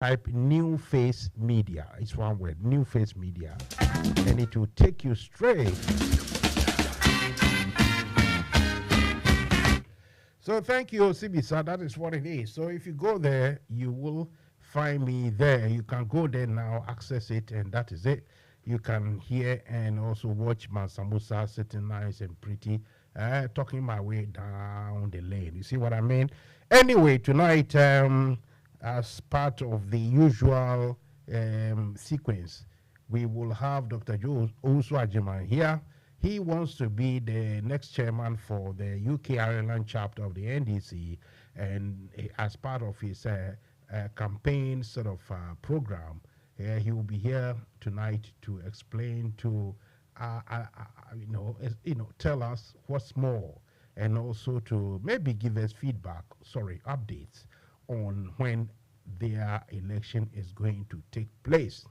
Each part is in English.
Type New Face Media. It's one word, New Face Media. And it will take you straight. So thank you, Sibisa. That is what it is. So if you go there, you will find me there. You can go there now, access it, and that is it. You can hear and also watch Mansa Musa sitting nice and pretty, talking my way down the lane. You see what I mean? Anyway, tonight, as part of the usual sequence, we will have Dr. Joe Owusu Agyemang here. He wants to be the next chairman for the UK Ireland chapter of the NDC, and as part of his campaign sort of program, he will be here tonight to explain to, tell us what's more, and also to maybe give us updates on when their election is going to take place.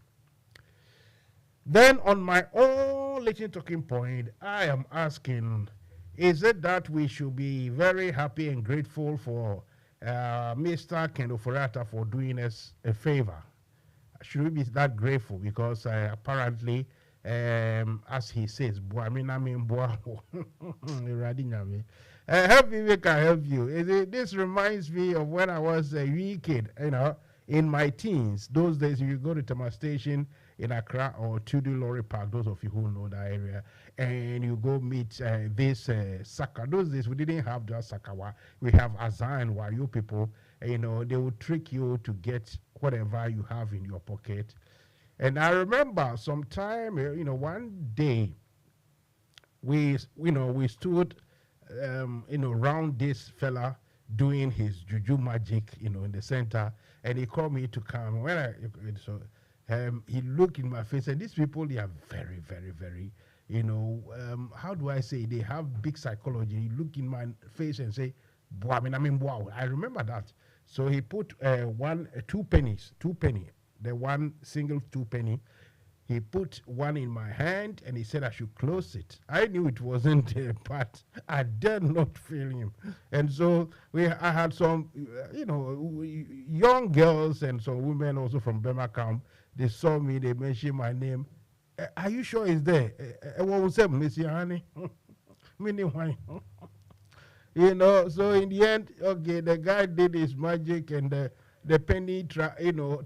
Then on my own little talking point, I am asking, is it that we should be very happy and grateful for Mr. Ken Ofori Atta for doing us a favor? Should we be that grateful? Because apparently, as he says, help me, we can help you. This reminds me of when I was a wee kid, in my teens. Those days, if you go to Tama Station in Accra or Tudu Lorry Park, those of you who know that area, and you go meet this Saka. Those days, we didn't have that Sakawa. We have Azan, where you people, they will trick you to get whatever you have in your pocket. And I remember sometime, one day, we stood, around this fella doing his juju magic, in the center, and he called me to come. He looked in my face, and these people, they are very, very, very, how do I say? They have big psychology. He look in my face and say, wow. I remember that. So he put 2 pennies, the one single 2 penny. He put one in my hand and he said I should close it. I knew it wasn't there, but I dare not feel him. And so I had some, young girls and some women also from Birmingham. They saw me, they mentioned my name. Are you sure it's there? What was that, Monsieur Honey? So in the end, okay, the guy did his magic, and the penny,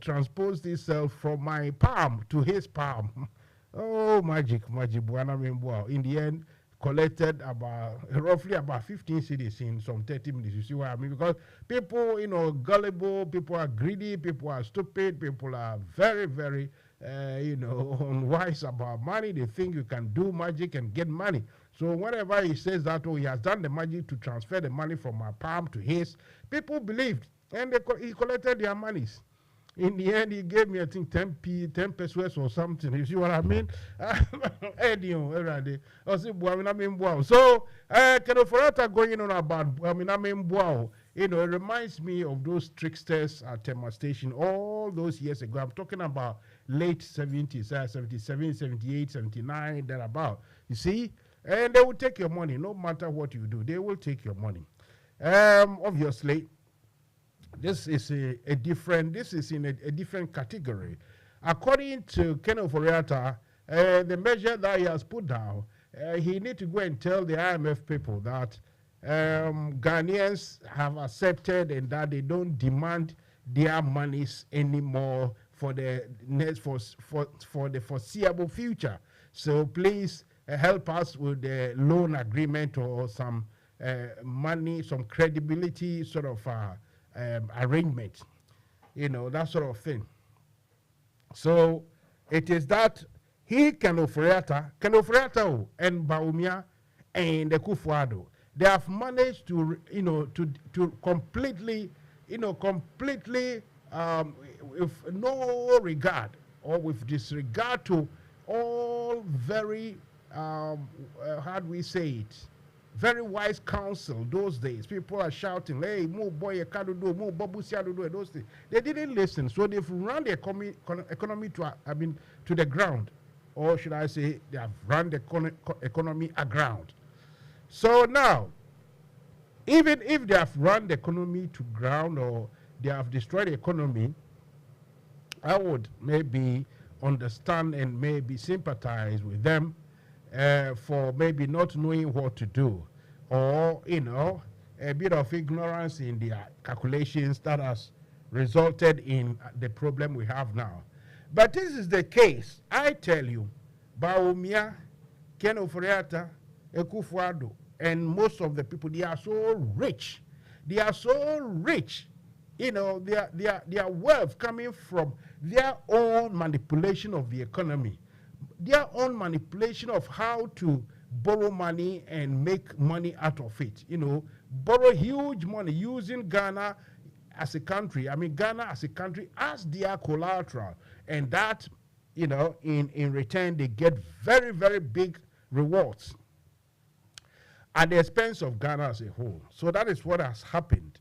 transposed itself from my palm to his palm. Oh, magic. In the end, collected roughly about 15 cedis in some 30 minutes. You see what I mean? Because people, gullible, people are greedy, people are stupid, people are very, very, unwise about money. They think you can do magic and get money. So whenever he says that, he has done the magic to transfer the money from my palm to his, people believed, and he collected their monies. In the end, he gave me, I think, 10 pesos or something. You see what I mean? So, Ken Ofori Atta going on about, it reminds me of those tricksters at Tema Station all those years ago. I'm talking about late 70s, 77, 78, 79, thereabout. You see? And they will take your money, no matter what you do. They will take your money. Obviously, this is in a different category. According to Ken Ofori Atta, the measure that he has put down, he need to go and tell the IMF people that Ghanaians have accepted and that they don't demand their monies anymore for the for the foreseeable future. So please help us with the loan agreement or some money, some credibility sort of arrangement, that sort of thing. So it is that he Ken Ofori Atta, and Baumia and the Kufuado, they have managed to, to completely, with no regard or with disregard to all very, how do we say it? Very wise counsel those days. People are shouting, hey, move boy, you can't do, move babusia do, those things. They didn't listen, so they've run the economy to the ground. Or should I say, they have run the economy aground. So now, even if they have run the economy to ground or they have destroyed the economy, I would maybe understand and maybe sympathize with them for maybe not knowing what to do, or a bit of ignorance in their calculations that has resulted in the problem we have now. But this is the case. I tell you, Bawumia, Ken Ofori Atta, Akufo-Addo, and most of the people, they are so rich. They are so rich. Their wealth coming from their own manipulation of the economy, their own manipulation of how to borrow money and make money out of it. Borrow huge money using Ghana as a country. Ghana as a country as their collateral, and that, in return they get very, very big rewards at the expense of Ghana as a whole. So that is what has happened.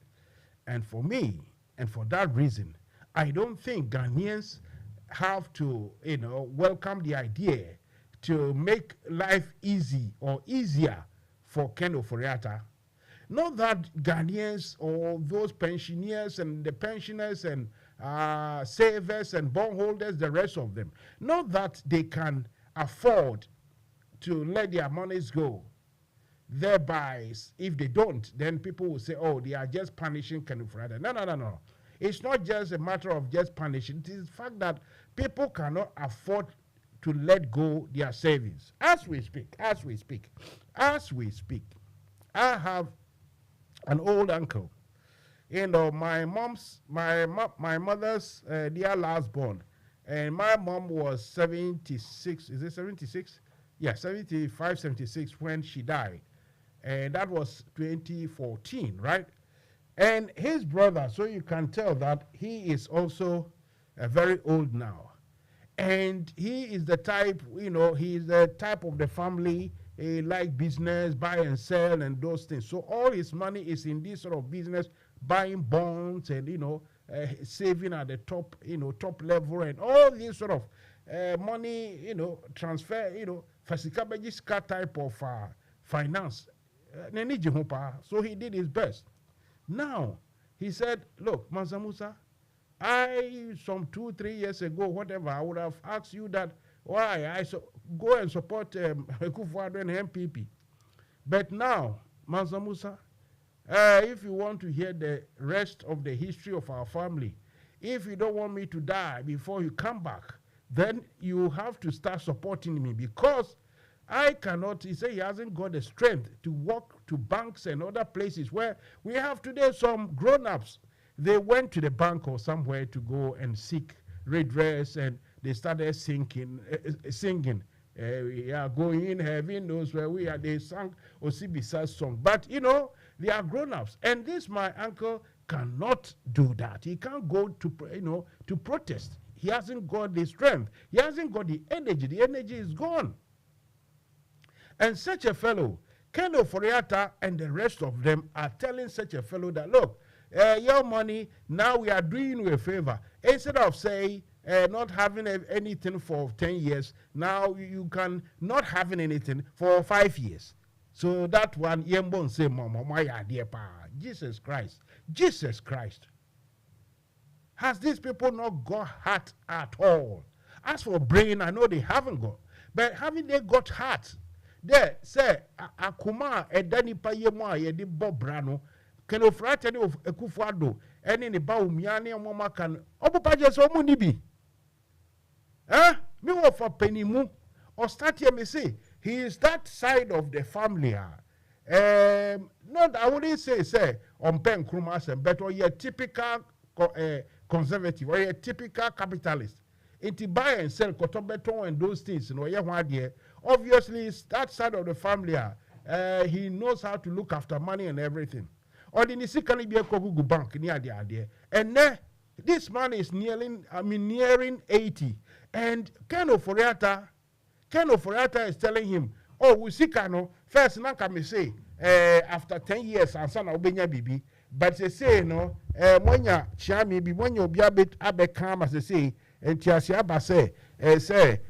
And for me, and for that reason, I don't think Ghanaians have to, welcome the idea to make life easy or easier for Ken Ofori Atta. Not that Ghanaians or those pensioners and the pensioners and savers and bondholders, the rest of them, not that they can afford to let their monies go. Thereby, if they don't, then people will say, oh, they are just punishing Ken Ofori Atta. No. It's not just a matter of just punishing. It is the fact that people cannot afford to let go their savings. As we speak, I have an old uncle. My mother's dear last born, and my mom was 76. Is it 76? Yeah, 75, 76 when she died. And that was 2014, right? And his brother, so you can tell that he is also very old now. And he is the type, he is the type of the family, like business, buy and sell and those things. So all his money is in this sort of business, buying bonds and, saving at the top, top level, and all these sort of money, transfer, fasikabajiska type of finance. So he did his best. Now, he said, look, Mansa Musa, some 2-3 years ago, whatever, I would have asked you that, why I go and support Akufo-Addo and MPP. But now, Mansa Musa, if you want to hear the rest of the history of our family, if you don't want me to die before you come back, then you have to start supporting me, because I cannot, he said he hasn't got the strength to walk to banks and other places where we have today some grown-ups. They went to the bank or somewhere to go and seek redress, and they started singing. We are going in heaven knows where we are. They sang Osibisa's song. But, they are grown-ups. And this, my uncle, cannot do that. He can't go to, to protest. He hasn't got the strength. He hasn't got the energy. The energy is gone. And such a fellow, Ken Ofori Atta and the rest of them are telling such a fellow that, look, your money, now we are doing you a favor. Instead of saying not having anything for 10 years, now you can not having anything for 5 years. So that one, Yembon say, Mama, my idea, Jesus Christ. Jesus Christ. Has these people not got heart at all? As for brain, I know they haven't got. But haven't they got heart? There, say, Akuma, Edanipa Yema, Yedi Bob Brano, Ken Ofori Atta of Akufo-Addo, and in the Baumiani and Mama can, Obupajas or Munibi. Me wo for Penimu, or start here, me say, he is that side of the family. Not, I wouldn't say, on Pen Krumas, but or you're typical conservative, or you're typical capitalist. Into buy and sell cotton beton and those things, obviously it's that side of the family. He knows how to look after money and everything. Or the Nisi can be a Kogugu bank near the idea. And this man is nearing 80. And Ken Ofori Atta is telling him, oh, we see Kano, first now can me say, after 10 years, and son of Benya Bibi, but they say, no, when you chami be when you be a bit calm, as they say, and Tiasiaba say,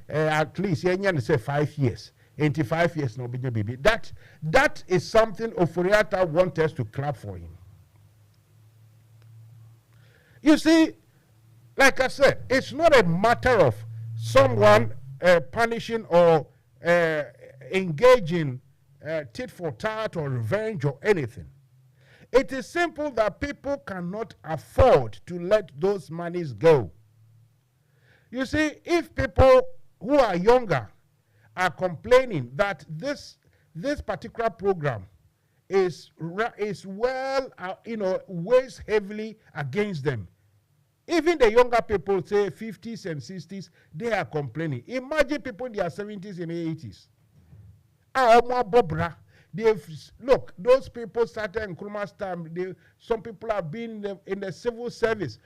at least, say 5 years. 85 years no baby. That is something Ofori Atta wants us to clap for him. You see, Like I said, it's not a matter of someone punishing or engaging tit for tat or revenge or anything. It is simple that people cannot afford to let those monies go. You see, if people who are younger are complaining that this particular program is well, weighs heavily against them, even the younger people, say 50s and 60s, they are complaining. Imagine people in their 70s and 80s. Look, those people started in Nkrumah's time. Some people have been in the civil service.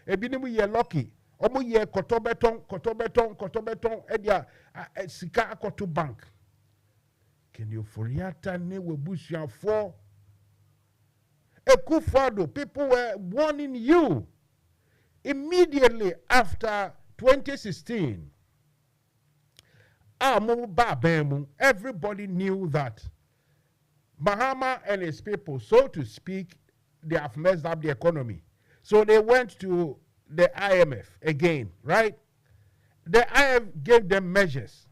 Ebinimu ye lucky. Omo ye kotobeton, edia sika akoto bank. Ken Ofori Atta ne webusia for Ekufado, people were warning you immediately after 2016. Everybody knew that Mahama and his people, so to speak, they have messed up the economy. So they went to the IMF again, right? The IMF gave them measures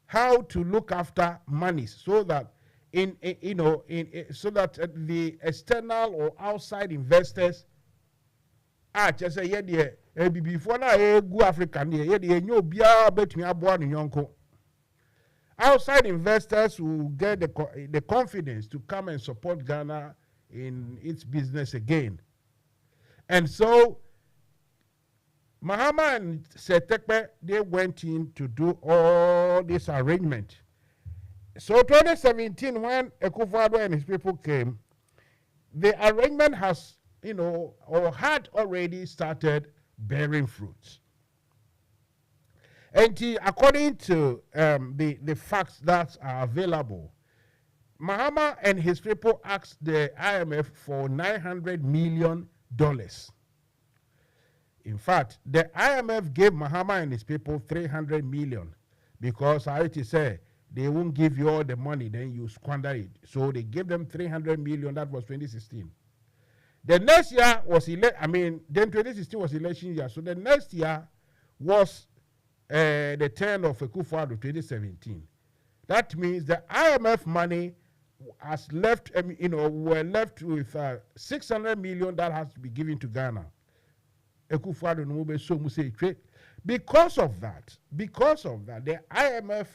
how to look after monies so that so that the external or outside investors just say before na go African outside investors will get the confidence to come and support Ghana in its business again. And so Mahama and Setekpe, they went in to do all this arrangement. So 2017, when Akufo-Addo and his people came, the arrangement has, or had already started bearing fruits. And according to the facts that are available, Mahama and his people asked the IMF for $900 million. In fact, the IMF gave Mahama and his people $300 million because I already said they won't give you all the money, then you squander it. So they gave them $300 million. That was 2016. The next year was then 2016 was election year. So the next year was the turn of Akufo-Addo 2017. That means the IMF money has left, we're left with $600 million that has to be given to Ghana. Because of that, the IMF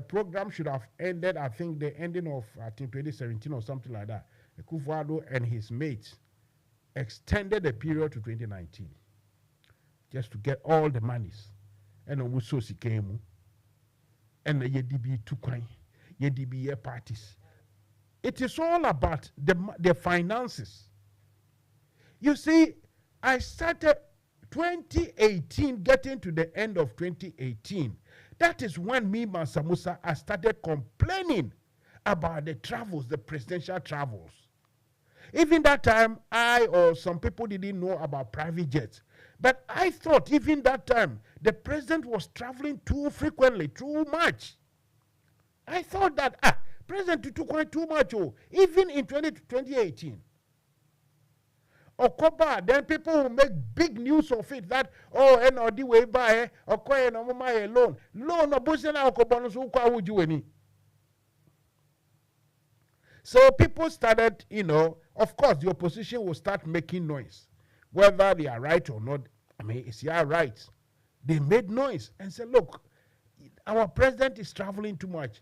program should have ended, I think, the ending of 2017 or something like that. Akufo-Addo and his mates extended the period to 2019 just to get all the monies. And Omusosi came, and the YDB Tukwan, YDB parties. It is all about the finances. You see, I started 2018, getting to the end of 2018. That is when me, Mansa, I started complaining about the travels, the presidential travels. Even that time, I or some people didn't know about private jets. But I thought even that time, the president was traveling too frequently, too much. I thought that, President took quite too much, even in 2018. Okoba, then people will make big news of it that, NRD way by, Okoye no mama loan. Loan, no busena Okoba no so would you any. So people started, of course, the opposition will start making noise. Whether they are right or not, is he right? They made noise and said, look, our president is traveling too much.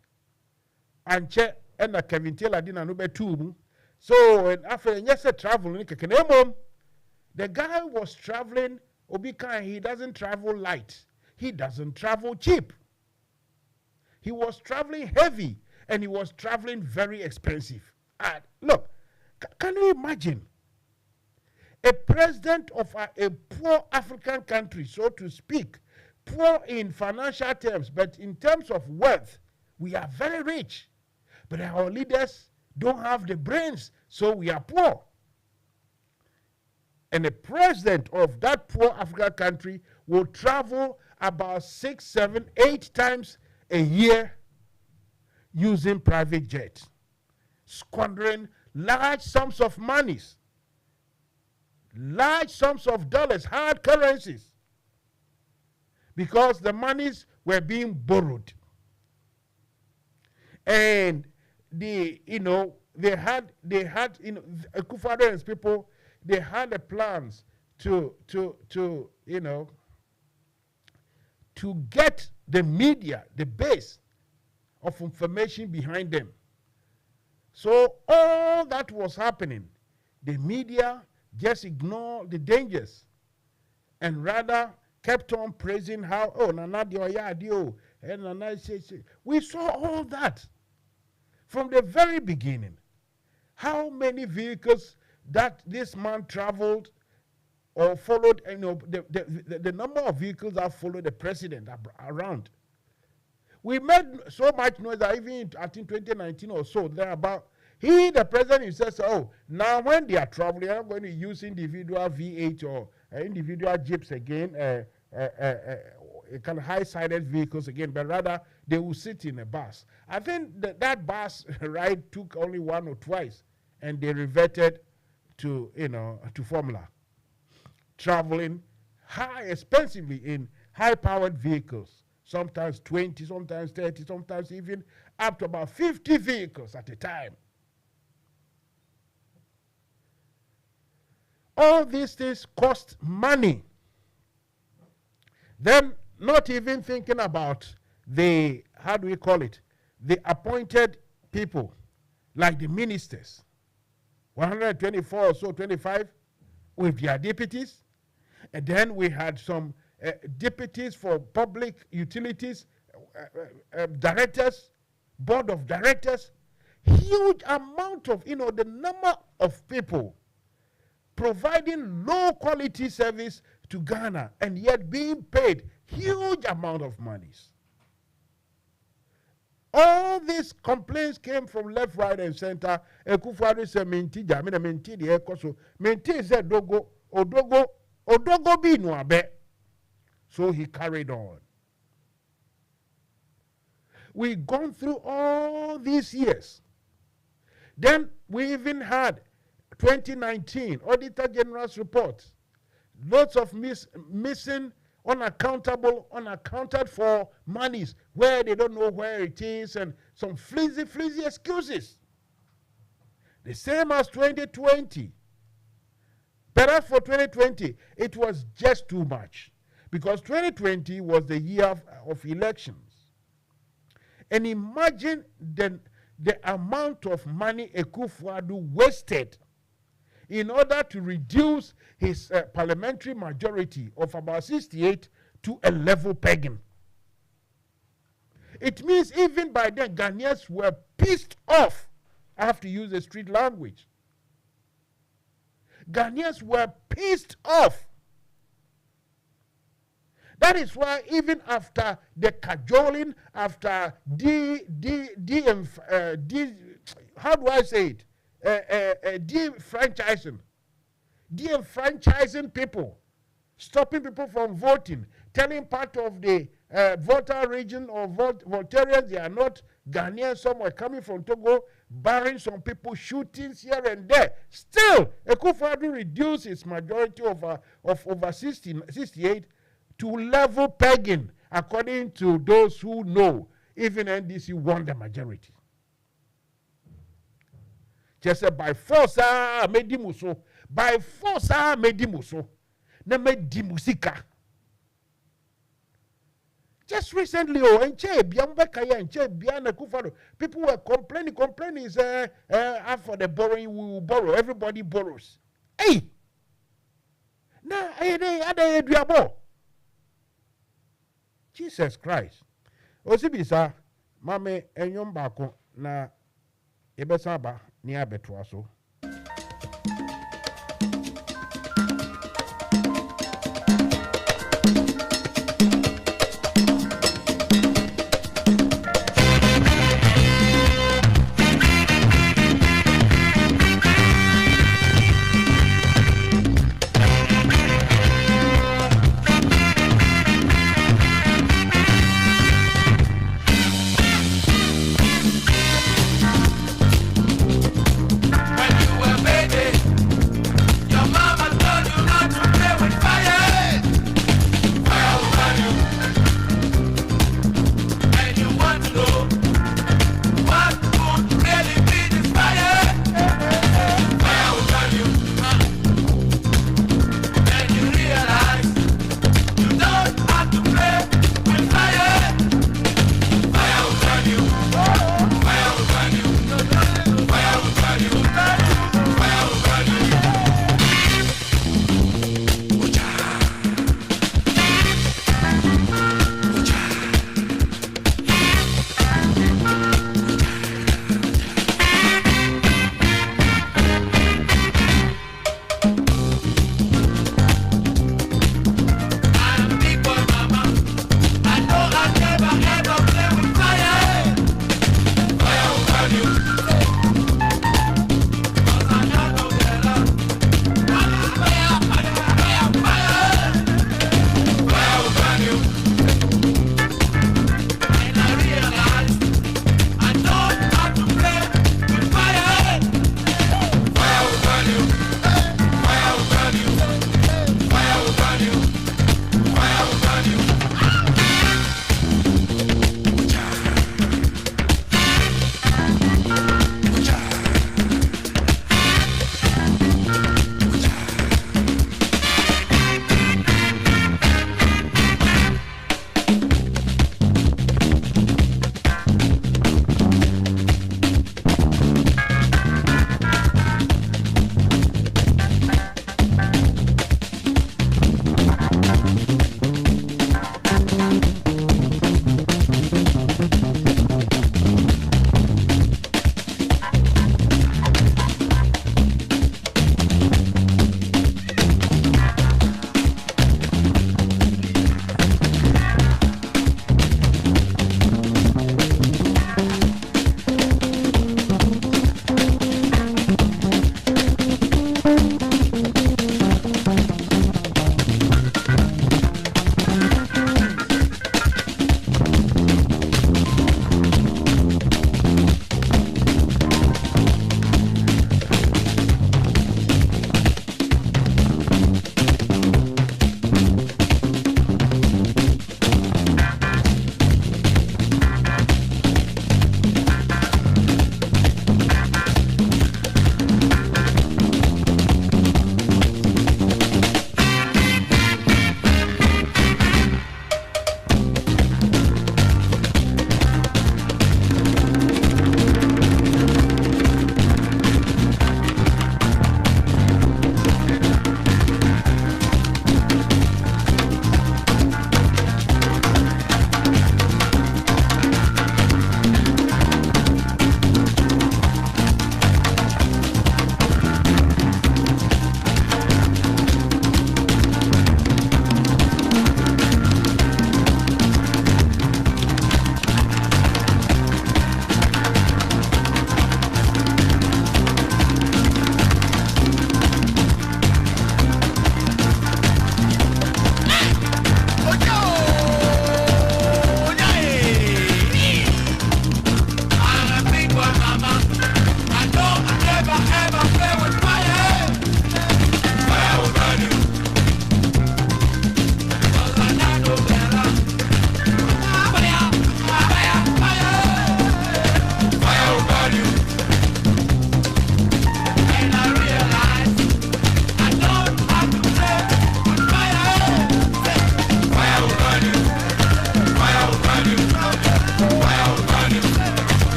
And Kevin Taylor didn't know too. So after yes, travel, the guy was traveling, Obika, he doesn't travel light. He doesn't travel cheap. He was traveling heavy and he was traveling very expensive. Look, can you imagine? A president of a poor African country, so to speak, poor in financial terms, but in terms of wealth, we are very rich. But our leaders don't have the brains, so we are poor. And the president of that poor African country will travel about 6, 7, 8 times a year using private jets, squandering large sums of monies. large sums of dollars, hard currencies, because the monies were being borrowed. And they had Akufo-Addo and his people, they had the plans to get the media, the base of information behind them. So all that was happening, the media just ignored the dangers and rather kept on praising how, oh, Nana Dio, and Nana. We saw all that from the very beginning. How many vehicles that this man traveled or followed, the number of vehicles that followed the president around. We made so much noise that even I think 2019 or so, the president himself said, oh, now when they are traveling, they're not going to use individual V8 or individual jeeps again, kind of high-sided vehicles again, but rather they will sit in a bus. I think that bus ride took only one or twice, and they reverted to formula, traveling expensively in high-powered vehicles, sometimes 20, sometimes 30, sometimes even up to about 50 vehicles at a time. All these things cost money. Then, not even thinking about the appointed people, like the ministers, 124 or so, 25, with their deputies. And then we had some deputies for public utilities, directors, board of directors, huge amount of, the number of people providing low quality service to Ghana and yet being paid huge amount of monies. All these complaints came from left, right, and center. Akufo-Addo said, "Menti jami na menti di ekoso. Menti said odogo bi no abe." So he carried on. We've gone through all these years. Then we even had 2019 Auditor General's report. Lots of missing, unaccounted for monies where they don't know where it is, and some flimsy excuses. The same as 2020. But as for 2020, it was just too much, because 2020 was the year of elections. And imagine the amount of money Akufo-Addo wasted in order to reduce his parliamentary majority of about 68 to a level pegging. It means even by then, Ghanaians were pissed off. I have to use the street language. Ghanaians were pissed off. That is why even after the cajoling, after how do I say it? Defranchising people, stopping people from voting, telling part of the voter region or Voltarians they are not Ghanaians, some were coming from Togo, barring some people, shootings here and there. Still, Akufo-Addo reduced its majority of over 68 to level pegging, according to those who know. Even NDC won the majority. Just said by force, medi muso. By force, medi muso. Na medi musika. Just recently, people were complaining is for the borrowing, we will borrow. Everybody borrows. Hey! Jesus Christ. Osibisa, mame enyom bako na ebesaba ni abetwa so.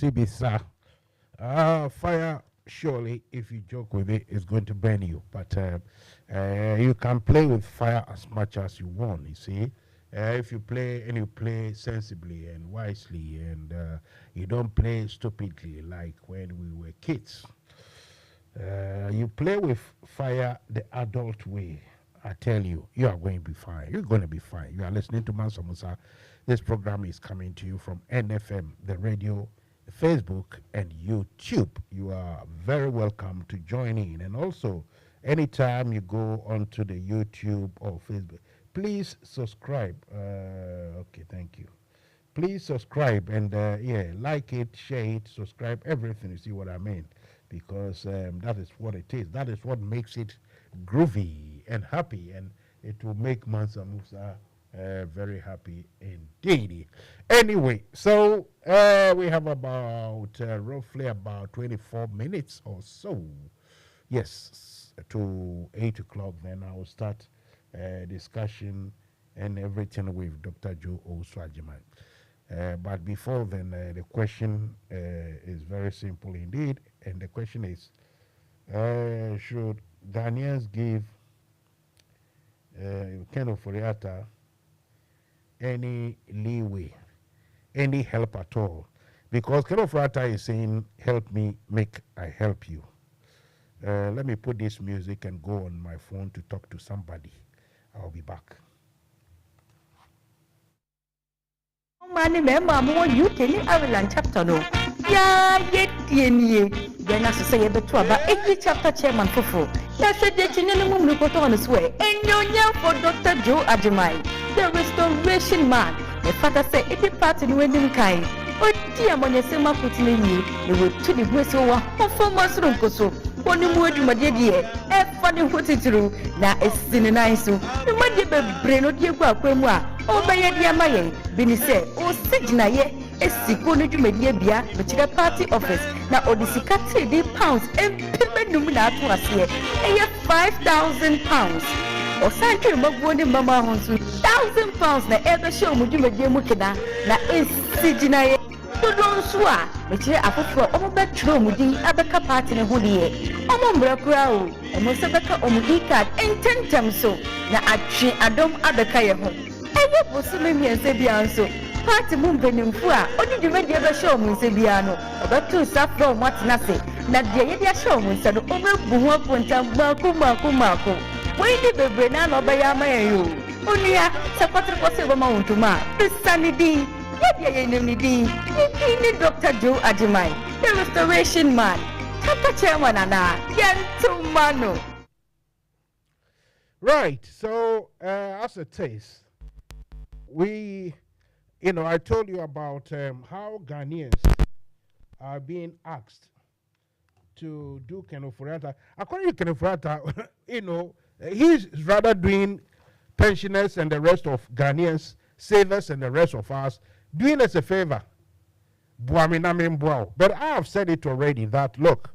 Sibisa. Fire, surely, if you joke with it, is going to burn you. But you can play with fire as much as you want, you see. If you play and you play sensibly and wisely and you don't play stupidly like when we were kids. You play with fire the adult way. I tell you, you are going to be fine. You're going to be fine. You are listening to Mansa Musa. This program is coming to you from NFM, the radio, Facebook, and YouTube. You are very welcome to join in. And also, anytime you go onto the YouTube or Facebook, please subscribe. Okay, thank you. Please subscribe and like it, share it, subscribe, everything. You see what I mean? Because that is what it is. That is what makes it groovy and happy, and it will make Mansa Musa very happy indeed. Anyway, so we have about roughly about 24 minutes or so. Yes, to 8 o'clock. Then I will start discussion and everything with Dr. Joe Owusu Agyemang. But before then, the question is very simple indeed, and the question is: should Ghanaians give Ken Ofori Atta any leeway, any help at all? Because Ken Ofori Atta is saying, "Help me, make I help you." Let me put this music and go on my phone to talk to somebody. I'll be back. Mani member mo UK ni Ireland chapter no. Ya ye then as say beto aba every chapter chairman fofo. Ya say de chinene mu mrukoto on swear. Enyonya for Dr. Joe Owusu, the restoration man. The father say every part in wedding kai. Oti amonye se makutile ni e we to the grace wa performance room koso. Oni mu adwumade die e fa ne hotitiru na esini nan so. No made bebre no die gu akwemu a obeye die amaye bi ni se o sigina ye esiko no dwumade bia be kire party office na odisika £3 empemenum na ato ase e 5,000 pounds. Osanke magwo ni mama honsu £1,000 na ebe show mu dwumade mu kida na esigina ye don't swear, which I prefer all that true mudi abeka party in hoodie. Ombre crow, and most of the omudi card and 10 times so. Na achi adom abeka ye home. I will see me and Sebianso. Party moon benim fua, only the red ever show me Sebiano, about 2 saffron what nasi. Na dia show me said over Buwa Punta Marco. When the Brennan or Bayama you. Only a supporter was a mount to ma. The sunny D. Dr. Joe Owusu, the restoration man, Chapter Chairman and Right, so as a taste, we, I told you about how Ghanaians are being asked to do Ken Ofori Atta. According to Ken Ofori Atta, he's rather doing pensioners and the rest of Ghanaians, savers and the rest of us, doing us a favor. But I have said it already that, look,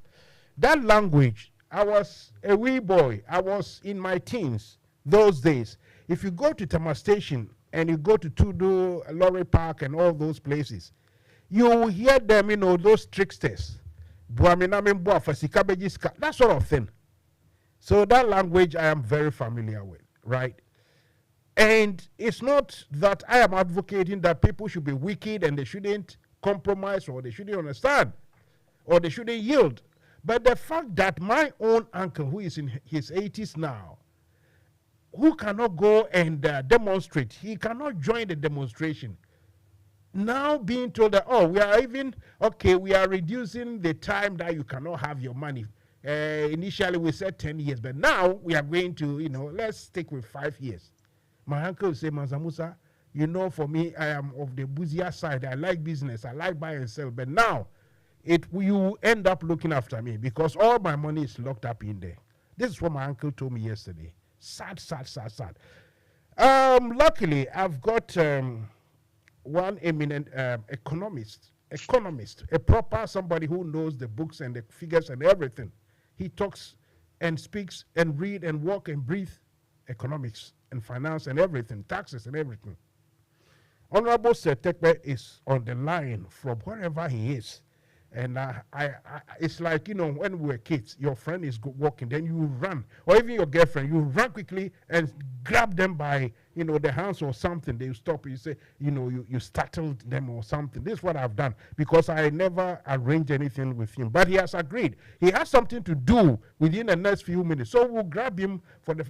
that language, I was a wee boy. I was in my teens those days. If you go to Tama Station and you go to Tudu, Lorry Park and all those places, you will hear them, those tricksters. That sort of thing. So that language I am very familiar with, right? And it's not that I am advocating that people should be wicked and they shouldn't compromise or they shouldn't understand or they shouldn't yield. But the fact that my own uncle, who is in his 80s now, who cannot go and demonstrate, he cannot join the demonstration, now being told that, we are reducing the time that you cannot have your money. Initially we said 10 years, but now we are going to, let's stick with 5 years. My uncle say, Mansa Musa, for me, I am of the busier side. I like business. I like buy and sell. But now, you end up looking after me because all my money is locked up in there. This is what my uncle told me yesterday. Sad. Luckily, I've got one eminent economist, a proper somebody who knows the books and the figures and everything. He talks and speaks and read and walk and breathe economics and finance and everything, taxes and everything. Honorable Sir Tekbe is on the line from wherever he is. And it's like, when we were kids, your friend is walking, then you run, or even your girlfriend, you run quickly and grab them by, the hands or something. They stop. You say, you startled them or something. This is what I've done because I never arranged anything with him. But he has agreed. He has something to do within the next few minutes. So we'll grab him for the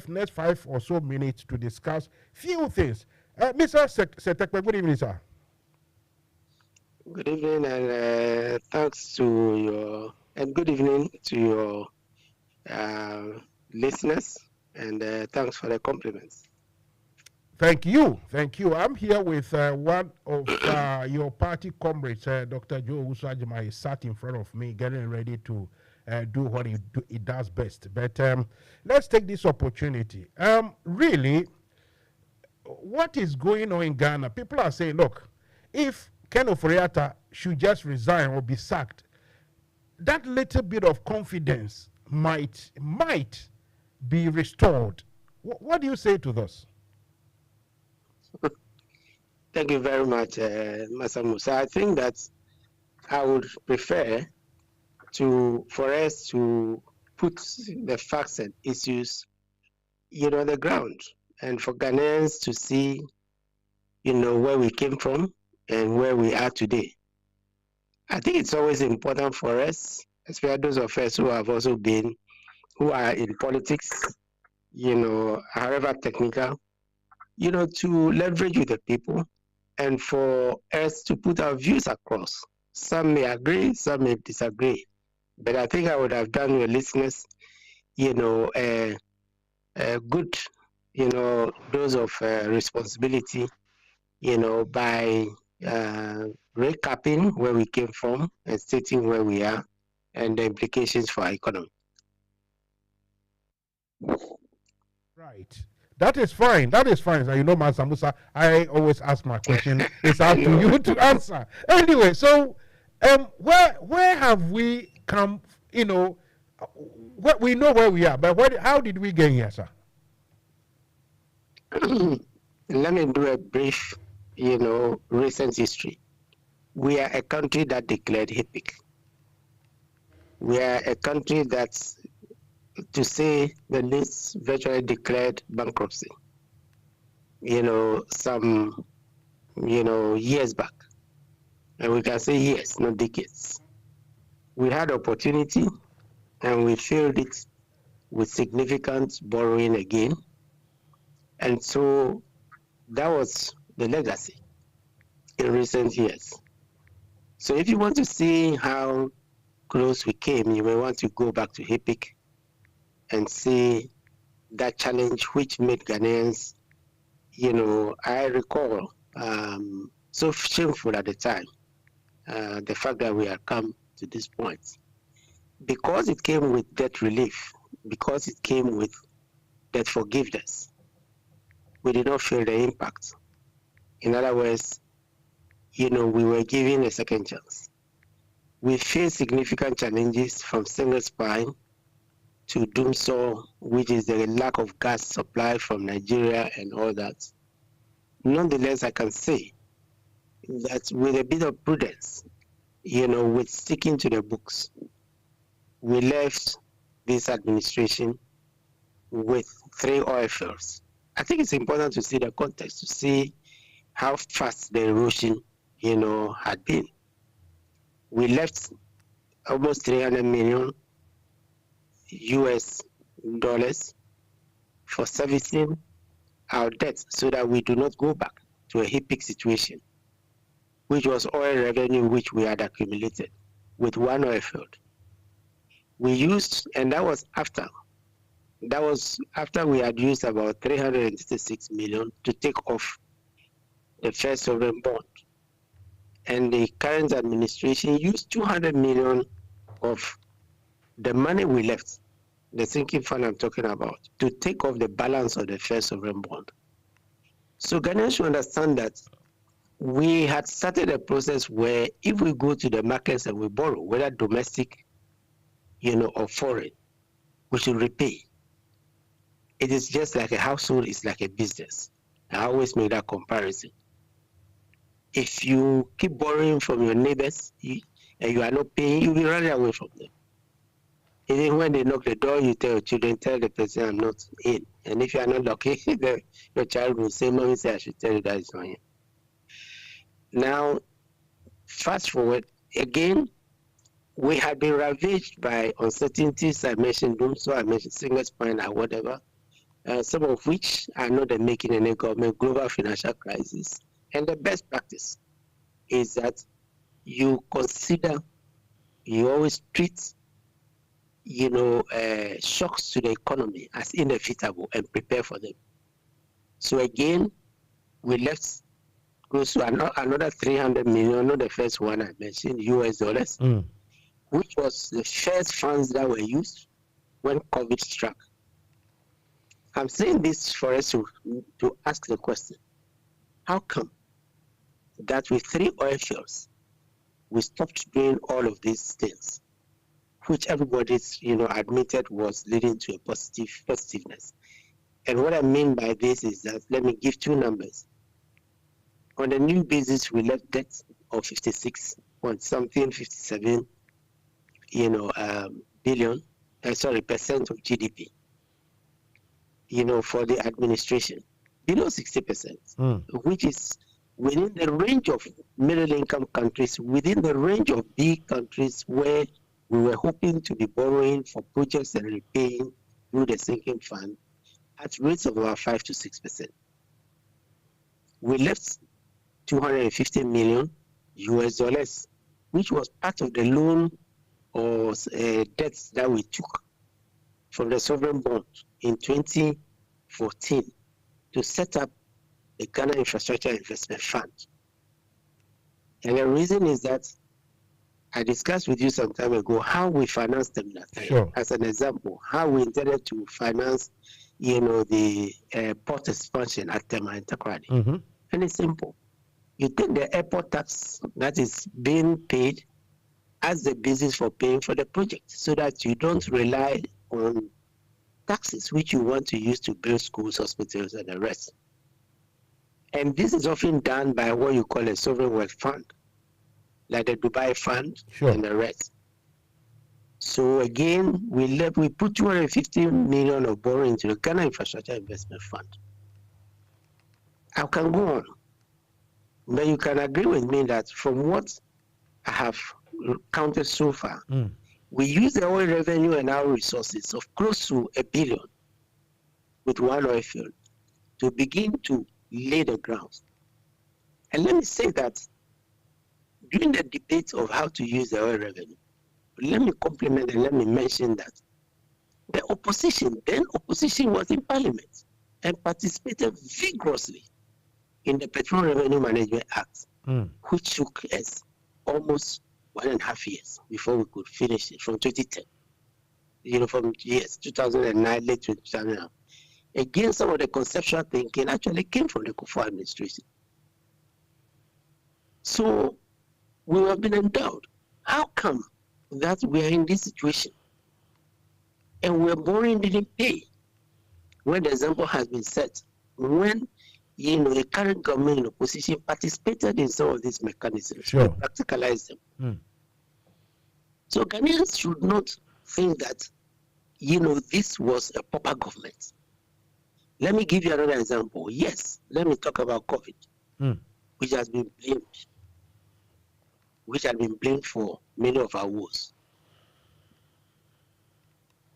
next 5 or so minutes to discuss few things. Mr. Setekpe, good evening, sir. Good evening, and thanks to good evening to your listeners, and thanks for the compliments. Thank you. I'm here with one of your party comrades, Dr. Joe Owusu Agyemang. He sat in front of me, getting ready to do what he does best. But let's take this opportunity. Really, what is going on in Ghana? People are saying, look, if Ken Ofori Atta should just resign or be sacked, that little bit of confidence might be restored. What do you say to this? Thank you very much, Musa. I think that I would prefer for us to put the facts and issues, on the ground, and for Ghanaians to see, where we came from and where we are today. I think it's always important for us, especially those of us who are in politics, however technical, to leverage with the people and for us to put our views across. Some may agree, some may disagree. But I think I would have done your listeners, a good, dose of responsibility, by recapping where we came from and stating where we are and the implications for our economy. Right. That is fine. So, Mansa Musa, I always ask my question. It's up to you to answer. Anyway, so where have we come? We know where we are, but how did we get here, sir? Let me do a brief, recent history. We are a country that declared HIPIC. We are a country that's, to say the least, virtually declared bankruptcy, some, years back. And we can say years, not decades. We had opportunity and we filled it with significant borrowing again. And so that was the legacy in recent years. So if you want to see how close we came, you may want to go back to HIPIC and see that challenge which made Ghanaians, I recall, so shameful at the time, the fact that we had come to this point. Because it came with debt relief, because it came with debt forgiveness, we did not feel the impact. In other words, we were given a second chance. We faced significant challenges from single spine to doomsday, which is the lack of gas supply from Nigeria and all that. Nonetheless, I can say that with a bit of prudence, with sticking to the books, we left this administration with 3 oil fields. I think it's important to see the context, to see how fast the erosion, had been. We left almost $300 million for servicing our debts so that we do not go back to a HIPIC situation, which was oil revenue which we had accumulated with 1 oil field. We used, and that was after we had used about $366 million to take off the first sovereign bond. And the current administration used $200 million of the money we left, the sinking fund I'm talking about, to take off the balance of the first sovereign bond. So Ghanaians should understand that we had started a process where if we go to the markets and we borrow, whether domestic, or foreign, we should repay. It is just like a household, it's like a business. I always make that comparison. If you keep borrowing from your neighbors, and you are not paying, you'll be running away from them. Even when they knock the door, you tell your children, tell the person I'm not in. And if you are not lucky, your child will say, Mommy said I should tell you that it's not in. Now, fast forward, again, we had been ravaged by uncertainties. I mentioned so I mentioned single spine or whatever, some of which are not the making any government, global financial crisis. And the best practice is that you consider, you always treat, shocks to the economy as inevitable and prepare for them. So again, we left close to another 300 million, not the first one I mentioned, US dollars, which was the first funds that were used when COVID struck. I'm saying this for us to ask the question, how come that with 3 oil fields, we stopped doing all of these things, which everybody's admitted was leading to a positiveness. And what I mean by this is that, let me give 2 numbers. On the new basis, we left debt of 56 point something, 57, percent of GDP, for the administration, below 60%, which is within the range of middle income countries, within the range of big countries where we were hoping to be borrowing for projects and repaying through the sinking fund at rates of about 5 to 6%. We left 250 million US dollars, which was part of the loan or debts that we took from the sovereign bond in 2014 to set up the Ghana Infrastructure Investment Fund. And the reason is that I discussed with you some time ago how we financed them that time. Sure. As an example, how we intended to finance, the port expansion at Tema and Takoradi. And it's simple. You take the airport tax that is being paid as the basis for paying for the project, so that you don't rely on taxes which you want to use to build schools, hospitals, and the rest. And this is often done by what you call a sovereign wealth fund, like the Dubai fund and the rest. So again, we put 250 million of borrowing into the Ghana Infrastructure Investment Fund. I can go on, but you can agree with me that from what I have counted so far, we use the oil revenue and our resources of close to $1 billion with one oil field to begin to lay the ground. And let me say that during the debate of how to use the oil revenue, let me compliment and let me mention that the opposition was in parliament and participated vigorously in the Petroleum Revenue Management Act, which took us almost 1.5 years before we could finish it, from 2010. From 2009, late 2009. Again, some of the conceptual thinking actually came from the Kufuor administration. So we have been endowed. How come that we are in this situation and we're borrowing didn't pay? When the example has been set, when the current government in opposition participated in some of these mechanisms, we practicalized them. So Ghanaians should not think that this was a proper government. Let me give you another example. Yes, let me talk about COVID, which has been blamed for many of our woes.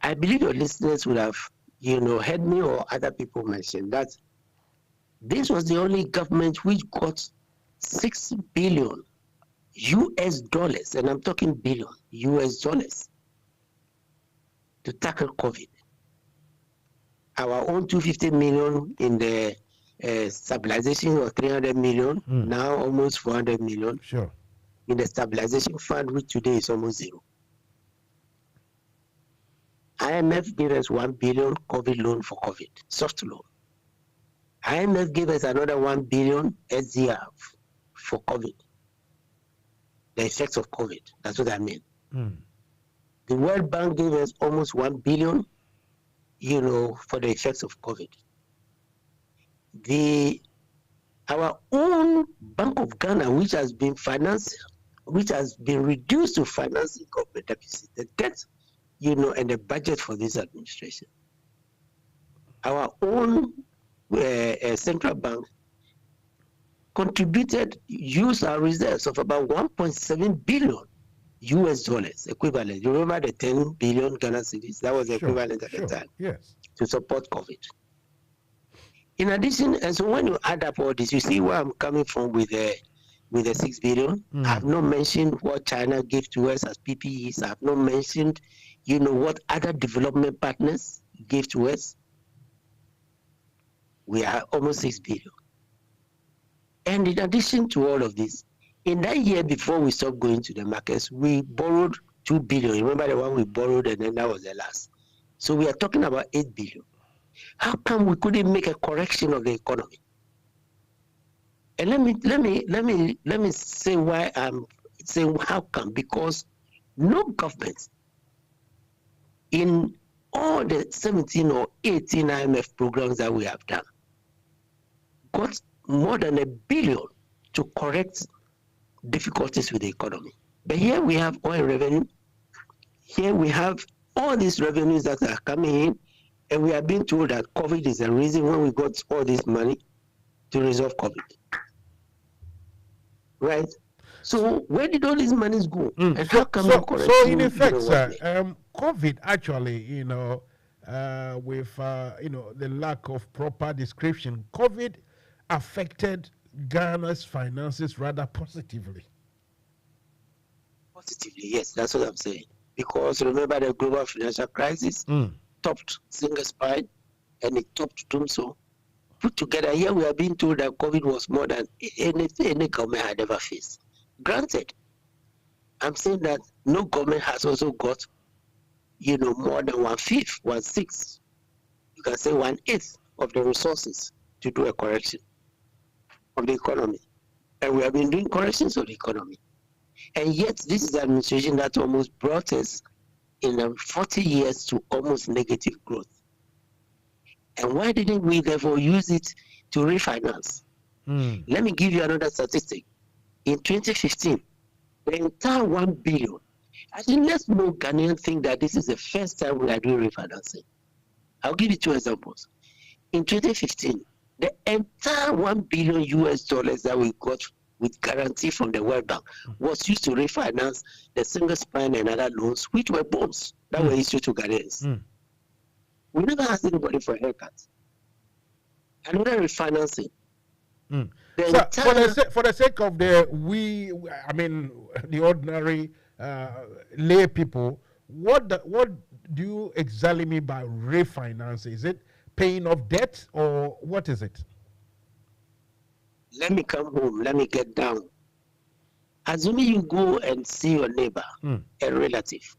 I believe your listeners would have, heard me or other people mention that this was the only government which got $6 billion US dollars, and I'm talking billion US dollars, to tackle COVID. Our own 250 million in the stabilization of 300 million, now almost 400 million. In the stabilization fund, which today is almost zero. IMF gave us 1 billion COVID loan for COVID, soft loan. IMF gave us another 1 billion SDR for COVID, the effects of COVID. That's what I mean. The World Bank gave us almost 1 billion, for the effects of COVID. Our own Bank of Ghana, which has been financed which has been reduced to financing government deficit, the debt, and the budget for this administration. Our own central bank used our reserves of about 1.7 billion US dollars equivalent. You remember the 10 billion Ghana cedis? That was the equivalent at the time. Yes. To support COVID. In addition, and so when you add up all this, you see where I'm coming from with the 6 billion. I've not mentioned what China gave to us as PPEs. I've not mentioned, what other development partners gave to us. We are almost 6 billion. And in addition to all of this, in that year before we stopped going to the markets, we borrowed 2 billion. Remember the one we borrowed, and then that was the last. So we are talking about 8 billion. How come we couldn't make a correction of the economy? And let me say why I'm saying how come. Because no government in all the 17 or 18 IMF programs that we have done got more than $1 billion to correct difficulties with the economy. But here we have oil revenue. Here we have all these revenues that are coming in, and we are being told that COVID is the reason why we got all this money to resolve COVID. Right? So where did all these monies go? And how come so in effect, sir, COVID actually, with the lack of proper description, COVID affected Ghana's finances rather positively. Positively, yes, that's what I'm saying. Because remember the global financial crisis topped single spine, and it topped Tumso. Put together, here we are being told that COVID was more than any government had ever faced. Granted, I'm saying that no government has also got, more than 1/5, 1/6, you can say 1/8 of the resources to do a correction of the economy. And we have been doing corrections of the economy. And yet, this is an administration that almost brought us in 40 years to almost negative growth. And why didn't we therefore use it to refinance? Let me give you another statistic. In 2015, the entire 1 billion, I think let's no Ghanaian think that this is the first time we are doing refinancing. I'll give you 2 examples. In 2015, the entire $1 billion US dollars that we got with guarantee from the World Bank was used to refinance the single spine and other loans, which were bonds that were issued to Ghanaians. We never asked anybody for a haircut. Another refinancing. So for the sake of the ordinary lay people, what do you exactly mean by refinance? Is it paying off debt, or what is it? Let me come home, let me get down. Assuming you go and see your neighbor, a relative.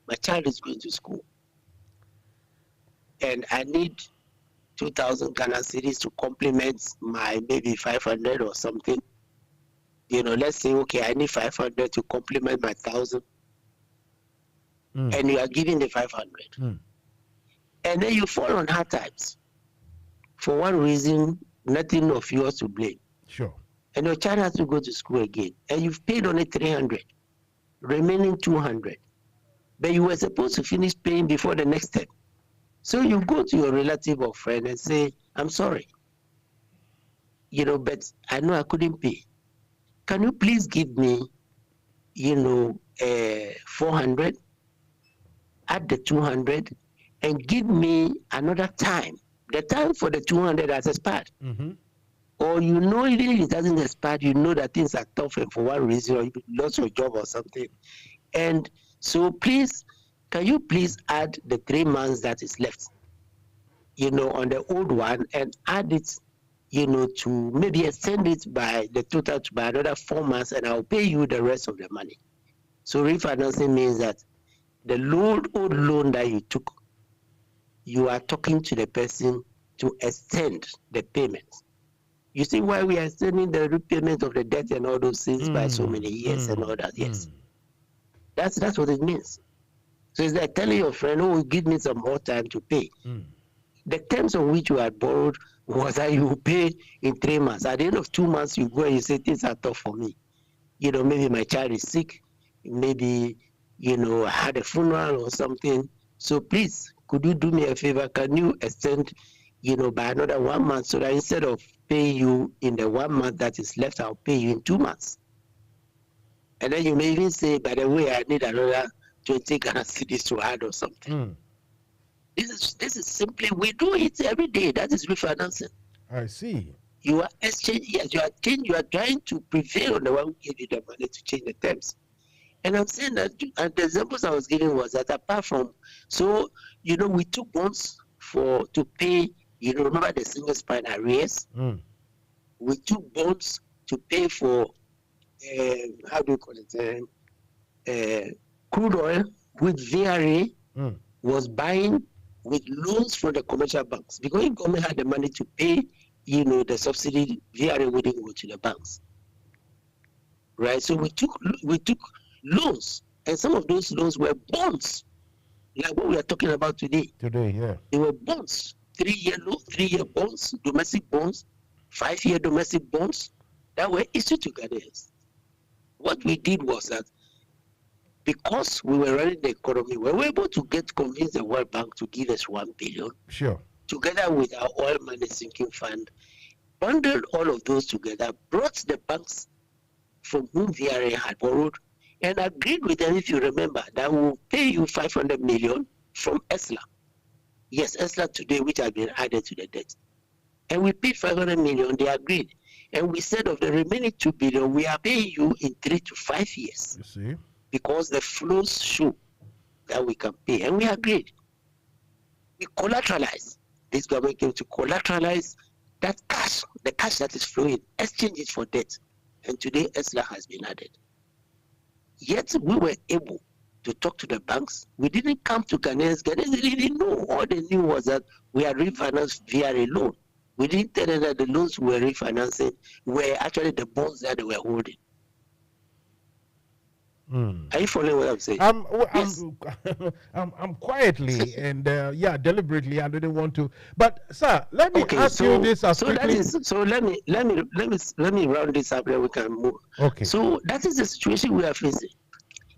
My child is going to school, and I need 2,000 Ghana cedis to complement my maybe 500 or something. Let's say, okay, I need 500 to complement my 1,000. And you are giving the 500. And then you fall on hard times. For one reason, nothing of yours to blame. Sure. And your child has to go to school again. And you've paid only 300, remaining 200. But you were supposed to finish paying before the next term. So you go to your relative or friend and say, I'm sorry. But I know I couldn't pay. Can you please give me, 400, add the 200, and give me another time. The time for the 200 has expired. Or even if it doesn't expire, that things are tough and for one reason, or you lost your job or something. And so please, can you please add the 3 months that is left, on the old one, and add it, to maybe extend it by the total by another 4 months, and I'll pay you the rest of the money. So refinancing means that the old loan that you took, you are talking to the person to extend the payment. You see why we are extending the repayment of the debt and all those things by so many years and all that? Yes. That's what it means. So it's like telling your friend, oh, give me some more time to pay. The terms on which you had borrowed was that you will pay in 3 months. At the end of 2 months, you go and you say, things are tough for me. maybe my child is sick, maybe, I had a funeral or something. So please, could you do me a favor? Can you extend, by another 1 month, so that instead of paying you in the 1 month that is left, I'll pay you in 2 months. And then you may even say, by the way, I need another 20 Ghana cedis to add or something. This is simply, we do it every day. That is refinancing. I see. You are exchanging, yes, you are trying to prevail on the one who gave you the money to change the terms. And I'm saying that, and the examples I was giving was that apart from, so, we took bonds to pay, remember the single spine arrears? We took bonds to pay for, how do you call it, crude oil, which VRA was buying with loans from the commercial banks. Because the government had the money to pay, the subsidy, VRA wouldn't go to the banks. Right? So we took loans, and some of those loans were bonds, like what we are talking about today. Yeah. They were bonds, 3-year bonds, domestic bonds, 5-year domestic bonds that were issued to Ghanaians. What we did was that because we were running the economy, we were able to convince the World Bank to give us 1 billion. Sure. Together with our oil money sinking fund, bundled all of those together, brought the banks from whom VRA had borrowed, and agreed with them, if you remember, that we will pay you 500 million from ESLA. Yes, ESLA today, which has been added to the debt. And we paid 500 million, they agreed. And we said of the remaining 2 billion, we are paying you in 3 to 5 years. You see? Because the flows show that we can pay. And we agreed. We collateralized. This government came to collateralize that cash, the cash that is flowing, exchange it for debt. And today, ESLA has been added. Yet, we were able to talk to the banks. We didn't come to Ghanaians. Ghanaians didn't know. All they knew was that we had refinanced via a loan. We didn't tell them that the loans we were refinancing were actually the bonds that they were holding. Are you following what I'm saying? Yes. I'm quietly and deliberately. I didn't want to, but sir, let me ask you this as quickly. Let me round this up, then we can move. Okay. So that is the situation we are facing,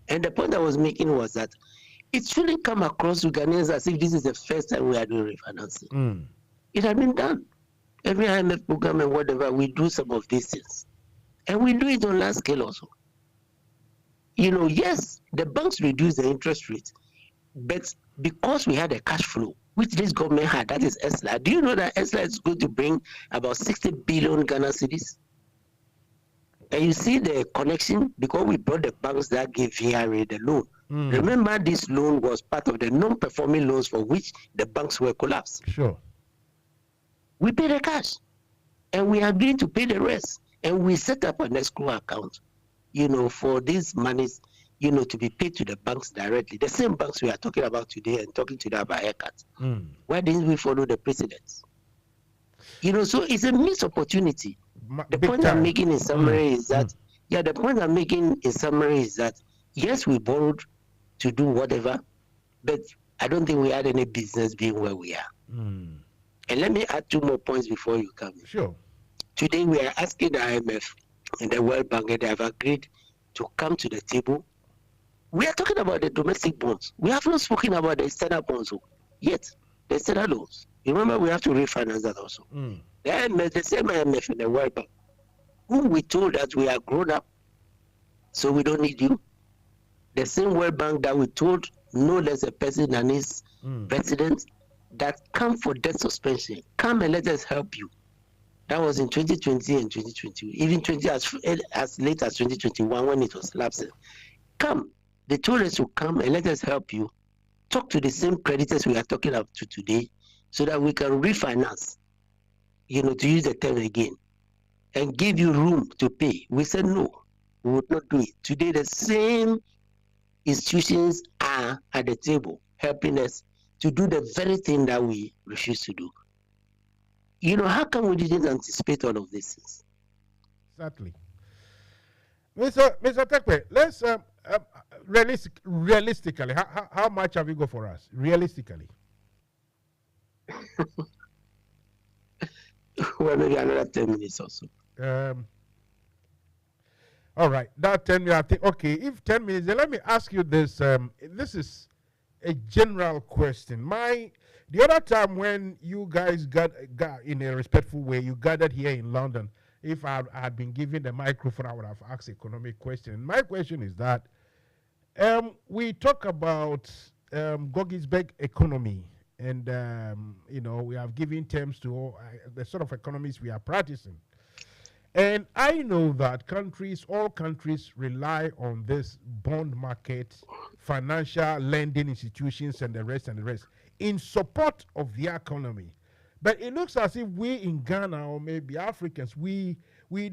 and the point I was making was that it shouldn't come across to Ghanaians as if this is the first time we are doing refinancing. It had been done. Every IMF program and whatever, we do some of these things, and we do it on large scale also. Yes, the banks reduce the interest rate, but because we had a cash flow, which this government had, that is ESLA. Do you know that ESLA is going to bring about 60 billion Ghana cedis? And you see the connection, because we brought the banks that gave VRA the loan. Remember, this loan was part of the non-performing loans for which the banks were collapsed. Sure. We paid the cash, and we agreed to pay the rest, and we set up an escrow account, for these monies, to be paid to the banks directly. The same banks we are talking about today and talking to them about haircuts. Why didn't we follow the precedents? So it's a missed opportunity. The point I'm making in summary is that, yes, we borrowed to do whatever, but I don't think we had any business being where we are. And let me add 2 more points before you come in. Sure. Today we are asking the IMF and the World Bank, and they have agreed to come to the table. We are talking about the domestic bonds. We have not spoken about the external bonds yet. The external loans. Remember, we have to refinance that also. The IMF, the same IMF and the World Bank, whom we told that we are grown up, so we don't need you. The same World Bank that we told no less a person than his president that come for debt suspension. Come and let us help you. That was in 2020 and 2022, even as late as 2021 when it was lapsing. Come, they told us to come and let us help you. Talk to the same creditors we are talking about today, so that we can refinance, to use the term again, and give you room to pay. We said no, we would not do it. Today, the same institutions are at the table helping us to do the very thing that we refuse to do. How come we didn't anticipate all of this? Exactly. Mr. Tekpe, let's realistically, how much have you got for us? Realistically. Well, maybe another 10 minutes or so. All right, that 10 minutes, I think, okay, if 10 minutes, then let me ask you this. This is a general question. The other time when you guys got in a respectful way, you gathered here in London, if I had been given the microphone, I would have asked economic question. My question is that we talk about Gogisberg economy, and we have given terms to all, the sort of economies we are practicing. And I know that all countries rely on this bond market, financial lending institutions, and the rest in support of the economy. But it looks as if we in Ghana, or maybe Africans, we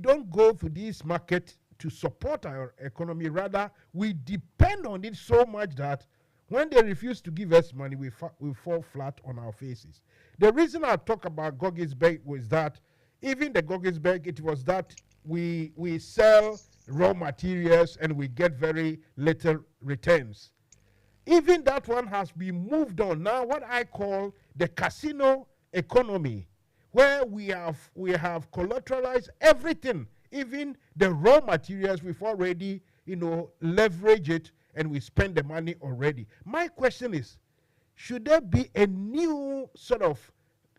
don't go to this market to support our economy. Rather, we depend on it so much that when they refuse to give us money, we fall flat on our faces. The reason I talk about Gogisberg was that even the Gogisberg, it was that we sell raw materials and we get very little returns. Even that one has been moved on. Now what I call the casino economy, where we have collateralized everything, even the raw materials, we've already, leverage it and we spend the money already. My question is, should there be a new sort of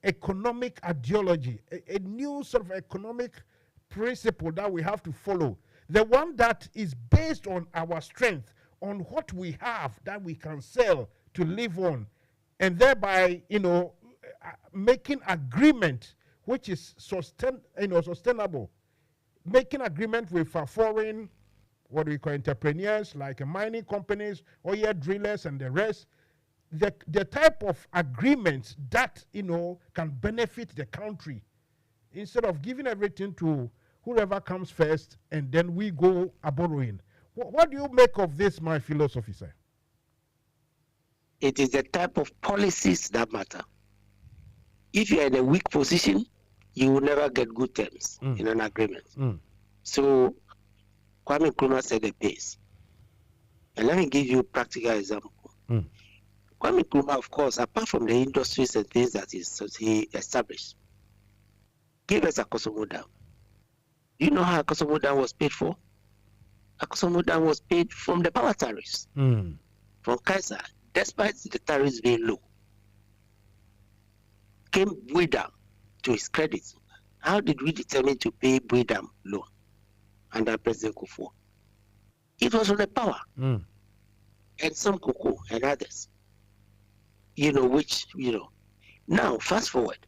economic ideology, a new sort of economic principle that we have to follow, the one that is based on our strength, on what we have that we can sell to live on, and thereby making agreement which is sustainable, making agreement with foreign, what we call entrepreneurs, like mining companies, oil drillers, and the rest. The type of agreements that can benefit the country, instead of giving everything to whoever comes first and then we go a borrowing. What do you make of this, my philosophy, sir? It is the type of policies that matter. If you are in a weak position, you will never get good terms in an agreement. So Kwame Nkrumah said the pace. And let me give you a practical example. Kwame Nkrumah, of course, apart from the industries and things that he established, gave us Akosombo Dam. You know how Akosombo Dam was paid for? Akosombo Dam was paid from the power tariffs, from Kaiser, despite the tariffs being low. Came Buidam to his credit. How did we determine to pay Buidam loan under President Kufuor? It was from the power, and some cocoa and others. Now, fast forward.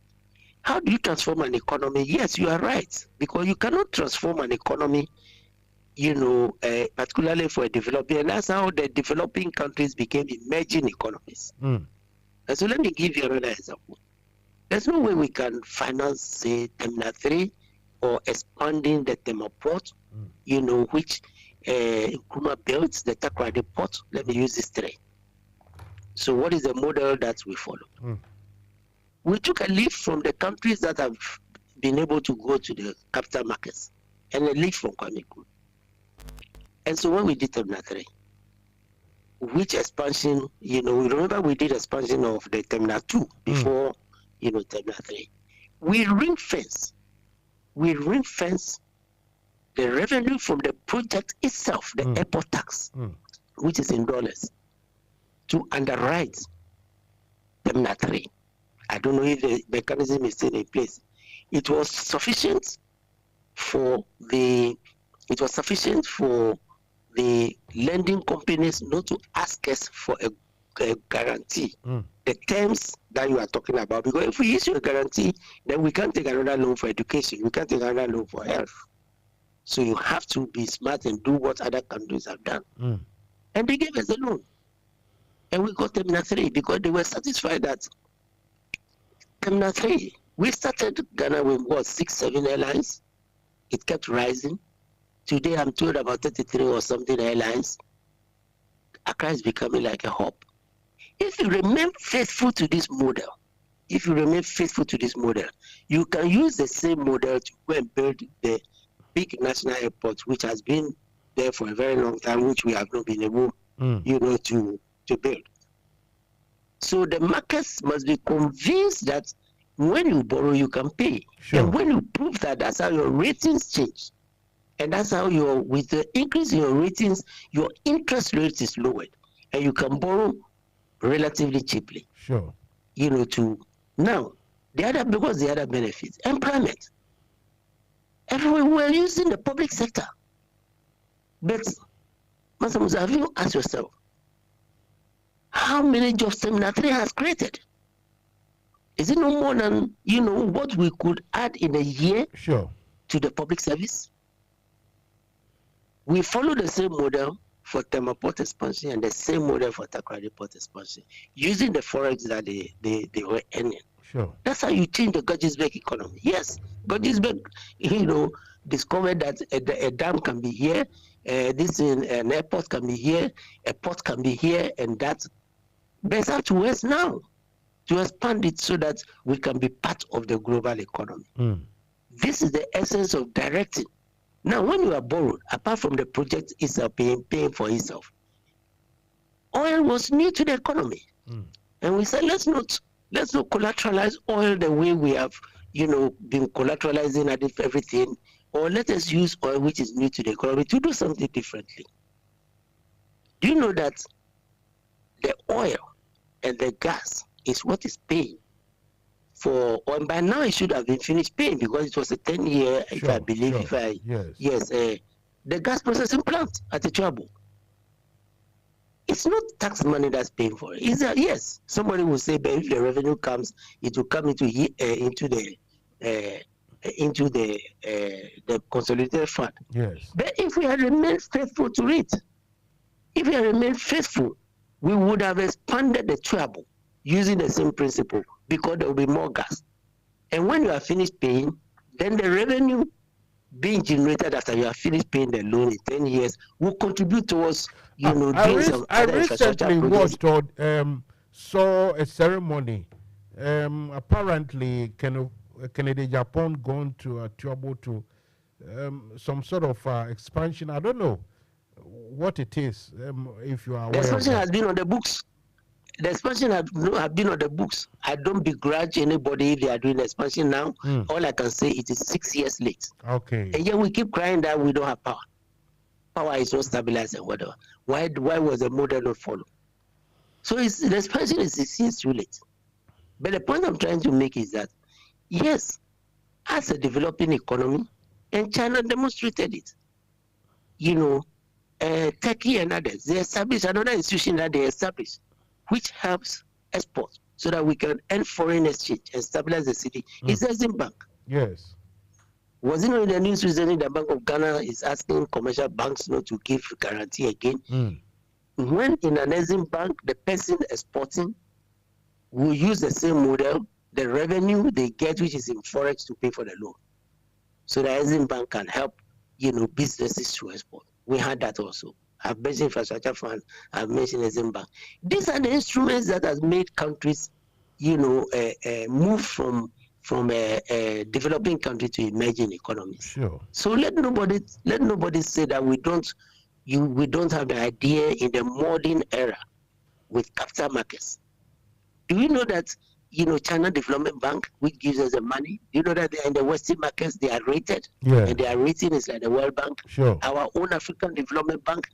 How do you transform an economy? Yes, you are right, because you cannot transform an economy, particularly for a developing, and that's how the developing countries became emerging economies. And so let me give you another example. There's no way we can finance, say, Terminal 3 or expanding the Tema port, which Nkrumah built, the Takoradi port. Let me use this three. So what is the model that we follow? We took a leaf from the countries that have been able to go to the capital markets, and a leaf from Kwame Nkrumah. And so when we did Terminal 3, which expansion, we remember we did expansion of the Terminal 2 before, Terminal 3. We ring fence the revenue from the project itself, the airport tax, which is in dollars, to underwrite Terminal 3. I don't know if the mechanism is still in place. It was sufficient for the lending companies not to ask us for a guarantee. The terms that you are talking about, because if we issue a guarantee, then we can't take another loan for education, we can't take another loan for health. So you have to be smart and do what other countries have done. And they gave us the loan. And we got Terminal 3 because they were satisfied that Terminal 3, we started Ghana with 6, 7 airlines. It kept rising. Today I'm told about 33 or something airlines. Accra is becoming like a hub. If you remain faithful to this model, you can use the same model to go and build the big national airport, which has been there for a very long time, which we have not been able, to build. So the markets must be convinced that when you borrow, you can pay. Sure. And when you prove that, that's how your ratings change. And that's how with the increase in your ratings, your interest rate is lowered, and you can borrow relatively cheaply. Sure. To now because the other benefits, employment. Everywhere we're using the public sector. But Mansa, have you asked yourself how many jobs Terminal 3 has created? Is it no more than what we could add in a year Sure. to the public service? We follow the same model for Tema Port expansion and the same model for Takoradi Port expansion, using the forex that they were earning. Sure. That's how you change the Gudgisberg economy. Yes, Gudgisberg, discovered that a dam can be here, an airport can be here, a port can be here, and that's better to us now to expand it so that we can be part of the global economy. This is the essence of directing. Now, when you are borrowed, apart from the project itself paying for itself, oil was new to the economy. And we said, let's not collateralize oil the way we have, been collateralizing everything, or let us use oil which is new to the economy to do something differently. Do you know that the oil and the gas is what is paying for, and by now it should have been finished paying because it was a 10-year, if I believe, the gas processing plant at the Trouble. It's not tax money that's paying for it. Yes, somebody will say, but if the revenue comes, it will come into the consolidated fund. Yes. But if we had remained faithful to it, we would have expanded the Trouble using the same principle, because there will be more gas. And when you are finished paying, then the revenue being generated after you are finished paying the loan in 10 years will contribute towards, doing some other infrastructure projects. Watched or saw a ceremony. Apparently, Kennedy Japan gone to a trouble to some sort of expansion. I don't know what it is. If you are aware, the expansion has been on the books. The expansion have been on the books. I don't begrudge anybody if they are doing the expansion now. All I can say, it is 6 years late. Okay. And yet we keep crying that we don't have power. Power is not stabilized and whatever. Why was the model not followed? So the expansion is 6 years too late. But the point I'm trying to make is that, yes, as a developing economy, and China demonstrated it. Turkey and others, they established another institution that they established, which helps export so that we can earn foreign exchange and stabilize the city. It's Exim Bank. Yes. Was it not in the news recently that Bank of Ghana is asking commercial banks not to give guarantee again? When in an Exim Bank, the person exporting will use the same model, the revenue they get, which is in forex, to pay for the loan. So the Exim Bank can help, businesses to export. We had that also. I've mentioned infrastructure fund, I've mentioned Exim Bank. These are the instruments that has made countries, move from a developing country to emerging economies. Sure. So let nobody say that we don't have the idea in the modern era with capital markets. Do you know that China Development Bank, which gives us the money, do you know that they are in the Western markets, they are rated, and their rating is like the World Bank. Sure. Our own African Development Bank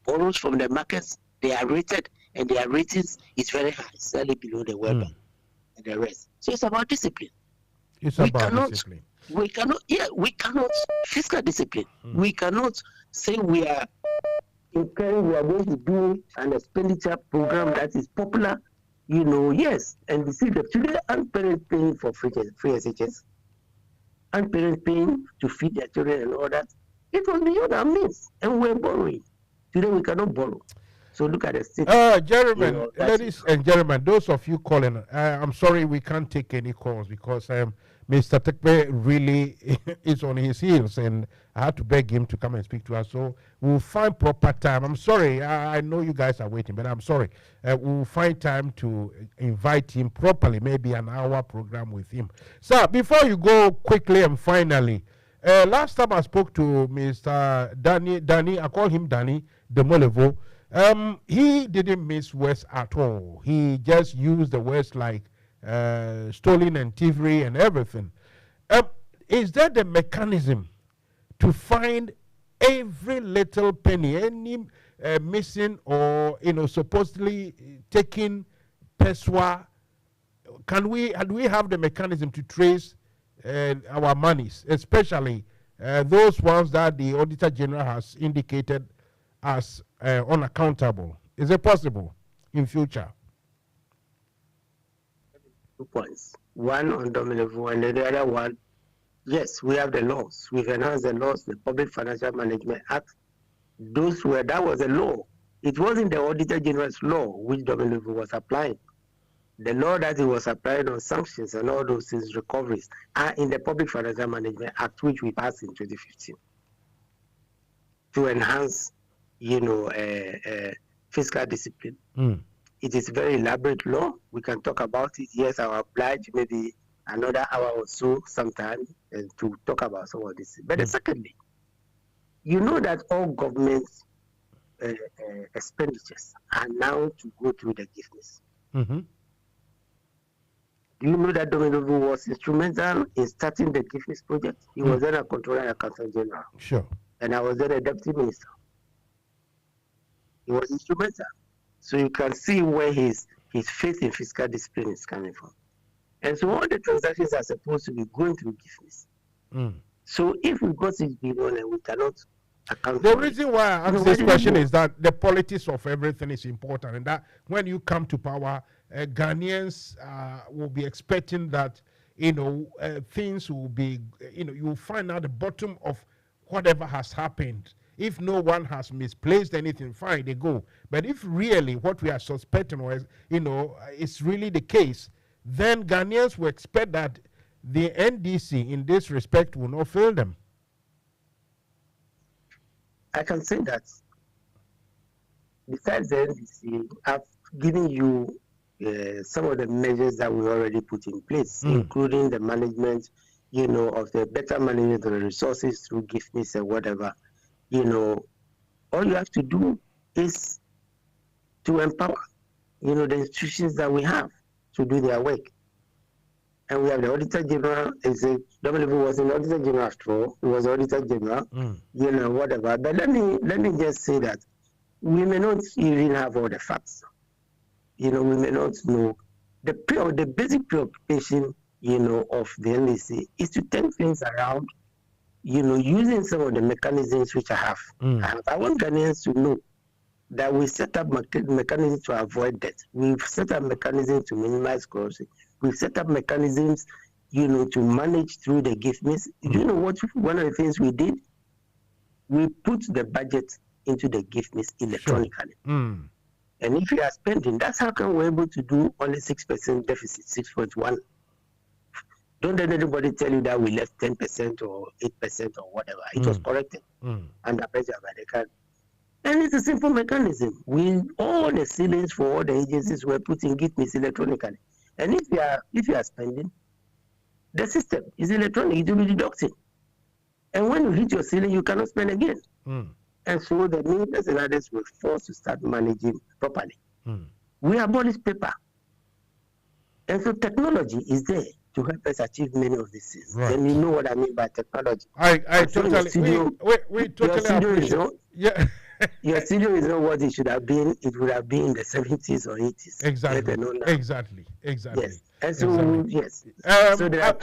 borrows from the markets, they are rated, and their ratings is very high, slightly below the World Bank and the rest. So it's about discipline. Discipline. We cannot fiscal discipline. We cannot say we are going to do an expenditure program that is popular. Yes, and you see that today, aren't parents paying for free SHS? Aren't parents paying to feed their children and all that? It was beyond our means, and we're borrowing. Today we cannot borrow. So look at the state. Gentlemen, ladies and gentlemen, those of you calling, I'm sorry we can't take any calls because Mr. Tekpe really is on his heels, and I had to beg him to come and speak to us. So we'll find proper time. I'm sorry, I know you guys are waiting, but I'm sorry. We'll find time to invite him properly, maybe an hour program with him. So before you go quickly and finally, last time I spoke to Mr. Danny, I call him Danny Demolevo. He didn't miss words at all. He just used the words like stolen and thievery and everything. Is that the mechanism to find every little penny, any missing or supposedly taking peswa, do we have the mechanism to trace our monies, especially those ones that the Auditor General has indicated as unaccountable? Is it possible in future? 2 points. One on domino and the other one, yes, we have the laws. We've enhanced the laws, the Public Financial Management Act. That was a law. It wasn't the Auditor General's law which Domino was applying. The law that he was applying on sanctions and all those things, recoveries, are in the Public Financial Management Act, which we passed in 2015 to enhance, fiscal discipline. It is a very elaborate law. We can talk about it. Yes, I will oblige maybe another hour or so sometime to talk about some of this. But secondly, you know that all government expenditures are now to go through the giftness. You know that Domino was instrumental in starting the giftness project. He was then a controller and accountant general. Sure. And I was then a deputy minister. He was instrumental. So you can see where his faith in fiscal discipline is coming from. And so all the transactions are supposed to be going through giftness. So if we got it beyond and we cannot account the reason why I ask this question is that the politics of everything is important, and that when you come to power, Ghanaians will be expecting that things will be you will find out the bottom of whatever has happened. If no one has misplaced anything, fine, they go. But if really what we are suspecting was, is really the case, then Ghanaians will expect that the NDC in this respect will not fail them. I can say that besides the NDC, I've given you some of the measures that we already put in place, including the management, of the better management of the resources through giftness and whatever. All you have to do is to empower, the institutions that we have to do their work. And we have the Auditor General. W was an Auditor General after all. He was Auditor General, whatever. But let me just say that we may not even have all the facts. We may not know. The basic preoccupation, of the NDC is to turn things around, using some of the mechanisms which I have. I want Ghanaians to know that we set up mechanisms to avoid debt. We've set up mechanisms to minimize corruption. We've set up mechanisms, to manage through the giftness. You know what? One of the things we did, we put the budget into the giftness electronically. And if you are spending, that's how come we're able to do only 6% deficit, 6.1. Don't let anybody tell you that we left 10% or 8% or whatever. It was corrected under pressure by the country. And it's a simple mechanism. All the ceilings for all the agencies were put in giftness electronically. And if you are spending, the system is electronic, it will be deducting. And when you hit your ceiling, you cannot spend again. And so the ministers and others were forced to start managing properly. We abolished paper. And so technology is there to help us achieve many of these things. Right. And you know what I mean by technology. I totally, we totally appreciate. Yeah. Your studio is not what it should have been. It would have been in the 70s or 80s. Exactly. Yes. And so, yes. So there are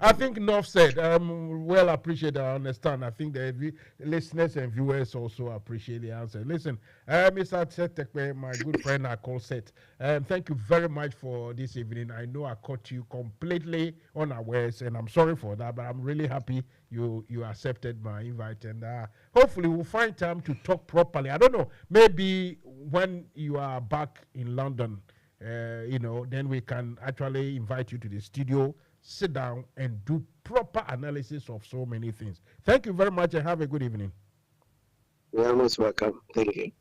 I think North said, well appreciate, I understand. I think the listeners and viewers also appreciate the answer. Listen, Mr. Tsetekwe, my good friend, I call Seth. Thank you very much for this evening. I know I caught you completely unawares, and I'm sorry for that, but I'm really happy you accepted my invite, and hopefully we'll find time to talk properly. I don't know, maybe when you are back in London, then we can actually invite you to the studio, sit down and do proper analysis of so many things. Thank you very much and have a good evening. You're most welcome. Thank you.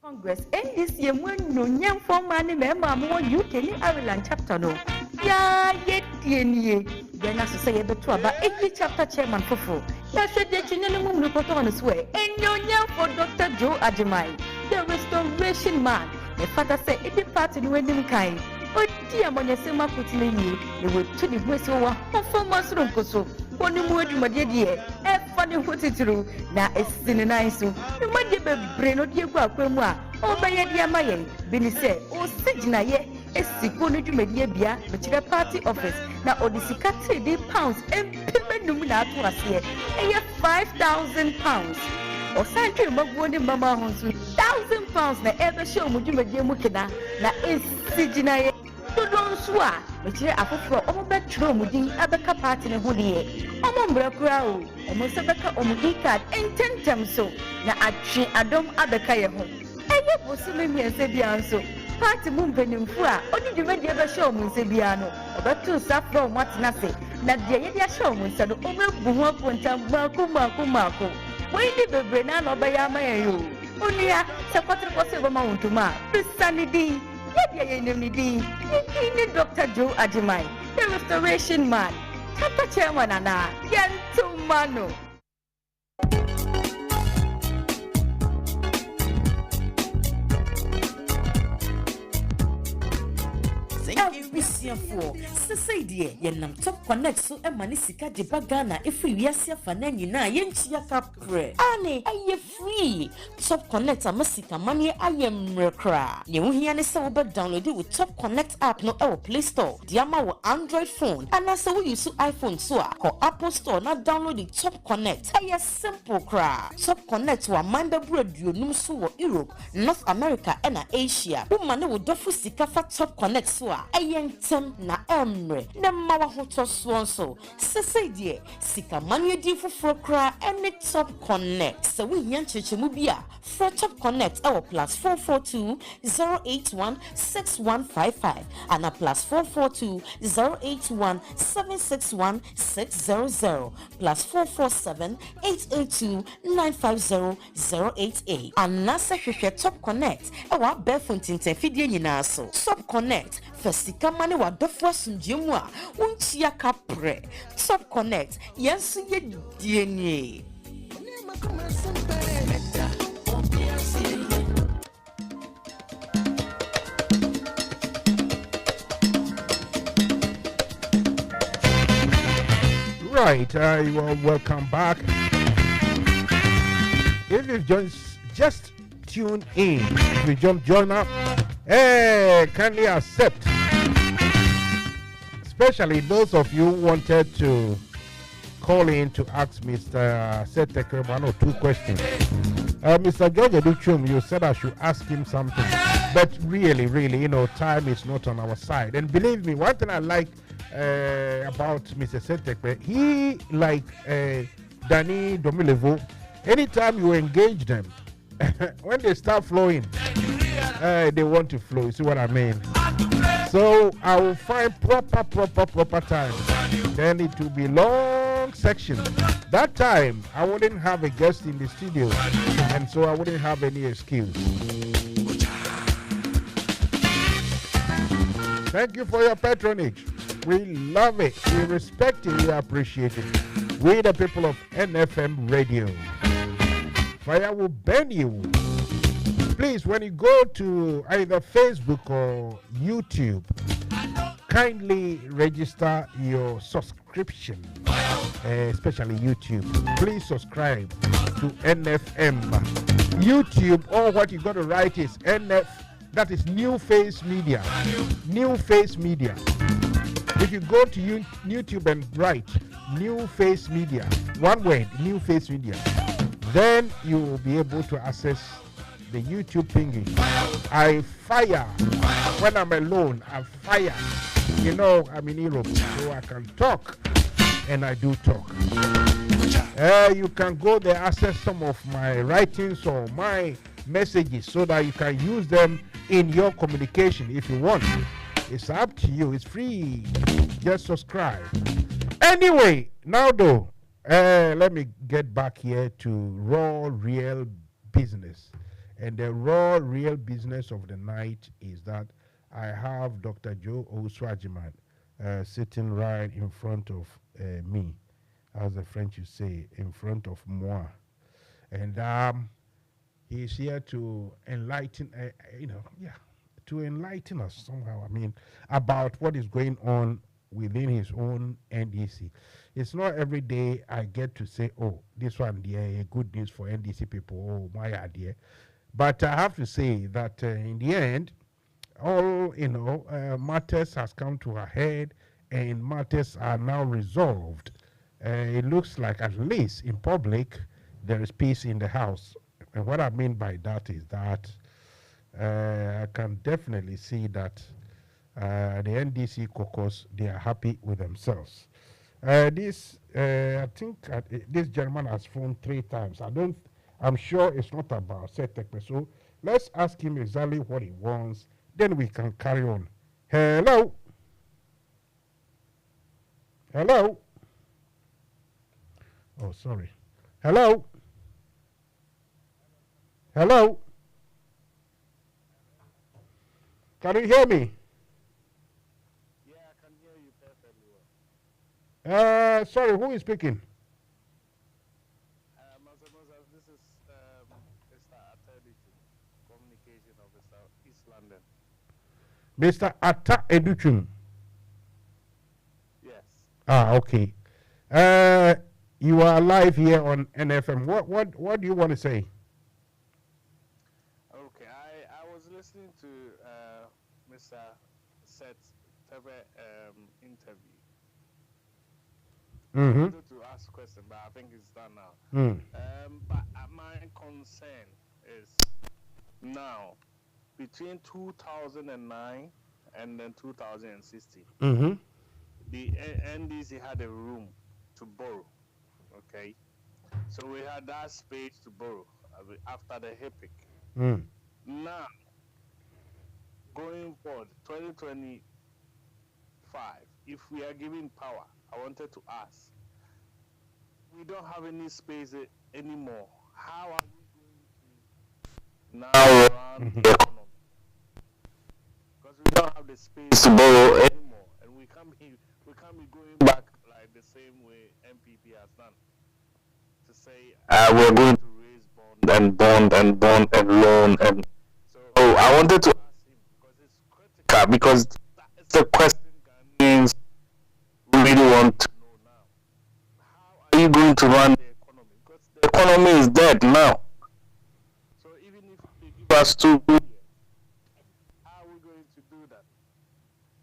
Congress NDC no nyam form man member mo UK ni Ireland chapter no ya yetienie then as say beto aba chapter chairman fofo ya said the chinelo mum no koto on swear nyam for Dr Joe Owusu, the restoration man. The father said it be part in when them kind odi amonya sema kutile ni e we to the west wa performance ron koso One more to my dear, and funny what it through. Now it's in a nice so. You might give a brain or dear Quaquema, or by a dear Maye, Benny said, or Sidna ye, a Sikoni to Media Bia, but the party office. Now, or the Sicati, the pounds, and payment numina to us here, and you 5,000 pounds. Or Sancho Magwoni Mamma Honsu, £1,000 na ever show Mujima Mukina, na is Sidna. Don't swear, but here I prefer all that true Mudi Abaka party in Hoodie. Ombre crow, almost a better Omudi card, and 10 times so. Now I treat Adam Abakaya home. And you will see me and Sebianso. Party moving Fua, only the ready ever show Munsebiano, about 2 saffron what's nothing. Not the idea show Munsa, the over Bumapunta Marco. Why did the Brennan or Bayama? Only a supporter was a mount to ma, Sunny. Dr. Joe Owusu, the restoration man, Chapter Chairman Anna, Yantumano. For Society, Yenam Top Connect so a manisika de bagana if we yasia fanani na yenchia capre. Ane, aye free. Top Connect a masika money I am recra. You hear so but download it with Top Connect app no our Play Store. Diama Android phone. And as we use iPhone so or Apple Store not download the Top Connect. Aye simple cra. Top Connect wa member bread you numsu Europe, North America and Asia. Woman will dofu sika for Top Connect so aye na emre na mawa hoto swonso sesedi sika manu di foforo any Top Connect so we yan chechemu bia for Top Connect our +442 081 6155 and a +442 081 761 600 +447 882 950 088 and nasa hwehwe Top Connect our Belfontin fidie nyina so Top Connect Fesika mane wa dofo sunjemu a unchia kapre Top Connect yensu ye dienye. Right, you are welcome back. If you've just tuned in, if you join up, kindly accept. Especially those of you who wanted to call in to ask Mr. Setekre one or two questions. Mr. George Educhum, you said I should ask him something. But really, time is not on our side. And believe me, one thing I like about Mr. Setekre, he, like Danny Domilevo, anytime you engage them, when they start flowing, they want to flow. You see what I mean? So I will find proper time. Then it will be long section. That time I wouldn't have a guest in the studio, and so I wouldn't have any excuse. Thank you for your patronage. We love it. We respect it. We appreciate it. We the people of NFM Radio. Fire will burn you. Please, when you go to either Facebook or YouTube, kindly register your subscription, especially YouTube. Please subscribe to NFM. YouTube, or what you got to write is NF, that is New Face Media. New Face Media. If you go to YouTube and write New Face Media, one word, New Face Media, then you will be able to access the YouTube thingy. I fire when I'm alone. I fire. I'm in Europe, so I can talk, and I do talk. You can go there, access some of my writings or my messages so that you can use them in your communication if you want. It's up to you. It's free. Just subscribe. Anyway, now though, let me get back here to raw, real business. And the raw, real business of the night is that I have Dr. Joe Owusu Agyemang sitting right in front of me, as the French would say, in front of moi. And he's here to enlighten, to enlighten us somehow, about what is going on within his own NDC. It's not every day I get to say, oh, this one, yeah, good news for NDC people, oh, my idea. But I have to say that in the end, all matters has come to a head, and matters are now resolved. It looks like, at least in public, there is peace in the house. And what I mean by that is that I can definitely see that the NDC caucus, they are happy with themselves. I think this gentleman has phoned 3 times. I'm sure it's not about Setekpe. So let's ask him exactly what he wants. Then we can carry on. Hello? Hello? Oh, sorry. Hello? Hello? Can you hear me? Yeah, I can hear you perfectly well. Sorry, who is speaking? Mansa, this is Mr. Atta, Communication Officer, East London. Mr. Atta Educhun. Yes. Okay. You are live here on NFM. What do you want to say? Okay, I was listening to Mr. Set's favour interview. I wanted to ask a question, but I think it's done now. But my concern is now, between 2009 and then 2016, the NDC had a room to borrow, okay? So we had that space to borrow after the HIPIC. Now, going forward, 2025, if we are given power, I wanted to ask, we don't have any space anymore. How are we going to now run the economy? Because we don't have the space to borrow anymore, and we can't be going back like the same way MPP has done, to say we're going to raise bond and loan. And so I wanted to ask him, because it's critical, because that's the question Ghanaians really want to know now. How are you going to run the economy? Because the economy is dead now. So even if they give us 2 billion, how are we going to do that?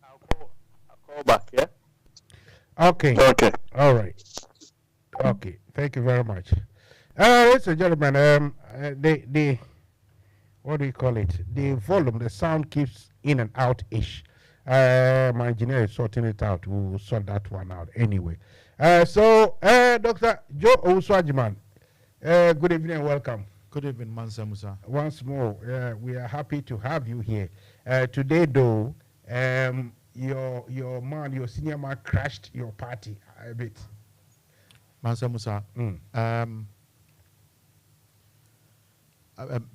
I'll call back, yeah? Okay. Okay. All right. Okay. Thank you very much. Ladies and gentlemen, the what do you call it? The volume, the sound keeps in and out-ish. My engineer is sorting it out. We'll sort that one out anyway. So, Dr. Joe Owusu Agyemang, good evening and welcome. Good evening, Mansa Musa. Once more, we are happy to have you here. Today, though, your senior man crashed your party a bit. Mansa Musa,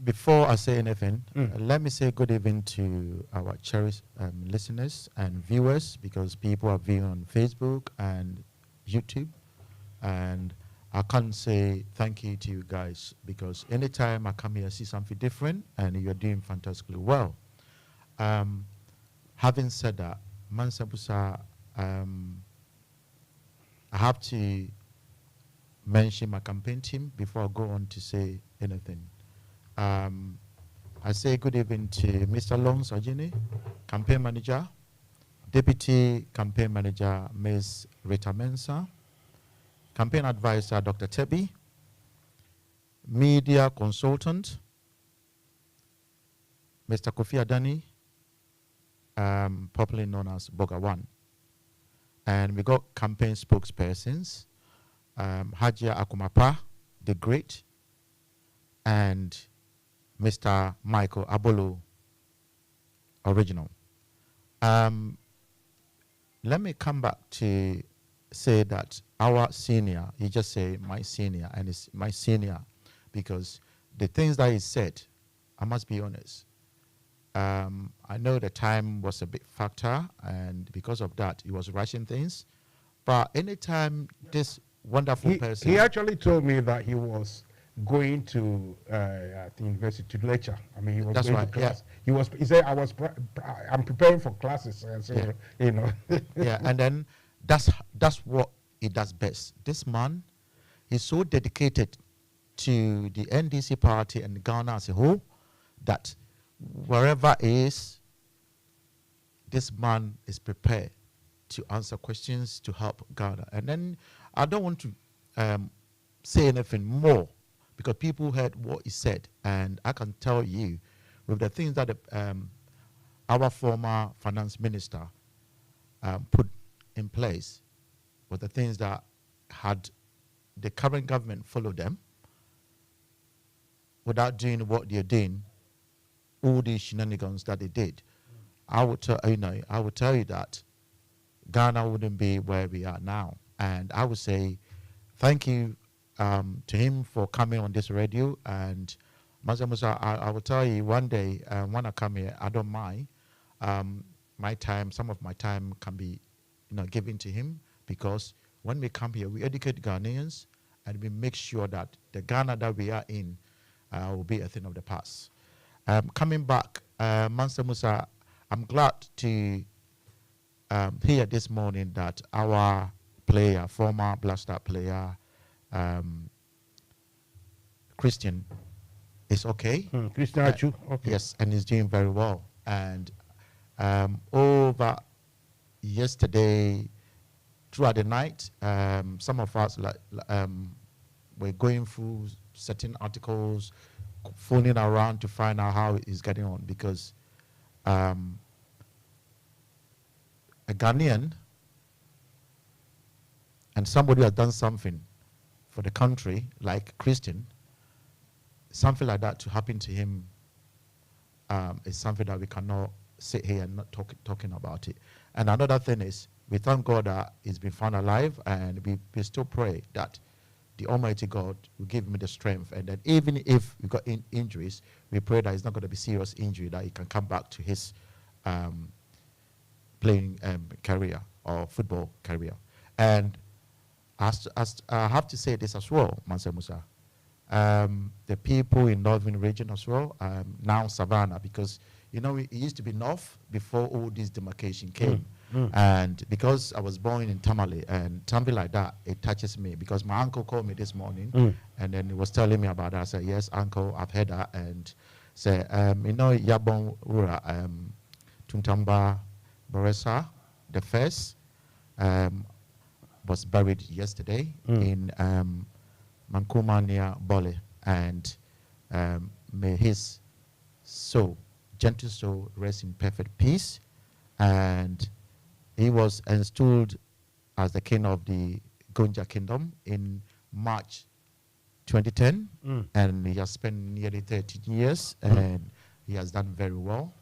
before I say anything, let me say good evening to our cherished listeners and viewers, because people are viewing on Facebook and YouTube. And I can't say thank you to you guys, because anytime I come here, I see something different, and you're doing fantastically well. Having said that, Mansa Musa, I have to mention my campaign team before I go on to say anything. I say good evening to Mr. Longs Ajini, campaign manager, deputy campaign manager, Ms. Rita Mansa, campaign advisor, Dr. Tebi, media consultant, Mr. Kofi Adani, popularly known as Boga One. And we got campaign spokespersons, Hajia Akumapa, the Great, and Mr. Michael Abolo, original. Let me come back to say that our senior, you just say my senior, and it's my senior, because the things that he said, I must be honest, I know the time was a big factor, and because of that, he was rushing things. But anytime this wonderful person... He actually told me that he was going to I think university to lecture. I mean, he was That's going right, to class. He said I'm preparing for classes, and so you know. Yeah, and then that's what he does best. This man is so dedicated to the NDC party and Ghana as a whole that wherever he is, this man is prepared to answer questions to help Ghana. And then I don't want to say anything more because people heard what he said, and I can tell you with the things that our former finance minister put in place, with the things that had the current government follow them without doing what they're doing, all these shenanigans that they did, I would tell you that Ghana wouldn't be where we are now. And I would say thank you to him for coming on this radio. And Musa, I will tell you one day when I come here, I don't mind. My time, some of my time can be, given to him, because when we come here, we educate Ghanaians and we make sure that the Ghana that we are in will be a thing of the past. Coming back, Mansa Musa, I'm glad to hear this morning that our player, former Black Star player, Christian, is okay. Christian Achu, okay. Yes, and he's doing very well. And over yesterday, throughout the night, some of us were going through certain articles, phoning around to find out how he's getting on, because a Ghanaian and somebody has done something for the country, like Christian, something like that to happen to him is something that we cannot sit here and not talking about it. And another thing is, we thank God that he's been found alive, and we still pray that the Almighty God will give him the strength, and that even if we got injuries, we pray that it's not going to be serious injury, that he can come back to his playing career or football career. And as I have to say this as well, Mansa Musa, the people in northern region as well, now Savannah, because it used to be north before all this demarcation came. And because I was born in Tamale and something like that, it touches me, because my uncle called me this morning and then he was telling me about that. I said, yes, uncle, I've heard that. And said, Yabon Ura, Tuntamba Boresa, the first, was buried yesterday in Mankuma near Bole. And may his soul, gentle soul, rest in perfect peace. And he was installed as the king of the Gonja kingdom in March 2010, and he has spent nearly 13 years, and he has done very well,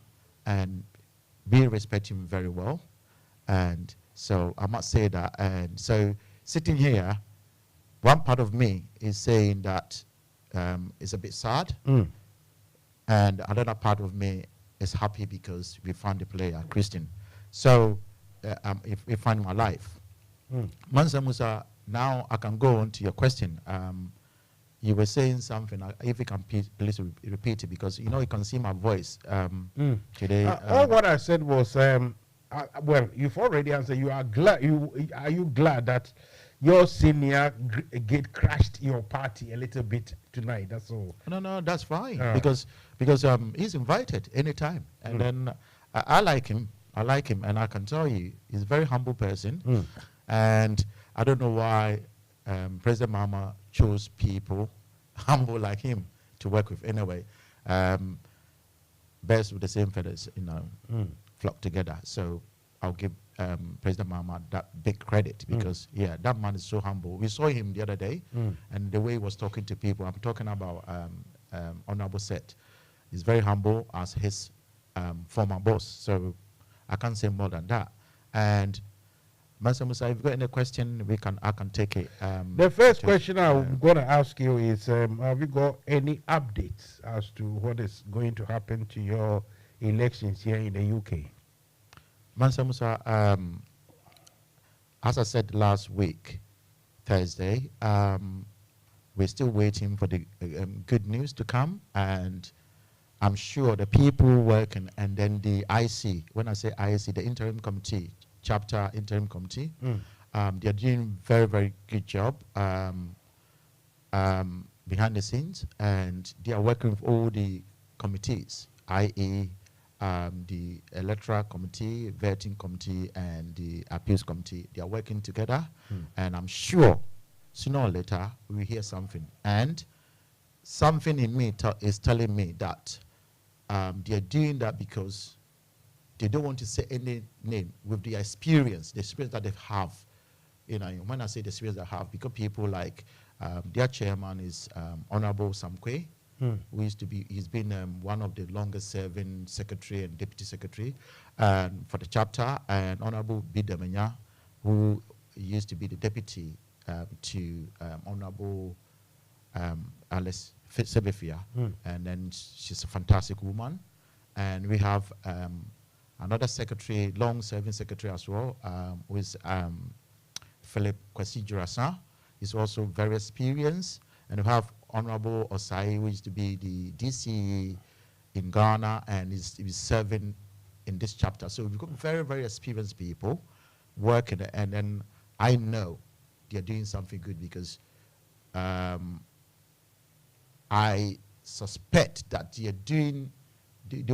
and we respect him very well. And so I must say that. And so sitting here, one part of me is saying that it's a bit sad, and another part of me is happy because we found the player, Christian. So if we find my life. Mansa Musa, now I can go on to your question. You were saying something, if you can please repeat it, because you can see my voice today. All what I said was, well, you've already answered. Are you glad that your senior gate crashed your party a little bit tonight? That's all. No, that's fine, because he's invited anytime, and then I like him. And I can tell you, he's a very humble person. And I don't know why President Mahama chose people humble like him to work with. Anyway, birds with the same feathers, flock together. So I'll give President Mahama that big credit, because that man is so humble. We saw him the other day, and the way he was talking to people. I'm talking about Honorable Seth. He's very humble as his former boss. So I can't say more than that. And Mansa Musa, if you've got any question, I can take it. The first question I'm going to ask you is, have you got any updates as to what is going to happen to your elections here in the UK? Mansa Musa, as I said last week, Thursday, we're still waiting for the good news to come, and I'm sure the people working, and then the IC, when I say IC, the interim committee, chapter interim committee, they're doing very, very good job behind the scenes, and they are working with all the committees, i.e. The electoral committee, vetting committee, and the appeals committee. They are working together, and I'm sure sooner or later we hear something. And something in me is telling me that they are doing that because they don't want to say any name with the experience that they have. You know, when I say the experience they have, because people like their chairman is Honorable Samkwe, who used to be, he's been one of the longest serving secretary and deputy secretary for the chapter, and Honorable Bidamenya, who used to be the deputy to Honorable Alice Sebefia, and then she's a fantastic woman. And we have another secretary, long-serving secretary as well, who is Philip Kwesi Jurasa. He's also very experienced. And we have Honorable Osai, who used to be the DC in Ghana, and is serving in this chapter. So we've got very, very experienced people working, and then I know they're doing something good, because I suspect that they're doing, if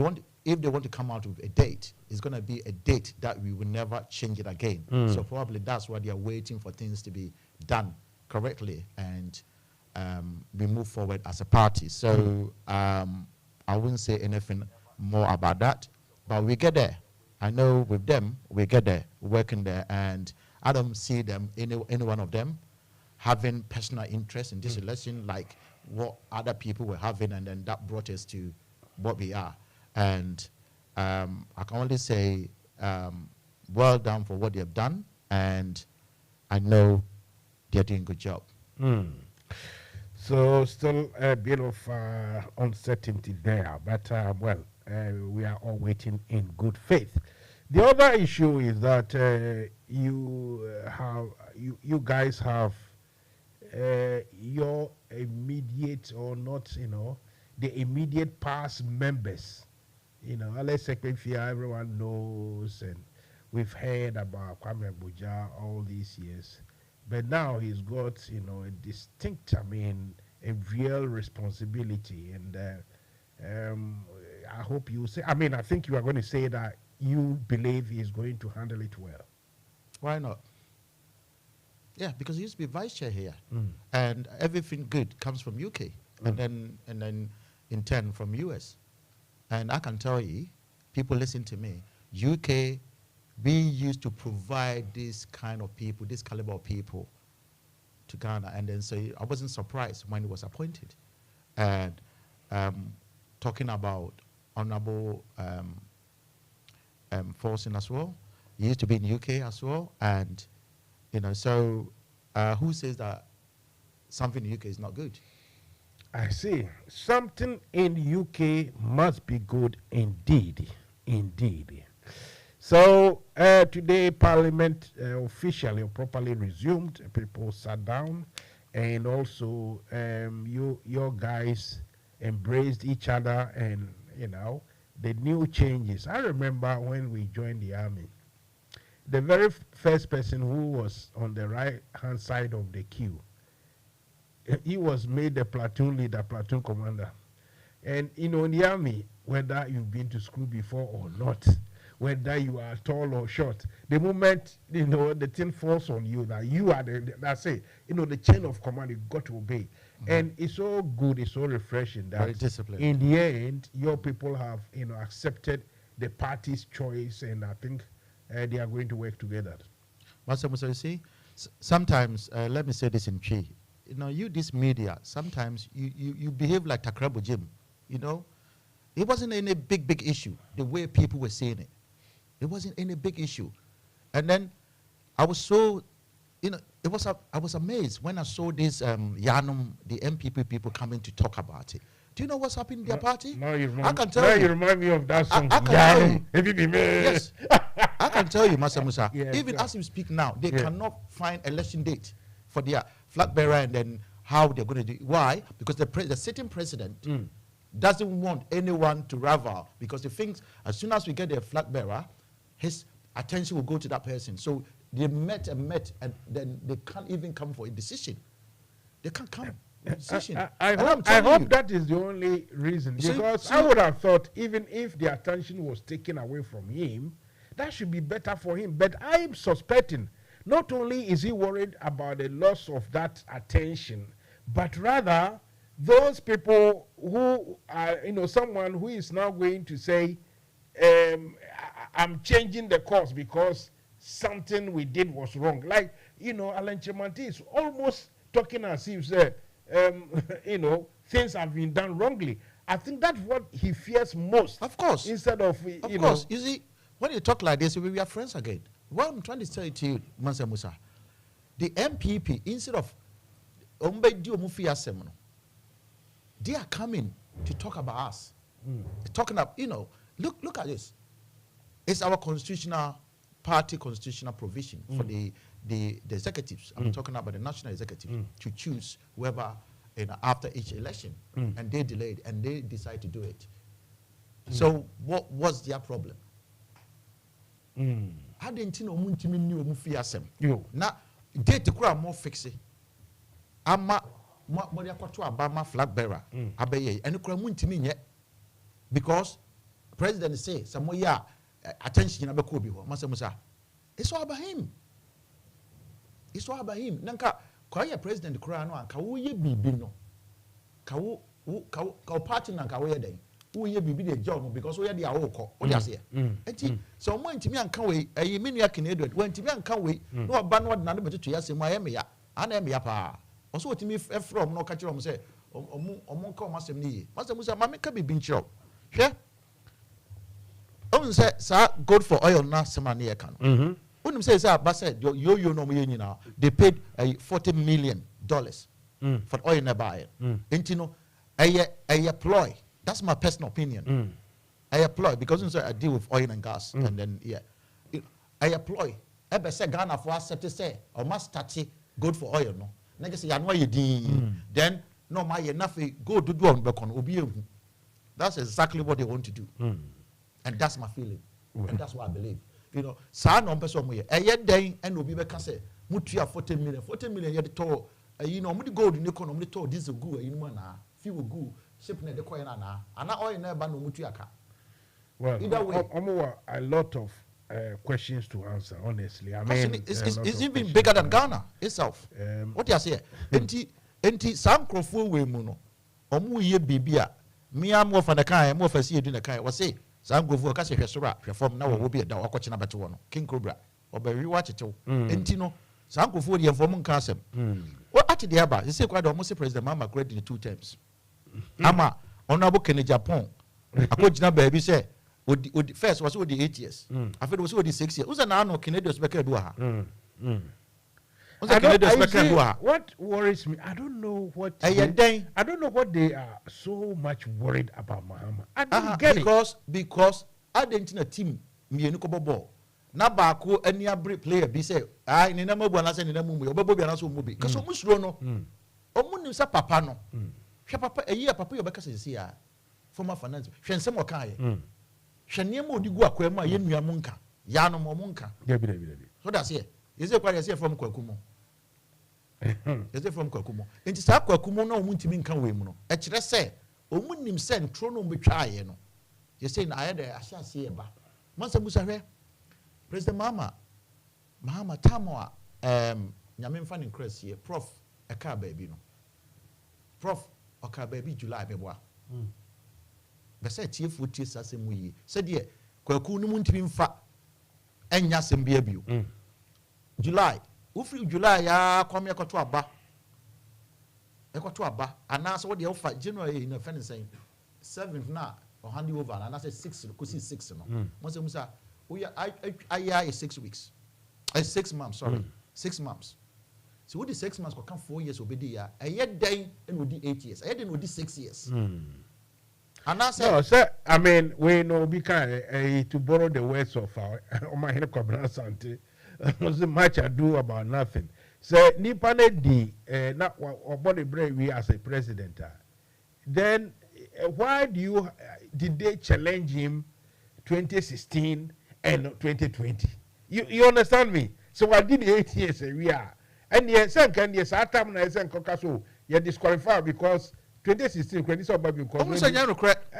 they want to come out with a date, it's going to be a date that we will never change it again. So probably that's why they're waiting for things to be done correctly, and we move forward as a party. So I wouldn't say anything more about that, but we get there. I know with them, we get there, working there, and I don't see them, any one of them, having personal interest in this election like what other people were having, and then that brought us to what we are. And I can only say well done for what they have done, and I know they're doing a good job. So still a bit of uncertainty there, but we are all waiting in good faith. The other issue is that you guys have your immediate, or not, the immediate past members. Alex Sekpefia, everyone knows, and we've heard about Kwame Buja all these years. But now he's got, a distinct, a real responsibility. And I hope you say, I think you are going to say that you believe he's going to handle it well. Why not? Yeah, because he used to be vice chair here. And everything good comes from UK, and then in turn from US. And I can tell you, people listen to me, UK, we used to provide this kind of people, this caliber of people to Ghana. And then so I wasn't surprised when he was appointed. And talking about Honorable Forson as well, he used to be in UK as well. And, so who says that something in UK is not good? I see. Something in UK must be good indeed. Indeed. So today, Parliament officially or properly resumed. People sat down, and also your guys embraced each other, and the new changes. I remember when we joined the army, the very first person who was on the right-hand side of the queue, he was made the platoon leader, platoon commander. And in the army, whether you've been to school before or not, whether you are tall or short, the moment the thing falls on you, that you are that's it. The chain of command, you got to obey. And it's so good, it's so refreshing that very disciplined. In the end, your people have accepted the party's choice, and I think they are going to work together. Mansa, you see, sometimes let me say this in Chi. This media, sometimes you behave like Takrabo Jim. It wasn't any big issue the way people were saying it. It wasn't any big issue. And then I was so, I was amazed when I saw this Yanum, the MPP people coming to talk about it. Do you know what's happening in their party? No, you I can tell you. You remind me of that song. I can tell you. Yes. I can tell you, Mansa Musa, Yes, even as we speak now, they cannot find election date for their flag bearer and then how they're going to do it. Why? Because the sitting president doesn't want anyone to rival, because he thinks as soon as we get a flag bearer, his attention will go to that person. So they met, and then they can't even come for a decision. They can't come. I hope that is the only reason, because I would have thought even if the attention was taken away from him, that should be better for him. But I'm suspecting not only is he worried about the loss of that attention, but rather those people who are, someone who is now going to say, I'm changing the course because something we did was wrong. Like, Alan Chemanti is almost talking as if, things have been done wrongly. I think that's what he fears most. Of course. Instead of, Of course. You see, when you talk like this, we are friends again. What I'm trying to say to you, Mansa Musa, the MPP, instead of they are coming to talk about us. Talking about, look at this. It's our constitutional provision for the executives. I'm talking about the national executives to choose whoever after each election, and they delayed and they decide to do it. So what was their problem? I didn't know now date kura more fix it. Ama what they to Obama flag bearer abeye and kura muntimi yet because president say some attention abekobi ho Mansa Musa. It's all about him. It's all about him. Nanka kwa president kura no anka wo ye bibi no. Ka wo party nanka wo ye den. Wo ye bibi de job because wo ye de awoko. Wo dey say. Enti so mo ntimi anka we ayi menua Canadian. Wo ntimi anka we no oba no na no betutu ya se mo ayeme ya. Ana eme ya pa. Oso otimi from no ka kire mo say omo nka o masem ni yi. Mansa Musa ma me ka bibi nchiro. Hwe say sir, good for oil na semana ye kan. Unim say ba say yo no mo ye nyina. They paid $40 million for oil na buy. Enti no a ploy. That's my personal opinion. I apply because I deal with oil and gas and then I apply. Ebe say Ghana for accept say or must start good for oil no. Nigga say anwa ye din. Then no my nothing go do on bekon obi ehu. That's exactly what they want to do. And that's my feeling. And that's what I believe. Sa no person mo ye. Eye den and obi be ka say mutua 40 million. 40 million ye de to mo de gold ni kono mo de to diesel go na fuel go ship na de coin na ana oil na ba no mutua ka. Well, either way, a lot of questions to answer. Honestly, I mean, it's even bigger than Ghana itself. What you say? Enti some crofo we mu no. Omu ye bibia. Me am wo fa na kan, mo fa si edu na kan. We say some crofo ka se hwesora, hwefom na wo bi da wakoche na beto no. King Cobra. Obawi wa chechew. Enti no some crofo de inform nka asem. What at the aba? You say kwa do mo say President Mama credit in 2 terms. Ama honorable Kennedy Japan. Akojina baby say first was the 8 years. I feel was the 6 years. Who's an anno Canadian speaker do ha? What worries me, I don't know what they are so much worried about Mahama. I don't get it. Because I didn't know team me no ball. Na ba ko any player be say ni na mabu na say ni na mumu obebo bia na so mubi. Cause omu suro no. Omu nim sa papa no. Hwe papa papa yo beka say ya. Former finance. Hwe nsem o kan ye. Hwe niam odi gu akwa mu a ye nua mu nka. Ya no mo nka. Debi. So that's here. You say kwa you say from kwakumo. You say from kwakumo. Enti sa kwakumo na omu ntimi nka we mu no. E kire say omu nim say ntro no betwa ye no. You say na aye de ahyase ye ba. Mansa Musa hwe. President Mahama Tamoa nyame mfa ne crest here prof eka baby no. Prof oka baby July beboa. Be say tiefo tie sasem yi. Say de kwaku no mu ntimi mfa enya sem bia bio. July ufri July ya kwame ekoto aba ana so de ofa January in offense saying 7th na or hand over and I say 6 kusi 6 no. Mansa Musa we are 6 weeks. 6 months, sorry. 6 months. So what the 6 months will come 4 years obedi ya. A year then and would 8 years. A year then would 6 years. And I said no, sir, I mean we know we can to borrow the words of our my Sante. Wasn't much ado about nothing. So nipa ne di na obody brain we as a president. Then why did they challenge him 2016 and 2020? You understand me? So I did 8 years we are. And yes, can yes, I time na yes, so you disqualified because 2016 when this about because almost a no correct.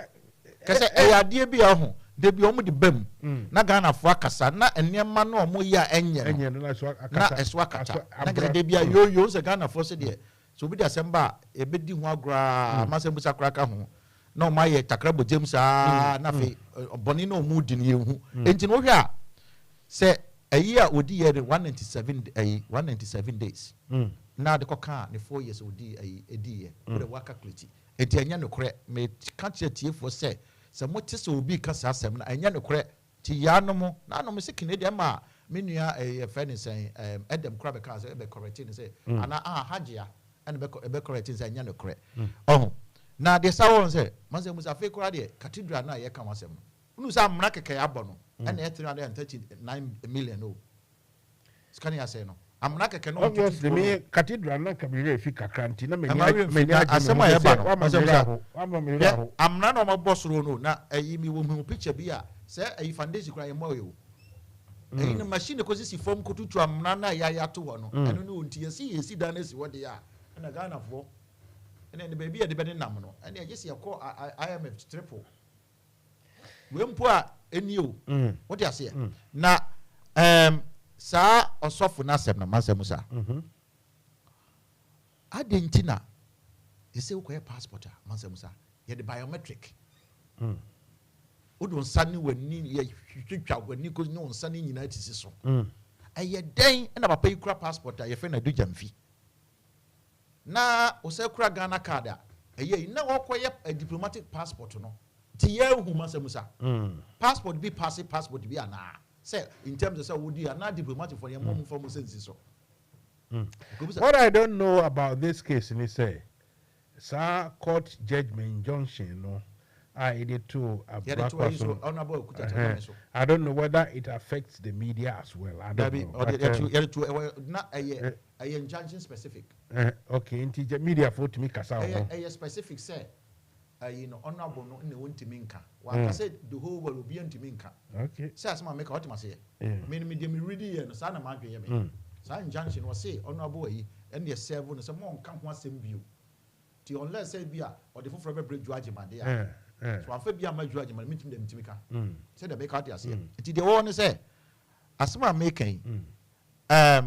Because I idea be a home. They be almost the bem. Na Ghana for akasa na enema no omo ya enye na eswa akata. Na they be a yo se Ghana for se there. So be the asemba e be di ho agora Mansa busa kraka ho. Na o maye takrabo James na fe boni no mu di ne hu. Enti no hwe a se a year odi year 197 days. Now the coca the 4 years odi edi year. We work calculate. Enti anya no kore me can't tie for say some what is will be kasa asem na anya no kore ti ya no mo na no me se Canadian ma me nua e friend say Adam Krabe ka say be correcting say ana hajia and be correcting say anya no kore. Oh na the sawo say Mansa musa fe kora de cathedral na ye ka wasem no unu sa amna keke abo no and 339 million no scan ya say no amna keke no obviously me cathedral na ka be fi kakranti na me asema ya ba no amna no mabosoro no na ayi mi wo hu picture bi a say ayi foundation kra ye mo yo ayi na machine ko si form ko tutu amna na ya to ho no eno ne onti yesi dan na si wo de a na Ghana fo ene ne baby e de be ne nam no ene je si e ko IMF triple we mpo a eni o what do you say na sa osofo na asem na Mansa musa adentina yese wo koye passport a Mansa musa ye de biometric odo nsane wani ye twitwa wani ko no nsane nyina tisi so aye den na papa yi kura passport a ye fe na do jamfi na o se kura Ghana card a aye na wo koye diplomatic passport no ti ye hu Mansa musa passport be passport be ana say in terms of say would ana diplomatic for your mom from sense so what I don't know about this case ni say sir court judgment injunction no I did to I don't know whether it affects the media as well. I don't know. Not a injunction specific. Okay, into media for to me kasa. A specific say honorable no in the winter minka. Well, I said the whole world will be into minka. Okay. Says my make what must say. Meaning me ready and son of my game. So injunction was say honorable and the seven is a monk come once in view. To unless say beer or the full break Agyemang there. So I feel be a major Agyemang meeting them to make said the make out here. It the one say as my making back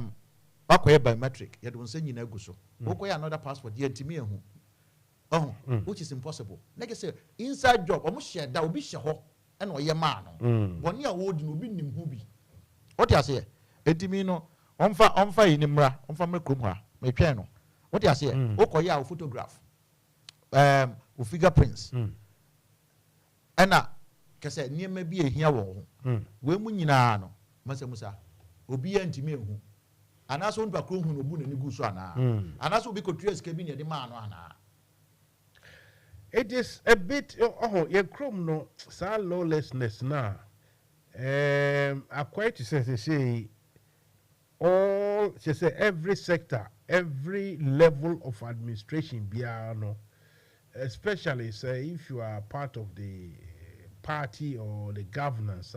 biometric, you don't say you know go so. Okay, another passport, yet to me which is impossible. Like I say, inside job, almost share that will be share and or your man. 1 year old will be nim who be. What you say? Etimino, on fa in Nimra, on fa me krumha, me piano. What you say? Okoya photograph. With fingerprints. And na kase near me be a here wo. We mu nyina no, Mansa musa. Obi antimi ehu. Anaso on ba kro hu no bu na ni gu so ana. Anaso obi ko trace ke bi ne de ma no ana. It is a bit your chrome no sa lawlessness now. I quite to say all she say every sector, every level of administration biano, especially say if you are part of the party or the governance,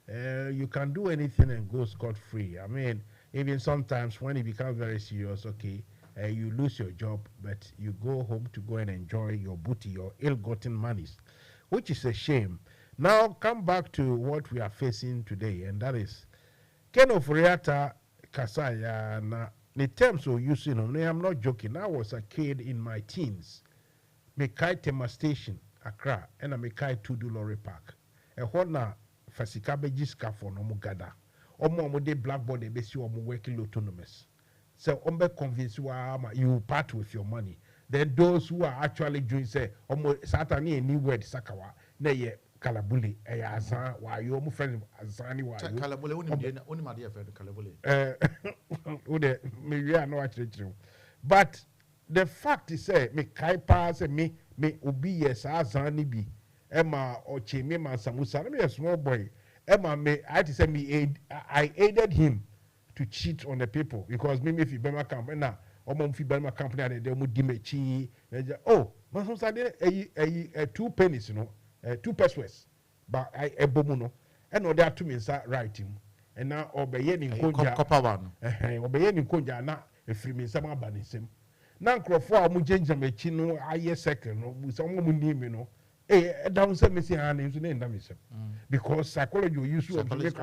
you can do anything and go scot-free. I mean, even sometimes when it becomes very serious, okay, you lose your job, but you go home to go and enjoy your booty, your ill-gotten monies, which is a shame. Now, come back to what we are facing today, and that is Ken Ofori Atta Kasaya. The terms of using, I'm not joking. I was a kid in my teens. Mekai Tema Station, Accra, and I Mekai Tudu Lorry Park. A hona Fasikabe Jiska for Nomugada. Omo de blackboard, they base you on working autonomous. So, convince you part with your money. Then those who are actually doing say, Satani a new word Sakawa, nay Kalabuli, Azan, why you almost friend Azani, why Kalabule only my dear friend Kalabule. Maybe I know actually true. But the fact is, me kai pass me ubi yes Azani be Emma or Cheme Mansa musa. Let me a small boy. Emma me I say me I aided him to cheat on the people because maybe if you buy my company now, or mom fi buy my company and they would dimechi. Oh, man, some say a 2 pennies, you know, 2 pesos, but I a bomuno, and no that to me inside writing, and now obey in konja, copper one, obey in konja na a free me some abanism. Now crofo mu jenja mechino aye second, no, some woman name, you know. Down some missing names in the because psychology you use to make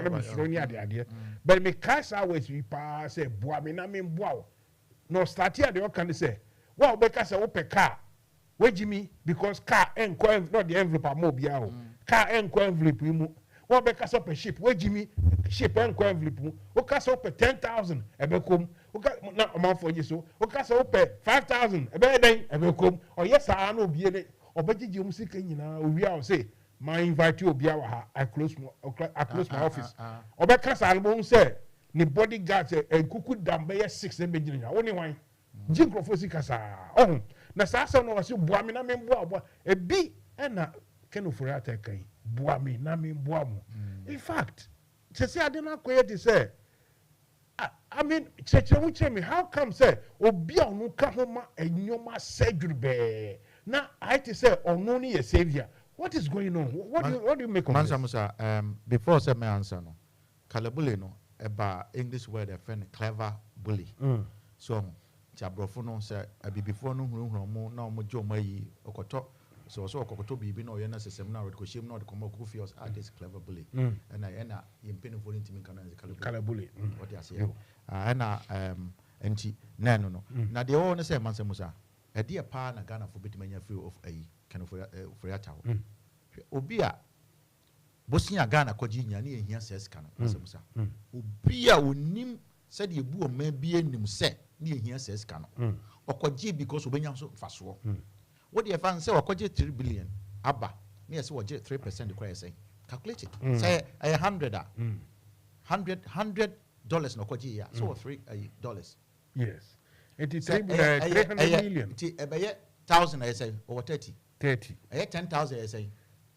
idea. But me cast always we pass a boy, me na me bow. No start here, the can say, well, because I open car. Where Jimmy, because car and not the envelope are mobile. Car and envelope. Well, because up a ship, where Jimmy, ship and envelope. Because up a 10,000, a become, not a month for you so. Because up a 5,000, a bad day, a become, or yes, I know be it. Or better you music, you know, we are say, my invite you be our I close my office. Or because I won't say, the bodyguards and cuckoo down by 6 million. Only one. Jingle for Sicasa. Oh, Nasasa no was you boaming, I mean, a bee and a Ken Ofori Atta boaming, I mean, boam. In fact, to say I did not quite to say. I mean, me how come say, Obia no Kahoma and Yoma Sedrube. Now, I to say, no need a savior. What is going on? What do you make of Mansa this? Musa, before I say my answer, no, Kalabuli, no, about English word, a friend, clever bully. So, Chabrofo, no, sir, I be before no, no, Mojo, my Okoto. So, Okoto be no, you're not a seminar, because she not come up with yours, this clever bully. And I end up impending for intimate Calabully. What I say, and she, no. Now, they all say, Mansa Musa. A dear partner Ghana for bit many few of a kind of for a tower. Obia Bosnia Ghana Coginia near here says Canon. Obia will nim said you boo may be in him set near here says Canon. Or Cogi because of so fast war. What do you find say or Cogi 3 billion? Abba, near so 3% the cry say. Calculate it. Say $100 no Cogi, so $3. Yes. It is 300 million. 1,000, I say, or 30. 30. I had 10,000, I say.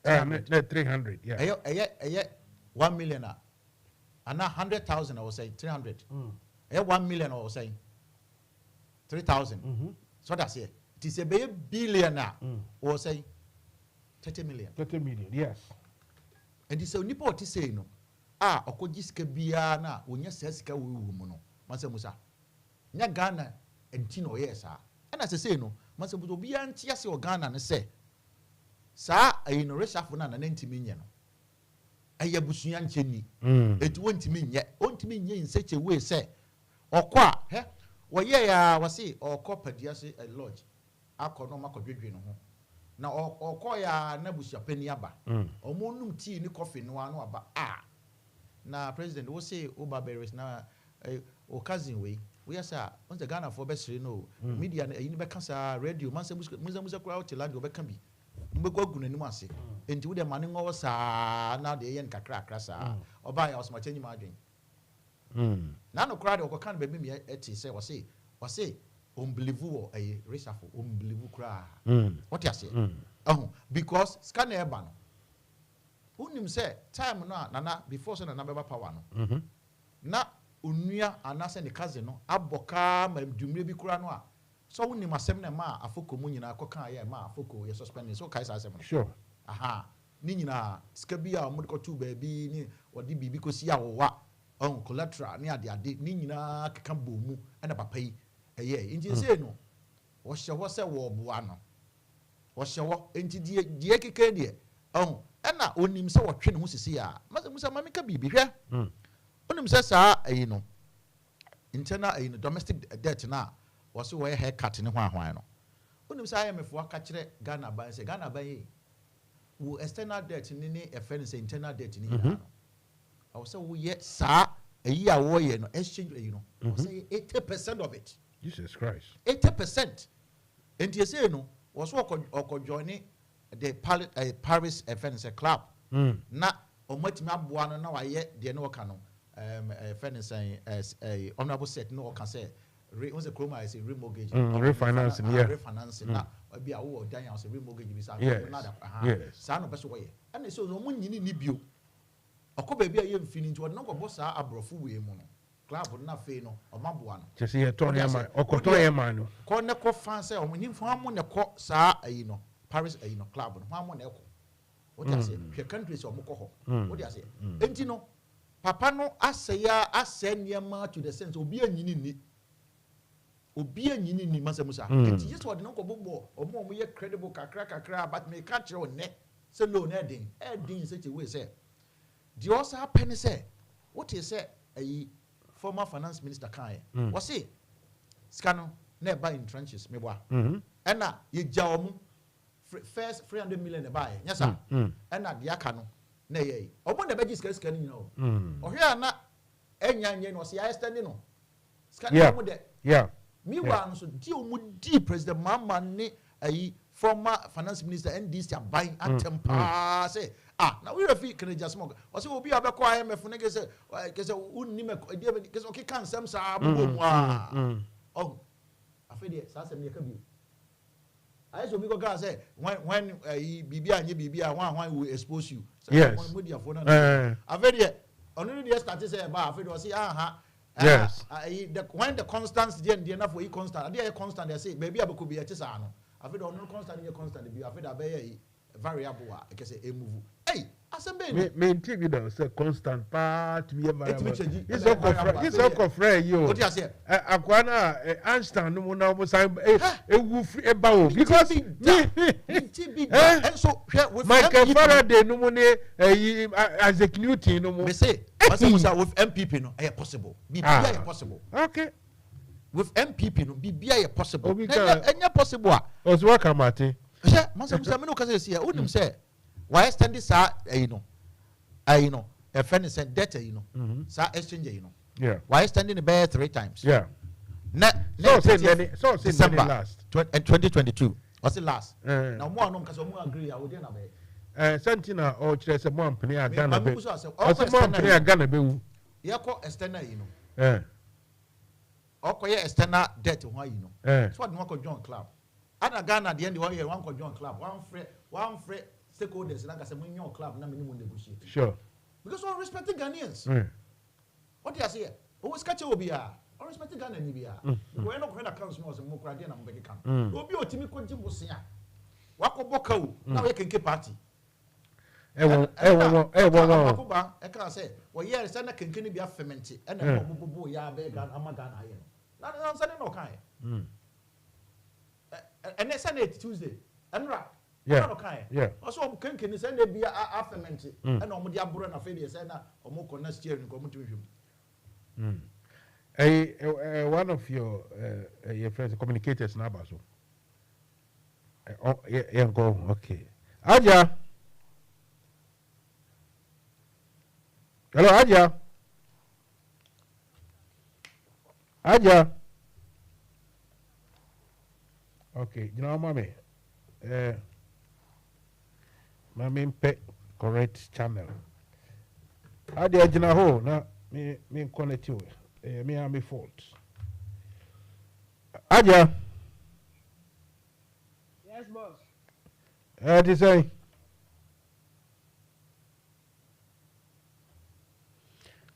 300, yeah. I 1 million. And now 100,000, I was saying 300. I had 1 million, I was saying 3,000. So that's it. It is a billionaire, or say 30 million. 30 million, yes. And it's a nipple to say no. Ah, or could you biana when you says ka woman, Mansa Musa. Nya Ghana and Tino, yes, sir. And as I say, no, Mansa Musa be antias or Ghana and say, Sir, I in a reshuffle and an anti-minion. I yabusian chenny. It won't mean yet, won't mean in such a way, say, or qua, eh? Well, yeah, was say, or copper, yes, a lodge. I call no mark of your dream. Now, or call ya Nabusia Penyaba, or monum tea in the coffee, no one about now, President will say, Oberberries now, or cousin way. We are, sir, once the Ghana for best, you know, media and you cancer radio, Musa crowd till Lago Beckambi. Mbogun and Masi, into the money over, sir, now the end crassa, or buy us my change margin. Nano crowd or can't be me at say, or say, unbelievable a reshuffle, unbelievable cry. What you say? Oh, because scan airban. Who say, time now, Nana, before sending a number of power. Na unia anase ne cousin no aboka ma dumre bi kura no a so woni masem na ma afoko mu nyina akoka ya ma afoko ye suspend so kai sa asem no sure aha ni nyina ska bi a mo de kotu ba bi ni odi bibi kosi a wowa on collateral ni ade ni nyina keka bomu na papa yi eye nti se no wo hye wo se wo boa no wo hye wo nti die keke de on na onim se wo twe ne ho sisi a musa ma meka bibi hwe onim say sa no internal domestic debt na was we haircut ne hwan no onim say IMF wa ka kire Ghana ban say Ghana ban yi wo external debt ni e friend say internal debt ni no I was say wo ye sa a wo ye no exchange no say 80% of it. Jesus Christ. 80%. And you say no was wo join the Paris friends club na omati ma boa no na wa ye de no ka no friend saying as a honorable set no can say once the chroma is a remortgage refinancing refinancing na be a wo dan say remortgage bi sa sa no beso wo ye and so no mu nyini ni bio okoba bi a ye mfini nti wo no ko bossa abrofo we mu no club na fe no omaboa no just here Tony man okoton man no ko ne ko fan say omunimfo amo ne ko saa ayi no Paris ayi no club no amo ne ko what you say hwe countries omukọ ho what you say enti no papa no asɛ niema to the sense obi anyini ni masa musa enti yes what no ko bobo omo ye credible kakra but me ka kire one say low na edin such a way say the also happen say what you say a former finance minister kan was say scano na buy in trenches me boa na ye gya omo first 300 million buy yes sir na the aka no na ye omo na beji sika ni no ohwe na enya no say I standing no scano mo de me wa so di omo di president mama ni ayi former finance minister NDC buying atempa say now we refi can just smoke o say obi abekọ IMF na say unni me say okay kan sam sa bo mu oh afede sa sem ye ka bi I so we go ga say when bibia anye bibia one will expose you yes media for na afede onu dey start say ba afede o say yes when the constants dey na for e constant dey constant they say baby abeko bi e tisa no afede onu constant bi afede abeye variable a ke say e move hey asembe me TV do say constant part be variable it's all confrere you what you say akwana Einstein no na mo say wu e ba o because TV and so with Michael Faraday no mo ne Isaac Newton no mo me say with MPP no possible bibia possible okay with MPP no bibia possible enya possible a os work amate yeah Mansa me no ka say see unim say why stand this you know a friend said debt sa exchange yeah why standing the bear 3 times yeah so say December last 2022 what's the last now mo anom ka so mo agree I would na be sentina o kire se mo ampani aga na be o se mo ampani aga na be wu ye ko external okoye external debt ho so what no ko join club ana Ghana the end one year one ko join club one free stakeholders like I say when your club na minimum negotiate sure because we respecting Ghanaians what do you say always catch obia or respecting Ghana ni bia we no ko na kan small so mo kura dey na mo bege kan obi otimi ko ji bosia wakoboka o na we kenke party akoba e kan say we year say na kenke ni bia ferment e na mo bobo ya be Ghana Ghana aye na say no kan and next Sunday Tuesday enra yeah also kenke say na bia a ferment e na mo dia bro na fe dey say na omo ko na steering ko mo timi one of your friends communicators na baso go okay Aja hello Aja okay you know mami mami pe correct channel Aja jina ho na me connect you me am a fault Aja yes boss this say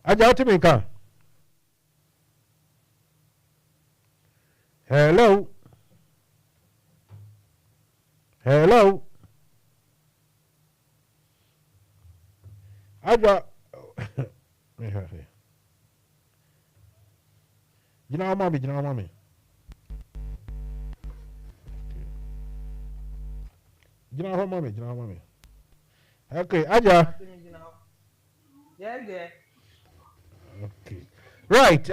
Aja what me ka hello Aja me have it Jina mami. Jina mami. Okay, Aja. Yeah. Okay. Right,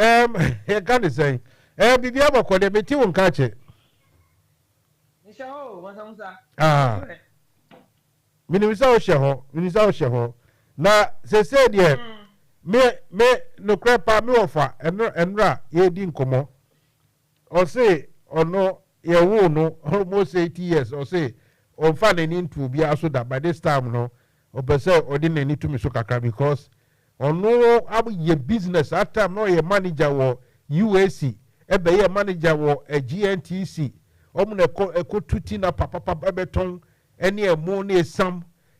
here can say. Bibi abako de beti won ka che. Nisha ho, Mansa. Minimisa o she ho. Na se de me no crepa me ofa enra ye di nkomo o say ono ye wo no almost 80 years o say on fa na ni ntu bia so that by this time no o be say o di na ni to me so kakra because ono ab ye business at time no ye manager wo UAC e be ye manager wo GNTC o mu na ko tuti na papa beton ene emu na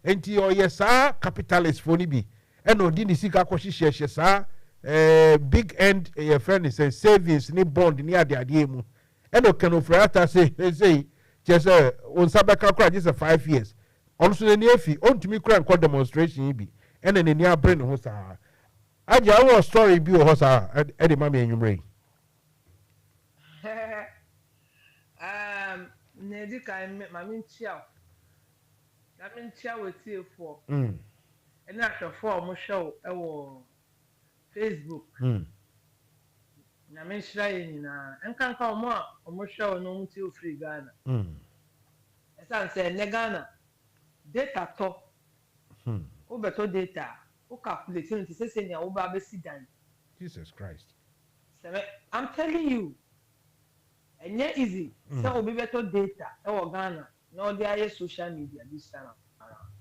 enti o ye sa capitalist for ni bi eno di ni sika ko hihye saa big end your friend is savings ni bond ni ade mu and o Ken Ofori Atta say just on sabeka kura just 5 years on so ni afi on to me kura nko demonstration bi and then ni abre ne ho saa aja our story bi o ho saa e de ma me enwumre Nedi kan mami ntia wetie for and after for mo show e wo Facebook na me shira ye nyina enkanka omo show no nti ofiri Ghana esan say ne Ghana data to o beto data o calculate nti say nya wo ba be si dan Jesus Christ I'm telling you and yet easy so obi beto data e wo Ghana no dey social media this time around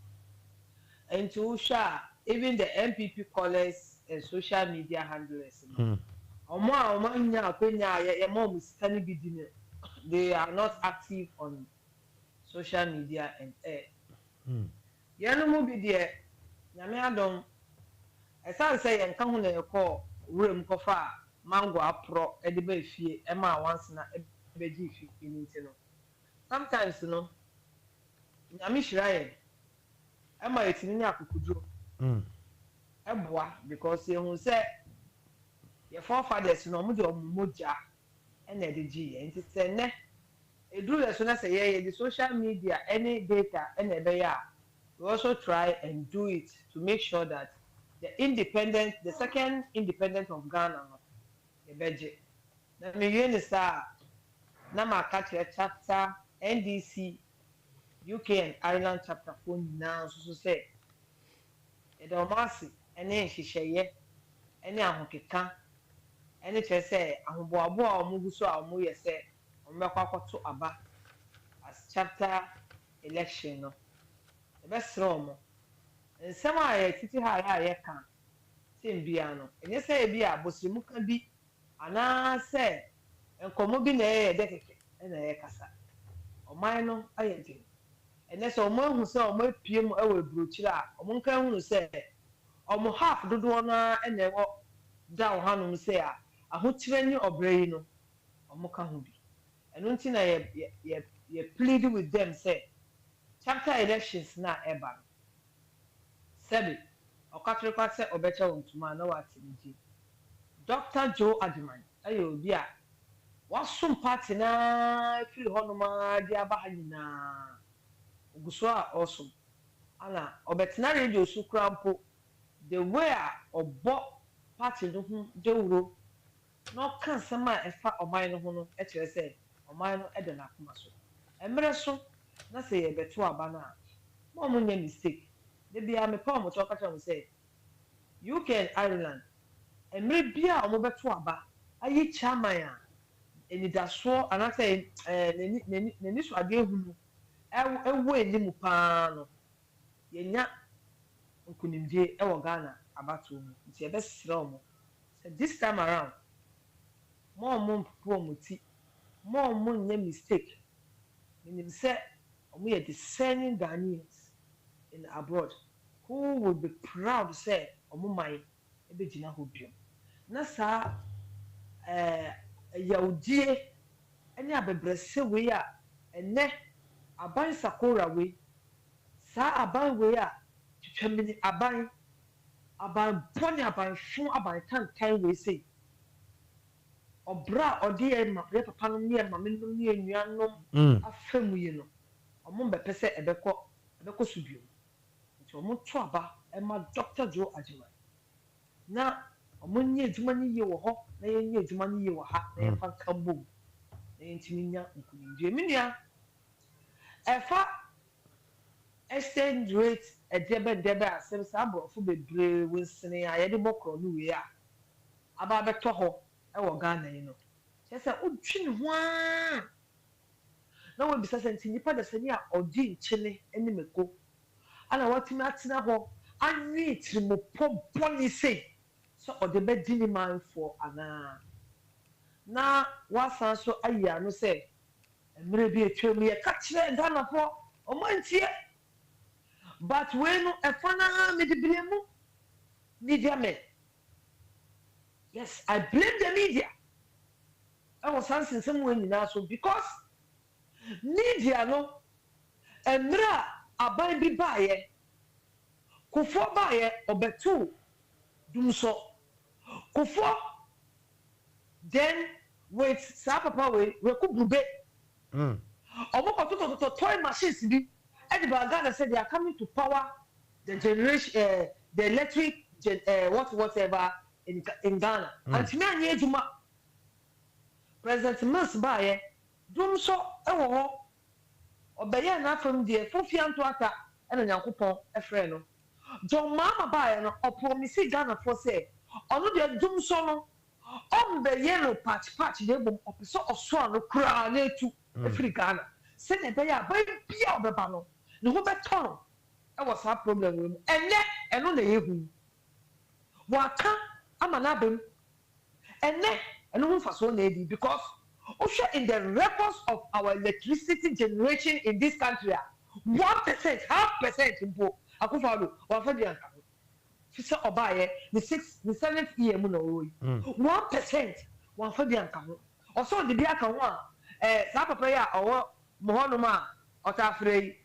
and to share even the MPP callers and social media handlers they are not active on social media and yanu mu bi de nyame adom esan say yen ka ho na ekọ wurem kofa mango apro e de ba fie e ma once na e be gi fie ni nti no sometimes no nyame hiraye e ma etini ni akukuduro e boa because ye hu say your forefathers no mo de omoja e na de gi ye nti se ne eduru le so na say ye the social media any data e na be ya we also try and do it to make sure that the second independent of Ghana the budget na me yeni sa na ma catch chapter NDC UK and Ireland chapter 4 now so say e do masi ene hihye ene ahokeka ene che say ahoboabo a omugu so a omu ye say omekwakoto aba as chapter election no e be sromo nsɛm a yɛtete ha a yɛka sɛm bia no ɛnyɛ sɛ ebi a bosirimu ka bi anaasɛ nkɔmmɔ bi na ɛyɛ dɛ kɛkɛ ɛna ɛyɛ kasa ɔman no ayɛ den ɛnɛ sɛ ɔmo ahu sɛ ɔmo apue mu ɛwɔ aburokyire a ɔmo nka hunu sɛ ɔmo half dodoɔ no ɛna ɛwɔ da wɔ hanom sɛ a ahokyerɛ ne ɔbrɛ yi no ɔmo ka ho bi ɛno nti na yɛ plead with them sɛ chapter elections na ɛba no Sebi, okatri kwase obecha wontuma na watinji. Dr Joe Owusu ayo obi a wasum party na firi honoma di aba ha nyina. Oguso a awesome. Ana obetena radio su krampo the way a obo party no hu dewuro no kan sama efa oman no ho no e kire se oman no e de na akoma so. Emre so na se ye beto aba na mo mo nya mistake. Maybe I'm a poem or talk and say, UK and Ireland, and maybe I'm over to Aba. I chairman, and it so, and I say, Nenis again who away Nimupano. Yenya Kunimje, our Ghana, about to it's your best romo. So this time around, more moon promote, more moon mistake. Meaning, say, we are discerning Ghanaians in abroad who would be proud to say omumai ebegina hobium na sa yaudie ene abebrese we a ene aban sakora we sa aban we a twamini aban poni aban fun aban kan we say obra odi e ma re papa no ne ma me no ne anuanom afemu yi no omum be pese ebeko subium omo tuaba ema Dr Joe Agyemang na omo nye adwuma ni ye wo ho na ye nye adwuma ni ye wo ha na ye fa kambo na ye ntimi nya nkunimdie menua efa exchange rate edebe asem sa abrofo bebre wonsene a ye de bokro no we a aba beto ho e wo Ghana yi no chese odwi ne ho a na wo bisa se ntipa da sani a odi nchene ene meko ana watimi atina ho anwi trimopo boni sei so odebe dini man for ana na wasan so ayi anu se emre bi etwem ye ka kire Ghana fo omantie but we no efana me de bilemu ni diame Yes, I blame the media. I was answering someone in also because media no emra aban bi baye kufo baye obetu dumso kufo then with sa papa we ku brube omo ko to toy machines bi and the Ghana said they are coming to power the generation the electric whatever in Ghana and me anye ejuma President Mansa baye dumso ewo ho obeye na from there fofianto ata ena nyankopon efre no John Mama baye no opromise Ghana for say ono de dumso no ombe no patch de bom opiso oso no kura na etu efri Ghana se ne be ya ba bia obeba no ne ho beto no e was a problem we ene eno na yehu waka ama na bem ene eno ho faso na edi because also in the records of our electricity generation in this country 1% half percent impo akufalo wa fa dia nka fisa obaye the 7th year mu na oyi 1% wa fa dia nka ho also de bia ka ho a sa papa ya owo mo hono ma otafrei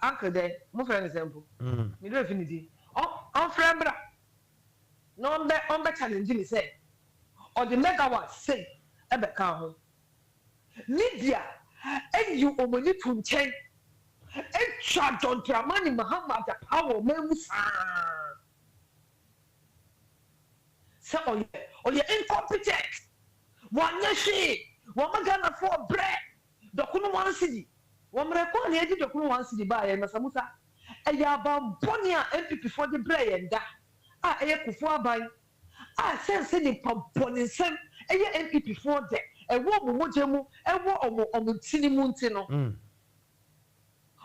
uncle de mo friend example me do finity on friend bra no on be challenge me say or the megawatt say ebe ka ho media and you omoni tunchen e cha John Dramani Muhammad power memusa so oye incompetent one she one Ghana for bread dokunu one city one record na edi dokunu one city ba ye masamusa e ya ba boni a MPP for the bread enda a e kufu aban a sense ni paboni sem e ye MPP for the ewo momojemu ewo omutini munti no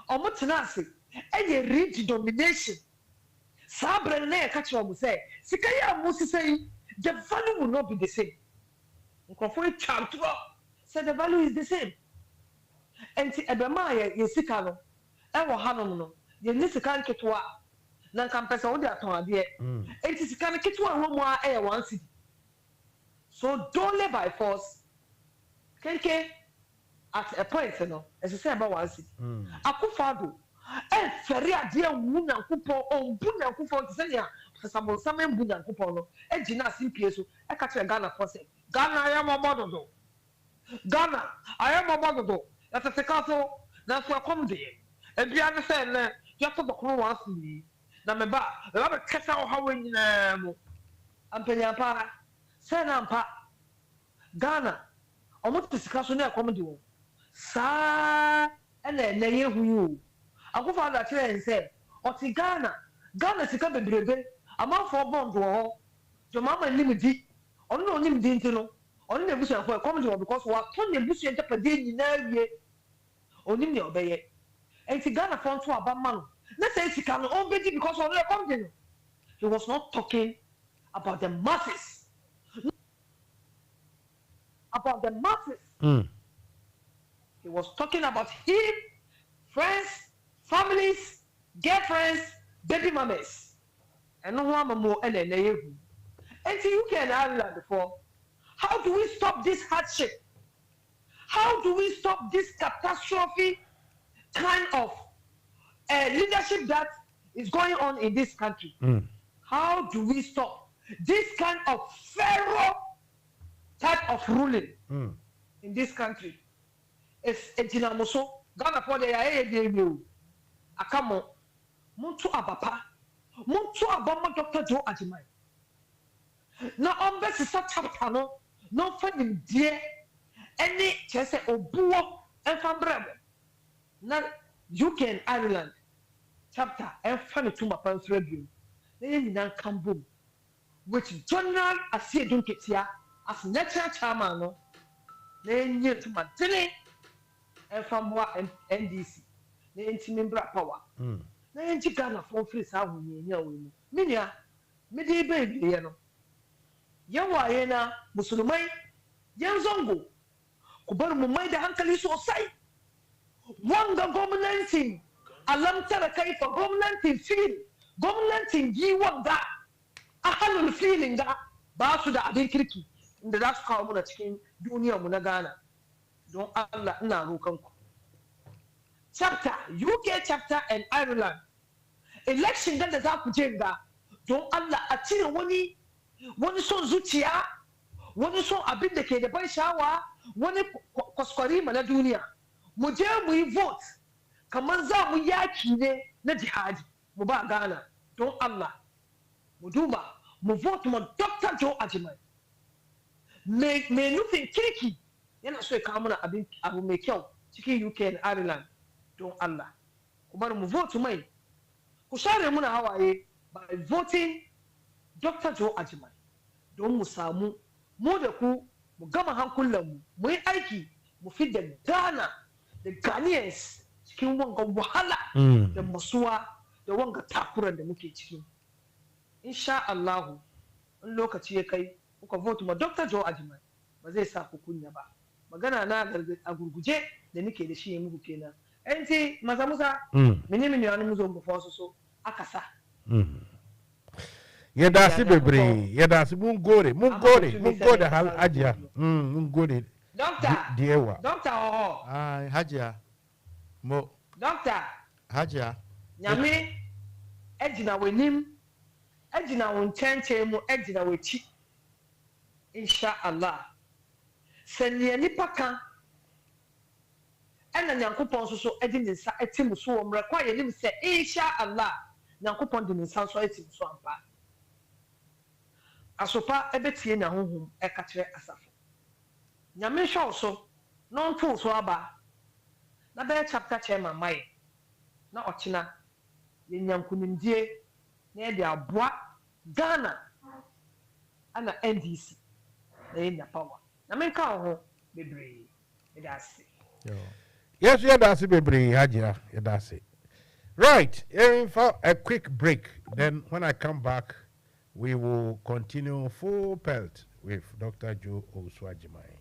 omutinase eye rich domination sabre na e ka kire omu say sika ya musi say the value will not be the same nkofo e chantro say the value is the same enti ebema ye sika no ewo hanom no ye ni sika nketwa na nkampesa wo de aton ade enti sika nketwa wo mu a e 1 cedi so don't live by force kenke at a point no as I say about 1 cedi akufado e fere ade wu nyankopon ombu nyankopon tsenia sabo samen bu nyankopon no e gina simpie so e ka kire Ghana for say Ghana I am obododo Ghana I am obododo that is because na so come there e bia ne say na ya to dokoro 1 cedi na me ba kesa o hawe nyina mo ampanya pa say na mpa Ghana omo tisika so na akomde wo sa ene na yehu yu akufo da kire nse oti Ghana sika bebrebe amafo bond wo jo mama limidi ono no limidi ntino ono na busu afo akomde wo because wa to na busu entapade nyina wie onim ne obeye enti Ghana fon to abama no na say sika no on bedi because ono akomde no he was not talking about the masses He was talking about him, friends, families, girlfriends, baby mamas. And no one more and you can Ireland before. How do we stop this hardship? How do we stop this catastrophe kind of leadership that is going on in this country? How do we stop this kind of pharaoh type of ruling in this country? It's a dinamoso. Ghana for the AADU. Akamo. Muntu abapa. Muntu abama Dr Joe Owusu Agyemang. Na ombesi sa chapter no finding dear any chese obuo enfambrebo. Na UK and Ireland chapter and funny to my parents review. Then you come boom. Which general Asie Dunketia as national chairman no. Then you to my dinner. And from what NDC, the intimate power. Then you Ghana from free South Union. Minia, Midi baby, you know. Yawa, Musulmai, Yan Zongo, Kubar Mumai, the uncle is so say. One government thing, Alam Tarakai for government in field, government in G1 that. I have a feeling that ba su da abin kirki inda za su kawo muna cikin duniyar mu na Ghana don Allah ina rokan ku chapter UK chapter and Ireland election da za ku je ga don Allah a cire wani son zuciya wani son abin da ke da ban sha'awa wani kwaskwari na duniya mu je mu yi vote kamar za mu yaki ne na jihadi mu ba Ghana don Allah mu duba mu vote ma Dr Joe Agyemang mai nufin kirki yana so ya kawo mana abu mai kyau cikin UK and Ireland don Allah ku bar mu vote mai ku share muna hawaye by voting Dr Joe Agyemang don mu samu mu da ku mu gama hankulanmu mu yi aiki mu fi da Ghana da Ghanaians cikin wanga wahala da masuwa da wanga takuran da muke ciki insha Allahu in lokaci ya kai kuka vote ma Dr Joe Agyemang ba zai sa ku kunya ba magana na a gurguje da nake da shi muku kenan enti musa mini wani muzo mu fosu so aka sa yada si bebre yada si mun gode hal ajiya mun gode doctor diewa doctor hajiya mo doctor hajiya nyame ejina wenim ejina won chenche mu ejina wechi insha Allah sanye nipa kan ena nyankopon so edi ne nsa etim so wo mra kwa ye nim se insha Allah nyankopon de ne nsa so etim so ampa asopa ebetie na honhom eka kire asafo nyame hwe so no nto so aba na be chapter chairman mai na ochina ye nyankunimdie na ye de aboa Ghana ana NDC na ye power na menka ho bebre edase yes yadase bebre hajia yadase right for a quick break then when I come back we will continue full pelt with Dr. Joe Owusu Agyemang.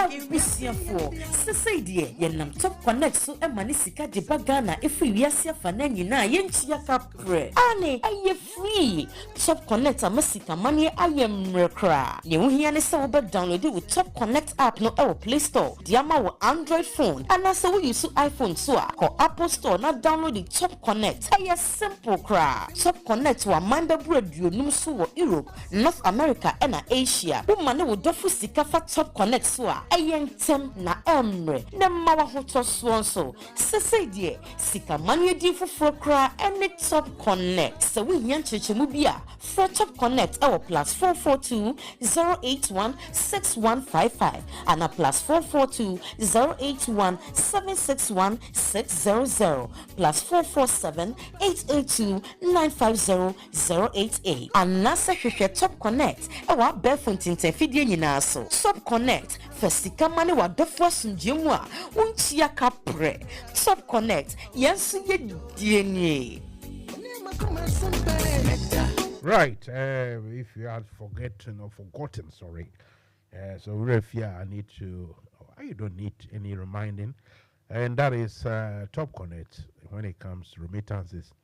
Abisiafo sese die yenam top connect so emani sika de bagana efi wiase afa na nyina yenchia kapre ane aye free top connect amasika mani aye mrekra ne wohia ne se wo be download with top connect app no e Play Store de ama wo Android phone ana se wo use iPhone so a ko Apple Store na download the top connect aye simple kra top connect wa manda radio num so wo Europe North America and Asia wo mane wo dofu sika fa top connect so a ayentem na emre na mawa hoto so sese die sika mani di foforo kra any top connect so we hia chechemu bia for top connect our +442 081 6155 and a +442 081 761 600 +447 882 950 088 and nasa hwehwe top connect our befontin fidie nyina so top connect Fesika mani wa defo sunjemu a unchia kapre top connect yensu ye dienie. Right, if you had forgotten, sorry. So Refia, I need to, you don't need any reminding. And that is Top Connect when it comes to remittances.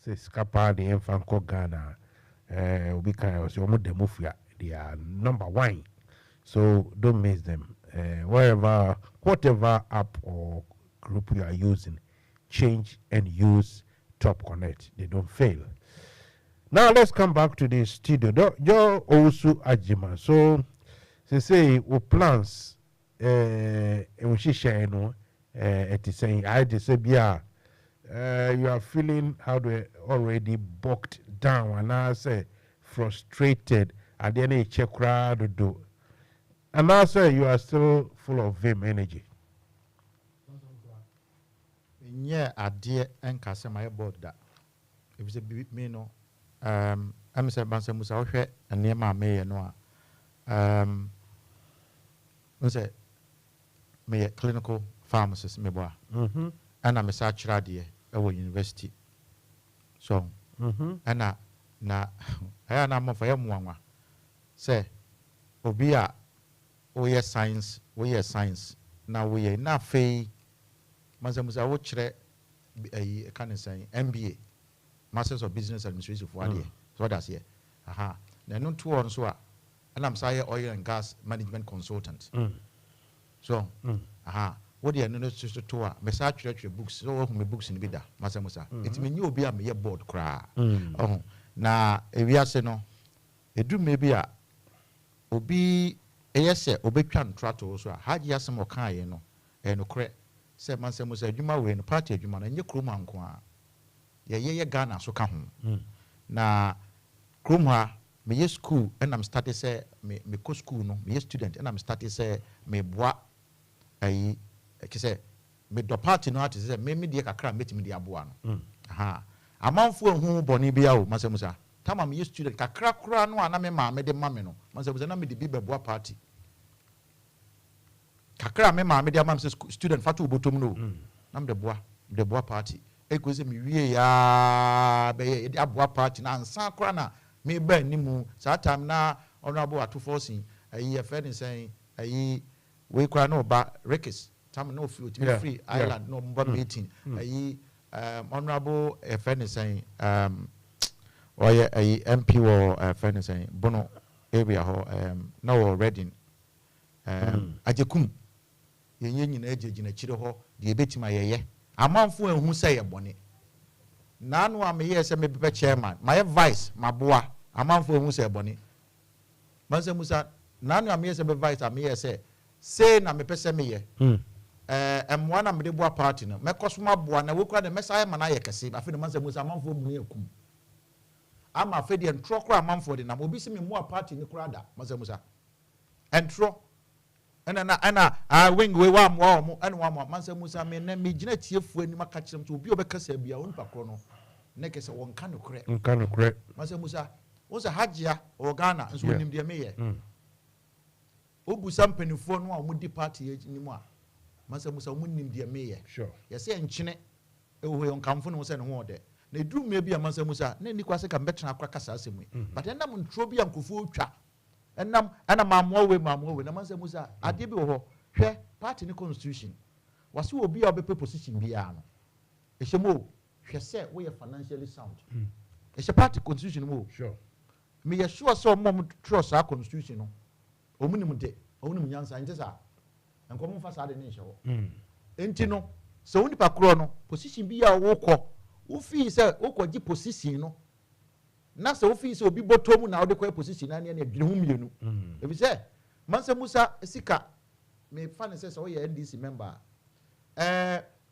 Say Scapa, the Enfanco Ghana, we can also move they are number one. So don't miss them. Whatever app or group you are using, change and use Top Connect. They don't fail. Now let's come back to the studio. Joe Owusu Agyemang. So they say we plans we share no it is saying I say you are feeling how they already bogged down and I say frustrated and then a check crowd do. And now say you are still full of vim energy. Yeah, I dear and my about that. If it's a bit me no. I'm saying Mansa musa and near my mayor no. Say me a clinical pharmacist me boy. And I'm a search radio at university. So and na I am for one say obia we are science now we are not fee Mansa musa wo chere can say MBA Masters of Business Administration for ade so that's here aha na no to on so a and I'm say oil and gas management consultant so aha what dey no to a me sa chere books so me books ni bi da Mansa musa it me nyi obi a me board kra oh na ewiase no edu me bi a obi eyese obetwa ntrato so a haji asem o kan ye no no kre se Mansa musa adwuma we no party adwuma na nye kroma nko a ye Ghana so ka ho na kroma me ye school and I'm started say me ko school no me ye student and I'm started say me boa ayi ke say me do party no ati say me de kakra metimi de aboa no aha amanfo ehu boni bia o Mansa musa tama me ye student kakra kura no ana me ma me de ma me no Mansa musa na me de bi beboa party kakra me ma me de ma me student fatu obotom no na me de boa party ekoze me wie ya be de aboa party na ansa kura na me ba nimu sa time na honorable atoforcing ayi e friend saying ayi we kura no ba rekis time no free island no mba meeting ayi honorable e friend saying oye ayi MP or friend saying bono area ho now reading ajekum yenye nyina ejegina chire ho de ebetima yeye amanfo ehu say ye bone nanu ameye se me be chairman my vice maboa amanfo ehu say bone Mansa musa nanu ameye se be vice ameye say na me pese me ye emwa na me de boa party no me kosoma boa na wekura de mesa ma na ye kese afi de Mansa musa amanfo mu ekum ama afi de ntro kra amanfo de na obi se me mu party ni kura da Mansa musa entro ana wing we wa mo and wa mo Mansa musa me na me gina tiefu ani maka kirem to obi obekasa bia won pakro no ne kese won ka no kre Mansa musa wo se hajia o Ghana nso nim de me ye obusa mpanifo no a mo di party ni mu a Mansa musa mo nim de me ye sure ye se nkyene ewo yon kamfo no se ne ho de na eduru me bia Mansa musa na ni kwase ka betra akra kasa asemu but enam ntro bia nkofo otwa enam ana mamwo we na Mansa musa ade bi wo ho hwe party ni constitution wase obi a obepe position bia no ehemo hwe se we financially sound ehye party constitution mo sure me ye sure so mom trust our constitution no omunim de omunim nyansa nte sa enkomo fa sa de ne hye wo enti no so woni pakro no position bia wo kọ wo fi se wo kọ gi position no na se wo fi se obi botomu na wo de kọ position na ne adwene hu mienu ebi se Mansa musa sika me fa ne se so ye NDC member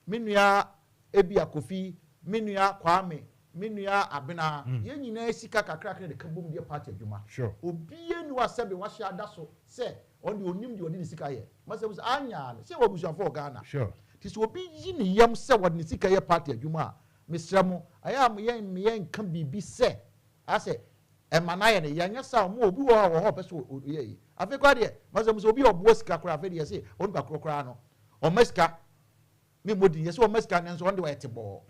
menua ebia Kofi menua Kwame menua Abena ye nyina sika kakra de kabom de party adwuma sure obie ni wasebe wahye adaso se on de onim de odi sika ye Mansa musa anya se wabusu for Ghana sure ti so obi yi ni yam se wodi sika ye party adwuma mesramo aya me nka bibi se ase emanaye ne yanya sa mo obi wo ho peso ye afi kwa de Mansa musa obi obo sika kra afi de se on ba kra no o masika me modi ye se o masika ne so on de wa etebo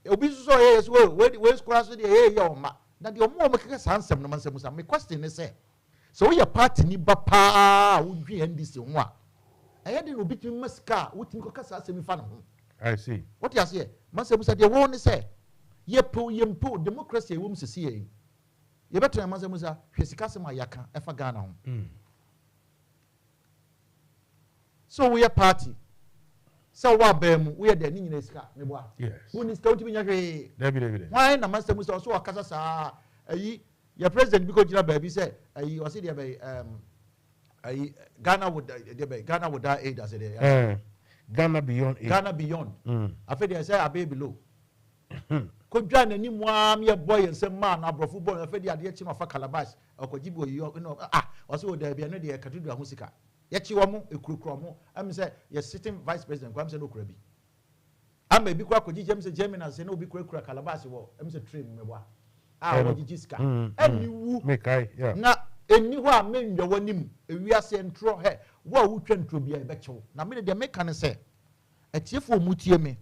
obi so ye so we square so de ye o ma na de o mo keke sansem no Mansa musa me question ne se so we party ni ba pa wo dwi NDC ho a eye de no bitimi masika wo timi ko kasa asemi fa no ho I see what you say Mansa musa de wo ne se ye po democracy wo msisi ye ye beto Mansa musa hwe sika sema yaka efa Ghana ho so we party so wa bemu we de ni nyina sika me boa yes wo ni sika utimi nya hwe David why na Mansa musa so akasa sa ayi ya president bi ko jira ba bi say ayi o se de be ayi Ghana would die aid as it Ghana beyond afi de say abe below ko dwa na ni mu am ye boy nsem ma na abrofo boy afi de ade chi no fa calabash okoji bo yi no o se o da bia no de katudu ahu sika ye chi wo mo ekurukuro mo am say ye sitting vice president kwam say no kura bi am be bi kwa koji jem say Germany say no bi kura calabash wo am say train me bo o ji sika ani wu me kai yeah na eni ho a menwa wanim ewiase ntro he wo a wutwa ntro bia e be chew na me de meka ne se atiefo mutie me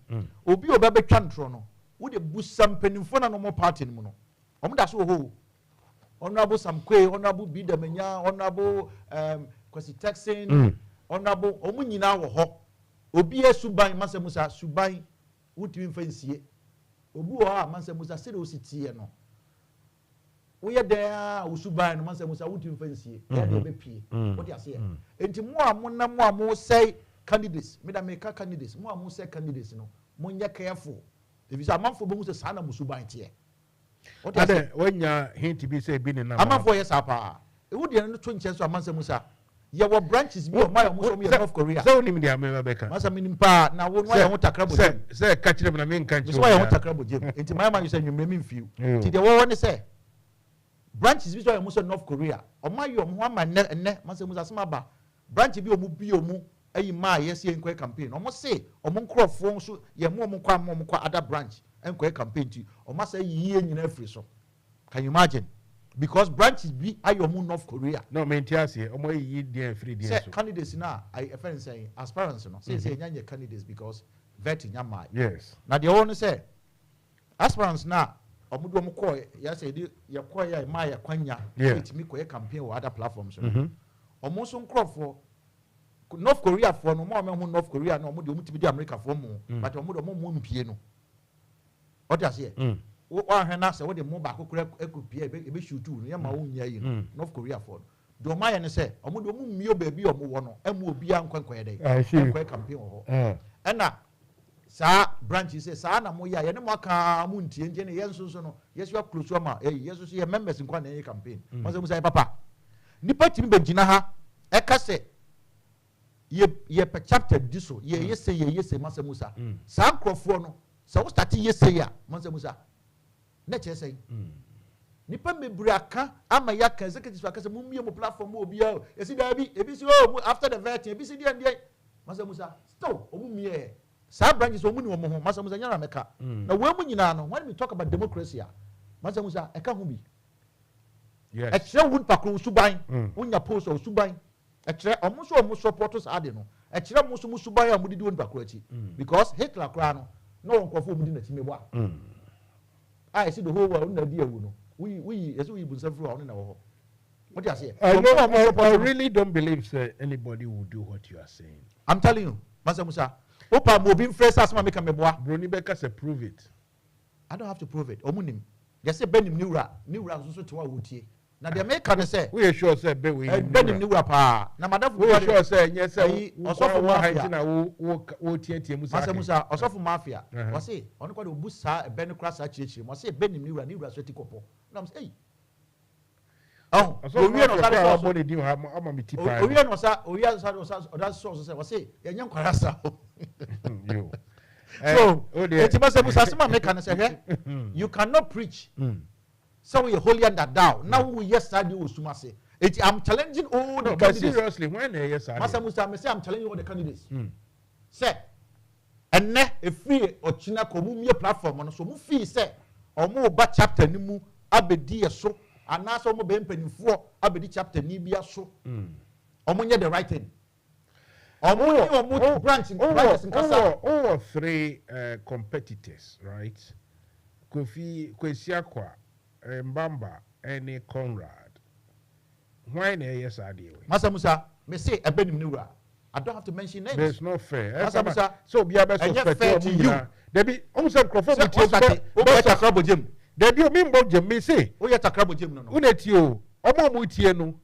obi obebetwa ntro no wo de busam penimfo na no mo party ni mu no omo da so ho honorable Samkwe honorable Bidamanya honorable Kwasi Texan honorable omo nyina wo ho obi esuban Mansa Musa suban wutimi mfansie obi wo Mansa Musa se de ositie no wo ye da usuban no Mansa Musa wutimi mfansie ya de be pie what you say enti mo a mo say candidates me da make candidates mo a mo say candidates no mo nya careful if you amanfo bo se sana musuban tie what you say when you hint to be say be na amanfo yes apa e wo de no to nche so Mansa Musa ye wo branches bi o my mo so me North Korea so ni me dia me beka Mansa minim pa na wo no ya ho takra bo say catch them na me nkan chi so ya ho takra bo jem enti my man you say nwumre mi mfiu ti de wo woni say branches bi so ya mo so North Korea o my yo mo ama ne Mansa Musa sama ba branch bi o mu bi o mu ayi ma yes ye nkwa campaign o mo say o mo nkrofo so ye mo kwa other branch nkwa campaign ti o ma say yiye nyina afri so can you imagine because branches be ayo mu North Korea no maintiase omo yi dia free dia so candidates na I friend say aspirants no say nyanya candidates because vetting nyama yes na the one say aspirants na omo do omo call ya say ya call ya ma ya kwanya etimi koye campaign or other platforms no omo so nkrofo North Korea for no more me North Korea no omo de omo tibi di America for mo but omo do omo mo mpie no what you say wa hena se wo de mo ba kokura ekopie ebe shootu no ya ma wo nya yi no North Korea for do ma ye ne se omo de omo mio ba bi omo wo no emu obi ankwankwa ye dey kwa campaign wo ena sa branch say sa na mo ya ye ne mo aka mo ntie ne ye nso no yesu close ma yesu so ye members nkwa na ye campaign mo se mo say papa nipa timi be gina ha e ka se ye per chapter diso ye say Mansa Musa sa nkrofo no sa wo start ye say ya Mansa Musa na che say nipa mebri aka ama ya ka executive aka say mumie mo platform obi a esi da bi ebi si after the vetting ebi si dia Mansa Musa still omumie sa branches omu ni omo ho Mansa Musa nyara meka na we mu nyina no when we talk about democracy Mansa Musa eka ho bi yes e kire wun pakro suban unya post o suban e kire omo supporters ade no e kire mo so suban a mo didi wun pakro achi because Hitler kra no nkofo mu di na time bo I see the whole world na dia wu no we bunsa fru on na wo what you say I really don't believe anybody will do what you are saying. I'm telling you Mansa Musa opa mo bin fresh as ma make me boa Broni Beka say prove it. I don't have to prove it omunim just say benim niwra so to wa wotie na the make can say we sure say be we benim niwra pa na madam we sure say yes say osofo mafia na wo tie musa Mansa Musa osofo mafia we say on kwa do busa ben kra sa chirechire mo say benim niwra so tikopo na say oh we no sa body di ama mi tipa we no sa oda so say we say yenye nkwara sa you so it Mansa Musa sama make can say you cannot preach so we holy and thou now we yesterday usumase I'm challenging all the candidates. But seriously, when Mansa Musa, I say I'm challenging all the candidates. Say, and ne a free or China community platform on so mu fee say or more bad chapter ni mu abedi so and now so mo be mpanimfo abedi chapter ni bia so. Omo the right thing. Omo branch in Kasa. All 3 competitors, right? Kofi Kwesiakwa, Mbamba, and Conrad. Why yes idea? Mansa Musa, me say a benim niwra. I don't have to mention names. It's not fair. Mansa Musa, so be able to suspect you. There be almost a crofo with takrabo jem. There be me mbo jem me say. O ya takrabo jem no. Unetio, omo mu tie no.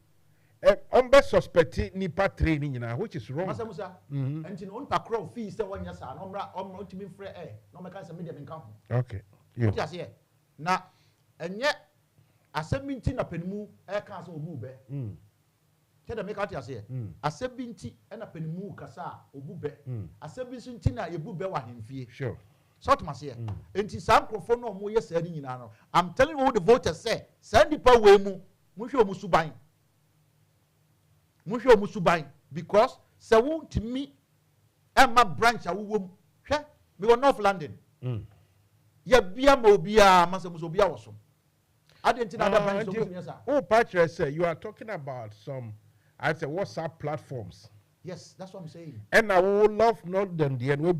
Ombe suspect nipa 3 ni nyina, which is wrong. Mansa Musa, enti no takro fee say one year sa, no mra otimi frɛ no meka say media nka ho. Okay. You just here. Na enye asɛm na panimu ka so obu be tell them make out here asɛm na panimu kasa obu be asɛm na yebu be wa hemfie sure so to mase here enti sam krofo no mo yes ani nyina no I'm telling you the voters say send the power we mu mohwe omu suban because se won me emma branch awowom hwe me were North London ya bia ma obia Mansa Musa obia wo so oh, Patrick say you are talking about some, I say WhatsApp platforms. Yes, that's what I'm saying. And I would love not them the which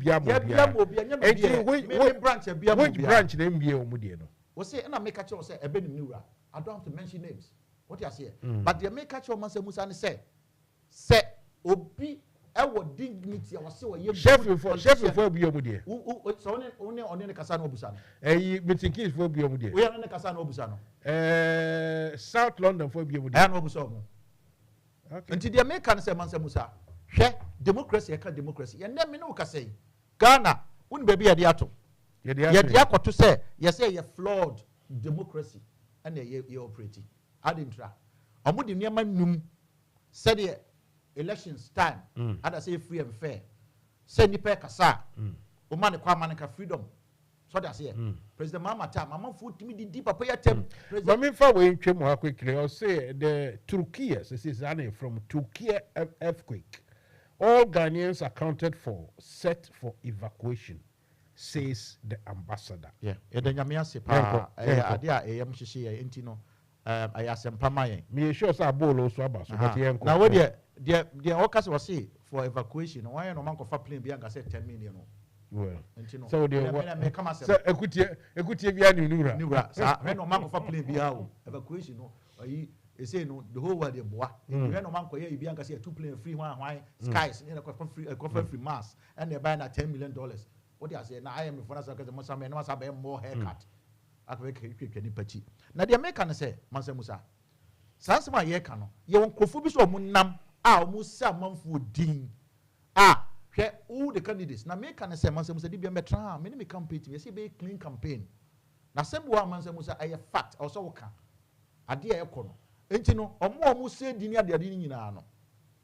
branch name be omudieno. We say and I make a choice say ebe niwra. I don't have to mention names. What you say? But they make a choice Mansa Musa say obi ɛwɔ dignity a wɔse wɔyɛ chef for bi omu de so one ne kasa no obusa no meeting kings for bi omu de we ne kasa no obusa no South London for bi omu de no obusa omu okay nti de America no say Mansa Musa hwɛ democracy yɛka democracy yɛnɛ me ne wo kasa yi Ghana won baby yɛde ato yɛde akoto sɛ yɛsɛ yɛ flawed democracy and yɛ operate adintra ɔmo de nneɛma num sɛdeɛ elections time ada say free and fair sɛ nipa kasa o man kwa man ka freedom so that say president mama ta mama fu timi di papa ya tem president me fa we ntwem ha quickly or say the Turkey is from Turkey earthquake all Ghanaians accounted for set for evacuation says the ambassador. Yeah, nyame ase pa ade a eyam hihye ye enti no ayasempa mayen me sure say bolo so aba so but yenko na we de okase we say for evacuation why no man ko fa plane bi anka say 10 million no well enti no so they me kama say ekutie bia ni nura sa we no man ko fa plane bi ha o evacuation no ayi say no the whole world dey boa we no man ko ye bi anka say 2 plane free one skies ni ko free mass and they buy na $10 million. What you say? Now I am in front of the Mansa man must have more haircut. I can make any patchy. Now the American say, Mansa Musa. Sans my year cano. You won't confuse or munam. Musa Manfu Ding. Here all the candidates. Now American say, Mansa Musa, Dibia Metra, many campaign. You see, be clean campaign. Now, some one Mansa Musa, I have fact or so can. A dear econo. Ain't you know, or more Musa Dinia, the Adinino.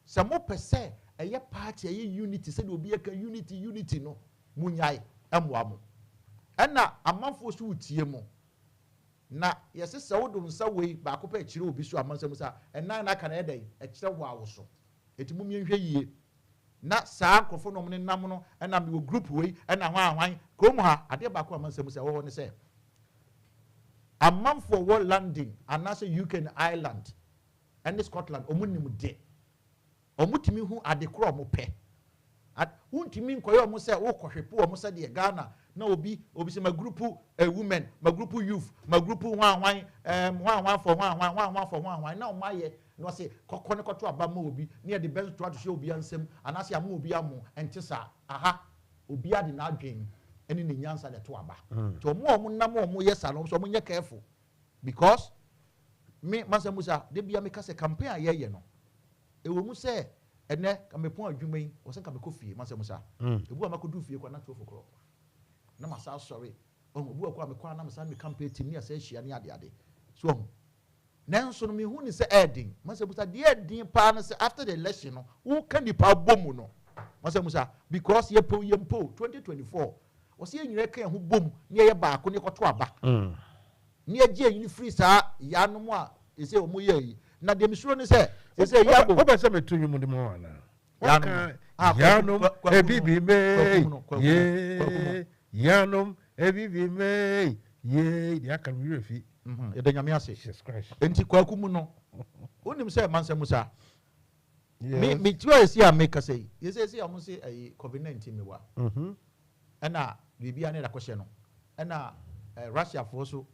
Some more per se, a year party, a unity, said will be a unity, no. Munyai amwamu ana amanfo so utie mu na yese se wodum sa wei ba ko pa kire obi so amansa musa enan na kana edai e kire wo awoso etimu mienhwe yie na saa nkofo no ne nam no na me group wei na hwan ko mu ha ade ba ko amansa musa wo ne se amanfo wo landing anase UK and Ireland and Scotland omunim de omutimi hu ade kro omo pe at untimi nkoyo mo se wo kohwepo wo mo se de Ghana na obi se ma group women ma group youth ma group hwan for na o maye no se kokko ne koto aba ma obi na de best to show obi ansem anase am obi amo entisa aha obi ade na adwen ene ne nyansa de to aba to mo nam mo yes no so mo nye careful because me Mansa Musa de bia me ka se campaign ayeye no e wo mu se ene ka me pon adwuma yi wo se ka me ko fie Mansa Musa ebu amakodu fie kwa na 12 o'clock na masa sorry obu akwa me kwa na masa me campaign team ni asa hia ni ade so nanso no me hu ni se edin Mansa Musa de edin pa na se after the election no wo ka ni pa bomu no Mansa Musa because ye po 2024 wo se nyire kan ho bom ni ye ba ko ni koto aba ni agye yin free sa ya no mo a ese o mo ye yi na de misuro ni se yabo o be se metu nyum de mo ana yanom ebibi me ye yanom ebibi me ye dia kan wi refi e de nyame ase Jesus Christ enti kwaku mu no onim se Mansa Musa me tiwa esi a make say yesi am say COVID-19 me wa ana bibia ne da kohye no ana Russia for so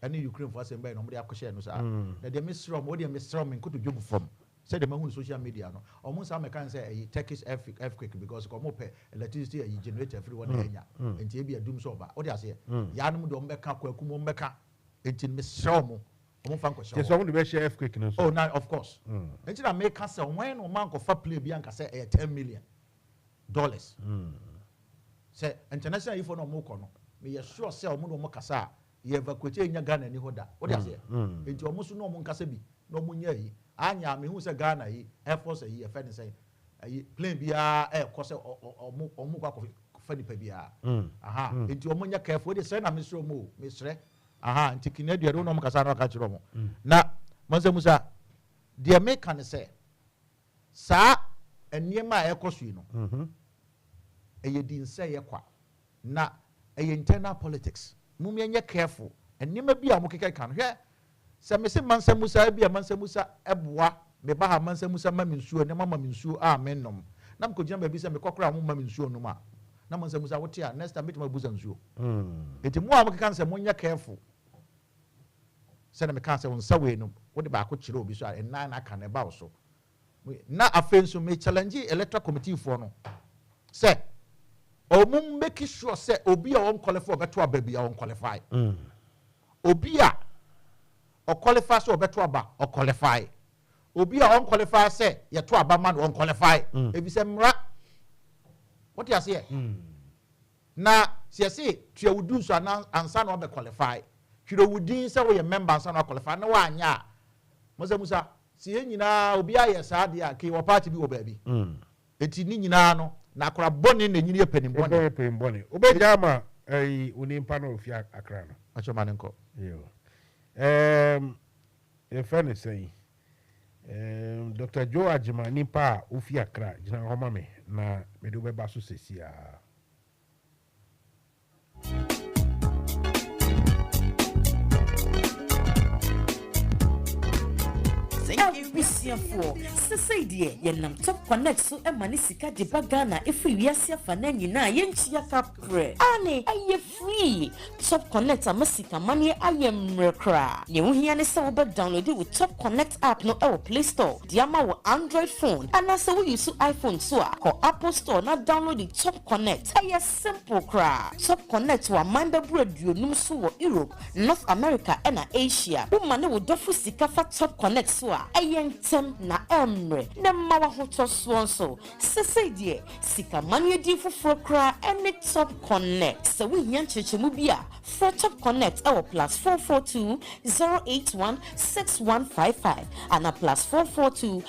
and Ukraine for some by nobody akoshe no sa na de misrom wo de misrom nkoto dwobu from say the man social media no almost am can say a Turkish earthquake because come up electricity a generator everyone enya enti e bia dum so ba wo de ase ya no do mbeka kwaku mo mbeka enti misrom omo fan kwashe yes so we share earthquake no so oh now of course enti na make can say when no man ko fa play bia can say $10 million say international ifo no mo ko no me sure say omo no mo kasa ye evacuate nya Ghana ni hoda what do you say enti omo so no omo nkasa bi no omo nya yi anya me hu say Ghana yi air force yi e fa ni say plane bia e ko say omo kwa ko fa ni pa bia aha enti omo nya careful dey say na me sure omo me sre aha enti kinadu no omo kasa na ka kire omo na Mansa Musa de me kan say sa eniema e koso yi no ye din say ye kwa na ye internal politics mum ye careful eniema bia mo keke kan hwe se me se Mansa Musa bia Mansa Musa eboa me ba ha Mansa Musa ma minsuo ne mama minsuo amennom na mko gina ba bi se me kokora mo ma minsuo no ma na Mansa Musa wote a next time metima buza nsuo enti mo a mo keke se mo nya careful se na me kan se won sawe no wo de ba ko kire obi so a enan na aka ne ba so na afei nso me challenge electoral committee for no say omum make sure say obi a won qualify obeto aba bia won qualify obi a o qualify so obeto aba o qualify obi a won qualify say ye to aba man won qualify ebi say mra what you say na say twa wudu so ansa na o be qualify twa wudin say we member ansa na qualify na wa anya musa si nyina obi aye saa de a ke wo party bi wo baabi enti ni nyina no na akora boni na nyini epeniboni obeja ma unimpa no ofia akra no achoma ne nko yo e fane say Dr Joe Agyemang nimpa ofia akra gina homa me na me do beba so sesia Bisiafo sese die ye nam top connect so e mani sika de bagana e free wiase afa na nyina ye nchia kapre ane aye free top connect amasika mani aye mrekra ye wohia ne se wo be download with top connect app no e Play Store dia ma wo Android phone ana se wo use iPhone so a ko Apple Store na download the top connect aye simple kra top connect wa manda bredu num so wo Europe North America and Asia wo mane wo dofu sika fa top connect so a ayentem na emre na mawa hoto so sese die sika manu edi foforo kra any top connect so we hia chechemu bia for top connect our +442 081 6155 and a +442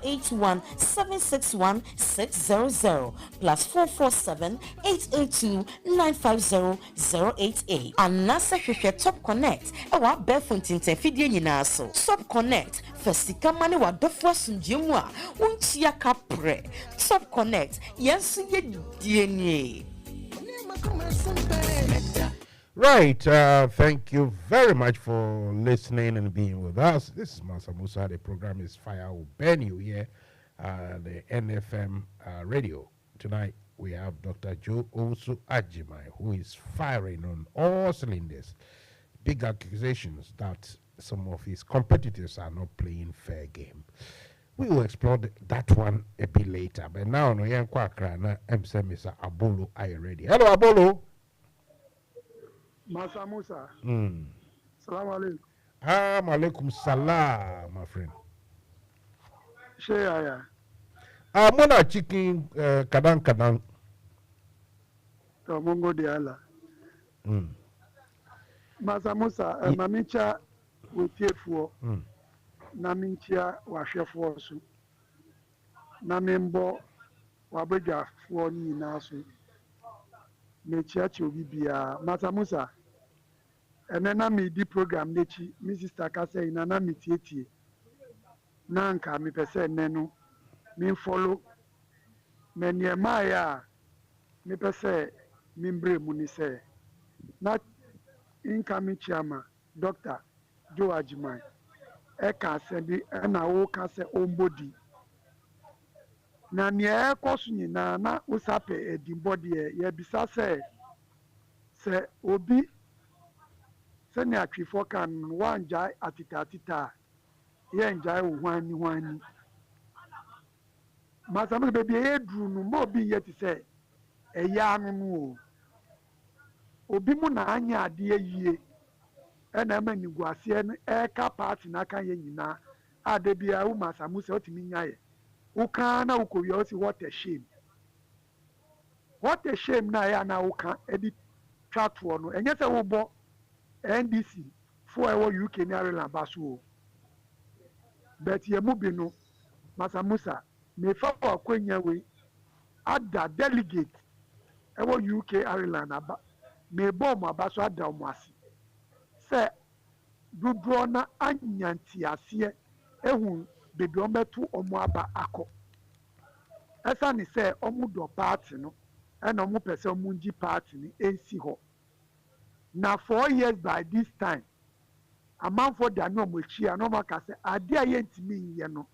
081 761 600 +447 882 950 088 and nasa hwehwe top connect our befontin tefidie nyina so top connect Fasika mane wa dofo asumjemu a unchia kapre top connect yensu ye dienie. Right, thank you very much for listening and being with us. This is Mansa Musa. The program is Fire Will Burn You here, the NFM radio. Tonight we have Dr. Joe Owusu Agyemang, who is firing on all cylinders. Big accusations that some of his competitors are not playing fair game. We will explore that one a bit later. But now, no young Kwakrana, Mr. Abolo, are you ready? Hello, Abolo. Mansa Musa. Salam alaikum. Alaikum salam, my friend. Shea. Mona chicken kadang. To Mongo de Allah. Mansa Musa, mamicha wetiefuo na minchia wahwefuo so na membo wabedwafuo nyina so mechiachi obi bia Mansa Musa enena me di program nechi mi sister ka say na me tietie na nka me pese nenu me follow me niema ya me pese me mbre mu ni say na incoming chairman Dr Joe Agyemang eka sebi na wo ka se ombodi na ne ekoso nyina na usape edimbodi ye bisa se obi se ne atwifo kan wanja atita ye njai hwani masam bebi e dru no mo bi ye ti se eya anu no obi mu na anya ade yie ena ma ni guase e ka party na kan ye nyina ade bia wo Mansa Musa otimi nyaye wo kan na wo kowi o si what a shame na ya na wo kan edi twatwo no enye se wo bo NDC for e wo UK ni Ireland baso but ye mu bi no Mansa Musa me fa akwanya we ada delegate e wo UK Ireland aba me bom abaso ada omuasi se dodoɔ na anyanti ase ehun bebi ometu omo aba akɔ esa ni se omu do party no ena omu pese omu nji party ni ensi hɔ na 4 years by this time amanfo da no omu echi no maka se ade a yentimi nye no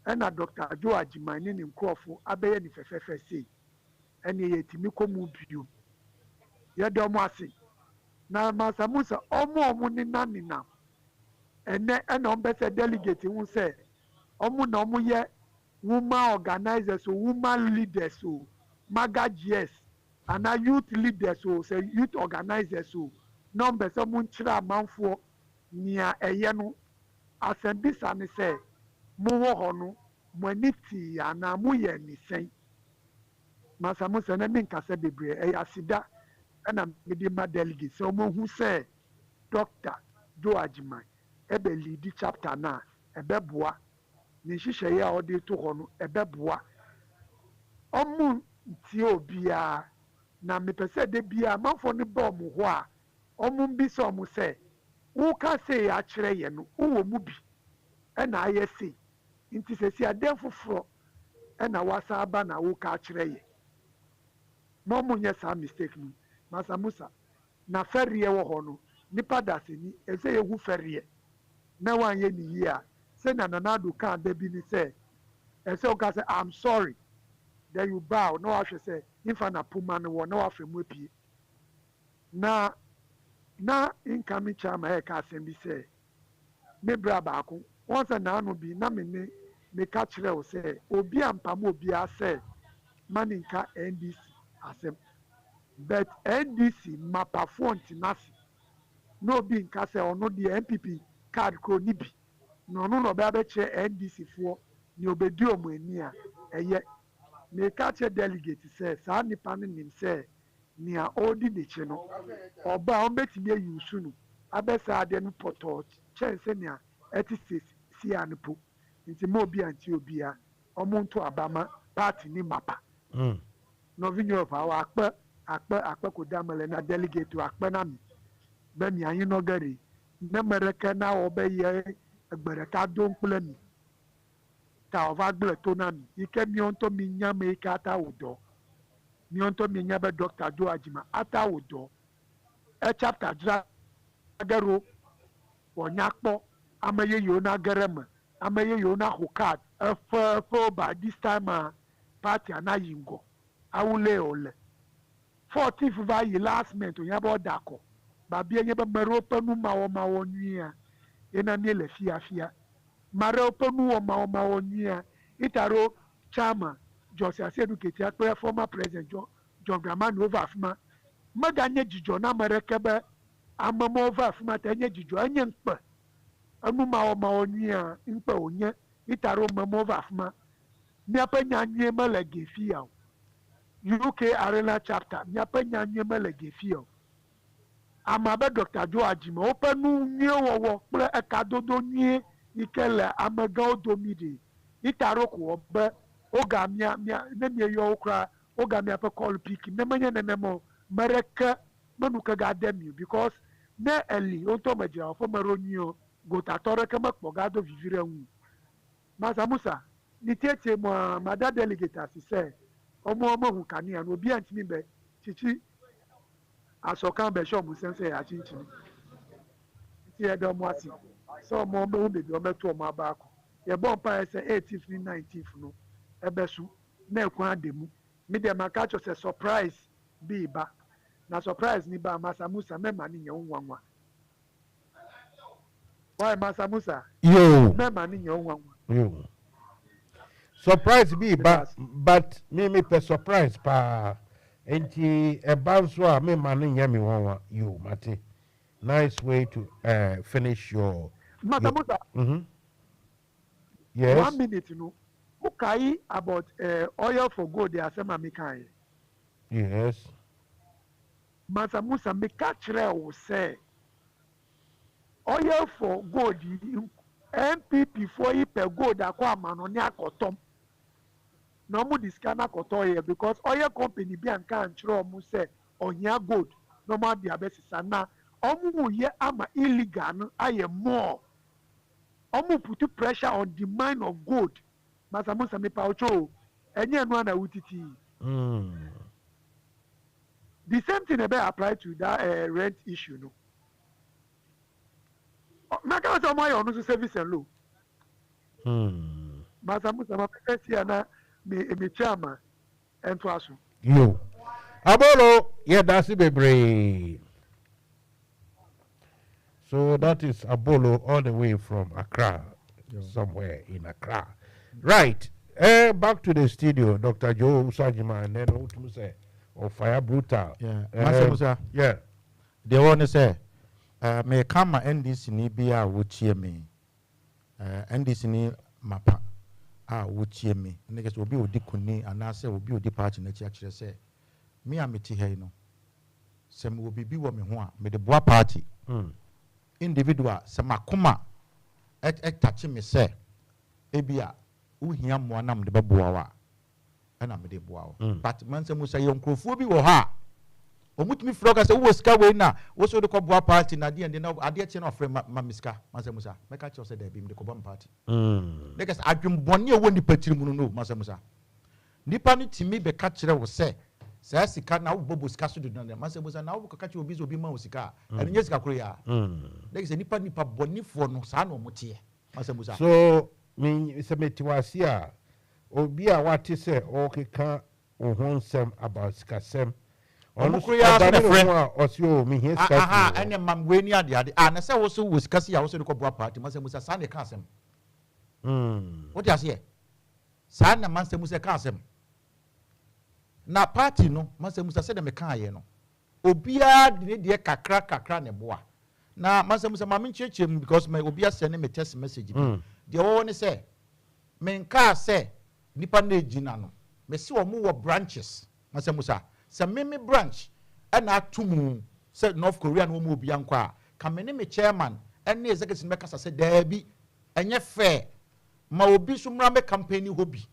ena Dr. Joe Agyemang ni nkrofo abeye ni fefefe sei ene yetimi komu bio ye do omu ase na Mansa Musa omu ni nanina ene ena ombese delegate hu se omu na omu ye woman organizers o woman leaders o maga gs ana youth leaders o sɛ youth organizers o na ɔmbɛ sɛ mo nkyerɛ amanfoɔ nea ɛyɛ no asɛmbisa ne sɛ mowɔ hɔ no mo ani tii anaa moyɛ nisɛn masa mo sɛ na ne nkasa bebree ɛyɛ aseda ɛna mede ma delegate sɛ ɔmohu sɛ Dr Joe Agyemang ɛbɛ leadi chapter no a ɛbɛboa ne nhyehyɛeɛ a ɔde to hɔ no ɛbɛboa ɔmo ntie obiara na mepɛ sɛ de biara amanfoɔ no bɔ ɔmo hɔ a ɔmo mbisa ɔmo sɛ woka sei akyerɛ yɛ no wowɔ mu bi ɛna ayɛ sei nti sɛsi adeɛ foforɔ ɛna wasa aba na woka akyerɛ yɛ ma ɔmo nyɛ saa mistake no masa musa na fɛreɛ wɔ hɔ no nipa dasani ɛsɛ yɛhu fɛreɛ na wanyɛ ne yie a sɛnea nanado kaa da bi ne sɛ ɛsɛ woka sɛ I'm sorry then you bow na wahwɛ sɛ nifa na poma no wɔ na wafɛ mu apie na incoming chairman ɛka asɛm bi sɛ me bra baako wɔn sɛ naano bi na meka kyerɛ wo sɛ obi a mpam obiara sɛ ma ne nka ndc asɛm but ndc mapafoɔ ntena ase na obi nka sɛ ɔno deɛ npp card koro ni bi na ɔno na ɔbɛa bɛkyerɛ ndc foɔ nea obɛdi ɔmo ani a ɛyɛ meka kyerɛ delegate sɛ saa nipa no nim sɛ nea ɔredi n'akyi no ɔba a ɔmbɛtumi ayi nsu no abɛsa adeɛ no pɔtɔɔ kyɛn sɛ nea ɛte sia no po nti ma obi anti obia ɔmo nto abama party ni mapa na ɔvinyo ɔfa wɔ akpɛ kodamɛlɛ na delegate akpɛ na mi bɛmi anyi nɔgɛri ne mɛrɛkɛ na ɔbɛyɛ ɛgbɛrɛka don kple mi ta ɔva gblẽ to na mi yi ke míɔ ŋutɔ mi nya me yi ke ata wò dɔ míɔ ŋutɔ mi nya be Dr Joe Agyemang ata wò dɔ chapter dzra ge ɖo wònya kpɔ ame yeyewo na ge ɖe me ame yeyewo na xɔ card eƒe ba this time party na yi ŋgɔ awu le wòle 14th va yi last month wonya be ɔda akɔ babia nye be ame ɖewo ƒe numawɔmawɔ nyuia yena mi le fiafia ame ɖewo ƒe nuwɔmawɔmawɔ nyuia ita ɖo chairman Jɔsi Asi Eduketia kple former president John Dramani wova afi ma meganye dzidzɔ na ame ɖeke be ame ma wova afi ma ta enye dzidzɔ enye ŋkpe enumawɔmawɔ nyuia ŋkpe wònye ita ɖo ame ma wova afi ma míaƒe nyanyue mele gefia o UK Arena chapter míaƒe nyanyue mele gefia o ame abe Dr Joe Agyemang woƒe nu nyuie wɔwɔ kple ekadodo nyuie yi ke le amegãwo domi ɖe ita ɖo ko wɔ be woga ne mieyɔ wo kura woga miaƒe kɔl piki ne menye nenema o me ɖeke menu ke gade mi o because ne eli wotɔ me dzra woƒe me ɖo nyuie o gotatɔ ɖeke mekpɔ gado vivi ɖe ŋu masa musa ni tietie mɔ mada delegate asi sɛ ɔmo mehu kania no obi antimi bɛ tsitsi asɔkan bɛ sɛ ɔmo sɛnsɛ yɛ akyinkyini nti yɛ dɛ ɔmo asi sɛ ɔmo mehu beebi ɔmɛto ɔmo aba akɔ yɛbɔ mpa yɛ sɛ 18th ne 19th no ɛbɛso na ɛkwan ade mu mi deɛ maka kyerɛ sɛ surprise bi ba na surprise ni ba masa musa mɛma ne nyɛ nwanwa wɔyɛ masa musa yo mɛma ne nyɛ nwanwa yo surprise bi ba but me pɛ surprise paa nti ɛba nso a mɛma ne nyɛ me nwanwa yo mate nice way to finish your masa musa yes 1 minute no ukai about oil for gold dey asema me kan yes masa musa me ka kyerɛ wo sɛ oil for gold NPP for yi pɛ gold akɔ amano ne akɔtɔm na ɔmo disika na akɔtɔ yɛ because oil company bi anka nkyerɛ ɔmo sɛ ɔnya gold na ɔmo ade abɛsisa na ɔmo yɛ ama illegal no ayɛ more ɔmo put pressure on the mine of gold masa musa me pa ocho enye no na wutiti the same thing about apply to that rent issue no maka so mo ayo no service and low masa musa ma pesi na me chairman ento aso yo abolo yeah that's it bebre. So that is Abolo all the way from Accra, somewhere in Accra. Right. Back to the studio, Dr. Joe Owusu Agyemang, and then what you say, or fire brutal. Yeah, Mansa, yeah. They want to say, may come and this ni be a would cheer me. And this ni mapa, would cheer me. Niggas will be with Dikuni, and I say will be with the party in the church. Say, me and me no. Some will be woman who are the boa party. Individual, some akuma, et touching me say, Ebia. Uhia mwanam de babuawa ana me de boawo but Mansa Musa yonkrofuo bi wo ha omutumi froga se wo ska we na wo so de ko boa party na de na ade che na ofre ma miska Mansa Musa meka che se da bi me de ko bom party because adwembone e wo ni patiri mu no Mansa Musa nipa ni timi be ka kire wo se sa sika na wo bobo sika so de na Mansa Musa na wo ka kire obi so obi ma wo sika ene nye sika kro ya because nipa bonifo no sa na omote Mansa Musa so me se metiwasi a obi a wate se o keka ohonsem about skasem onu kuya so na friend osio me here skasem ene mam we ni ade na se wo so wo skasi a wo so de ko boa party Mansa Musa sa na ka asem what you say sa na Mansa Musa ka asem na party no Mansa Musa se de me ka ye no obia de kakra ne boa na Mansa Musa ma me chechem because my obia send me text message the one say menka say nipa na ejina no me se omo wo branches Mansa Musa se me branch na atumu say North Korea no mo obia nkwa ka me ne me chairman and executive make kasa say there bi enye fair ma obi so mra me campaign ho bi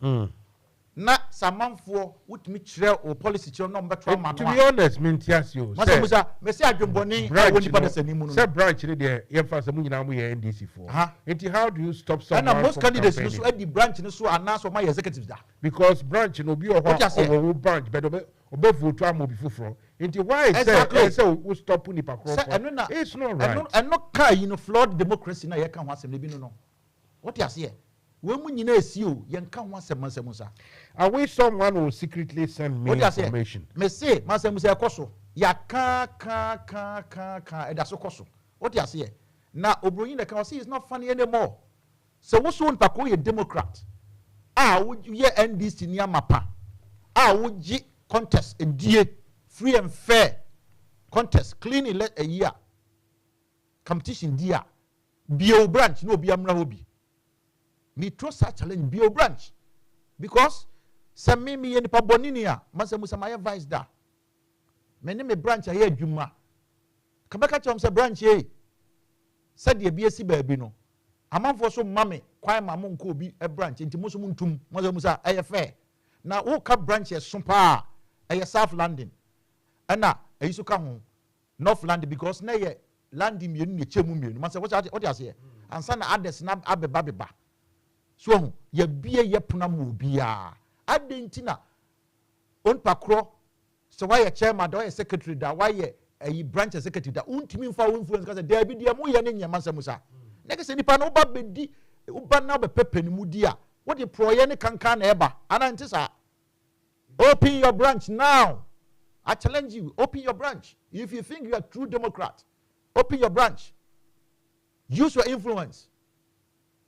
na samanfo wutumi kire o policy kire no mbetro ma no to be honest me ntias yo Mansa Musa me say adwemboni na woni pa desa nimu no say branch ne de ye fa se mu nyina mu ye NDC for enti how do you stop someone and most candidates no so edi branch no so announce o my executives da because branch no bi o ho branch but obe vote am obi fufuro enti why say we stop nipa kro it's not right and no ka you know flawed democracy na ye kan ho asem ne bi no what you say we mu nyina esi o ye kan ho asem Mansa Musa are we someone who secretly send me information me say Mansa Musa ekoso ya ka e da so koso what you say na obronyi na kan say it's not funny anymore so wo so npa ko ye democrat wo ye NDC ni amapa wo gi contest edie free and fair contest clean a year competition dia bio branch no bi amra hobi me trust that challenge bio branch because some me ye nipa bonini a Mansa Musa my advice da me ne me branch aye adwuma kabeka chom se branch e said ye bi esi ba bi no amanfo so mame kwan ma mo nko obi e branch enti mo so muntum Mansa Musa aye fair na wo ka branch e so pa aye South London ana ayi so ka ho North London because na ye landing mienu ne chemu mienu Mansa what you say ansa na others na abeba so ye bie ye puna mu bia adentina on pakro so why ye chairman or secretary da why ye a branch executive da untimi mfa influence ka say there bi dia mo ye ne nyama Mansa Musa neke se nipa no ba bedi uba na be pepeni mu dia what the proye ne kankan na eba anantisa open your branch now. I challenge you, open your branch. If you think you are a true Democrat, open your branch. Use your influence.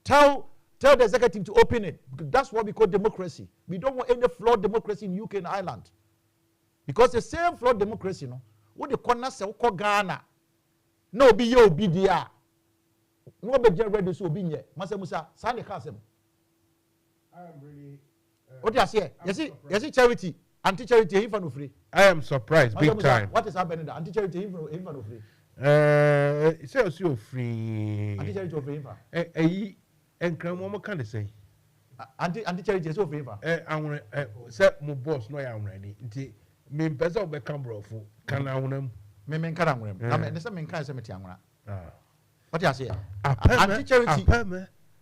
Tell the executive to open it. That's what we call democracy. We don't want any flawed democracy in UK and Ireland. Because the same flawed democracy, what the corner say, Ghana. No, be you, be there. No, be ready to be here. Mansa Musa, Sani Kasem. I am really. What do you say? You see charity. Anti-charity, he no free. I am surprised, big time. What is happening there? Anti-charity, he no free. It's also free. Anti-charity free. And can kind of say. Anti-charity is free. I want to my boss. No, I'm ready. Me pesa be camera for. Can I want him? Me can I want him? I mean, can say me tiangwa. What you say? Anti-charity.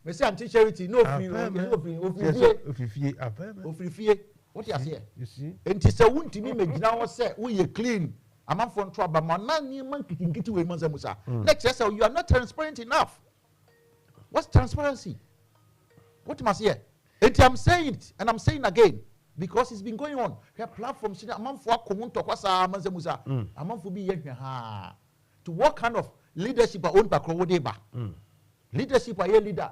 Me say anti-charity no free. No free. What you say? You see? And it's a wuntimi megina wo say we clean. Amanfo ntro abama na niam kikinkiti we Mansa Musa. Next say you are not transparent enough. What's transparency? What must say? And I'm saying it and I'm saying again because it's been going on. Her platform say amanfo akomu ntokwa sa Mansa Musa. Amanfo bi yehwe ha. To what kind of leadership a own bakro wo dey ba? Leadership a leader.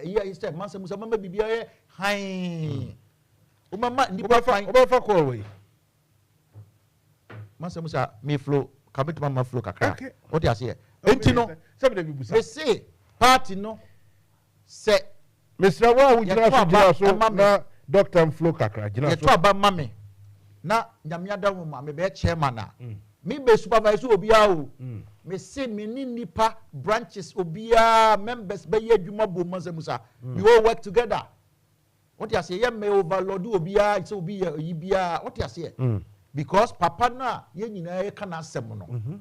yeah instead Mansa Musa mama bibia ye han mama nipa fan oba call we Mansa Musa me flow kabit mama flow kakra okay what you say enti no they say party no say Mr. Wa wu jina so na doctor flow kakra jina so ye to aba mame na nyamiada wo ma me be chairman a me be supervisor obia o me say me ni nipa branches obia members be ye adwuma bo Mansa Musa we all work together what you say ye me overload obia say obi yi bia what you say because papa na ye nyina ye kana asem no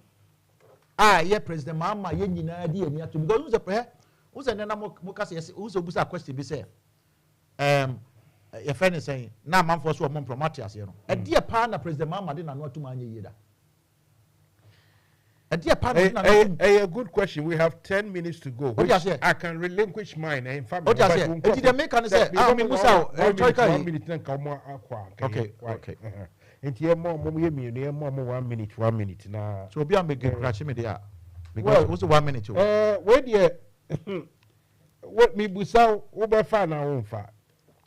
ye president mama ye nyina di ani ato because who say na mo kase yes who say busa question be say your friend is saying na man for so mo promote ase no e dey pa na president mama dey na no atum anye yeda e dey pa na a good question. We have 10 minutes to go. I can relinquish mine in fact what you say did they make an say me musa 1 minute na ka mo akwa okay enti e mo ye mi no 1 minute na so obi am make crash me there because what's 1 minute where there what me busa wo be fa na wo fa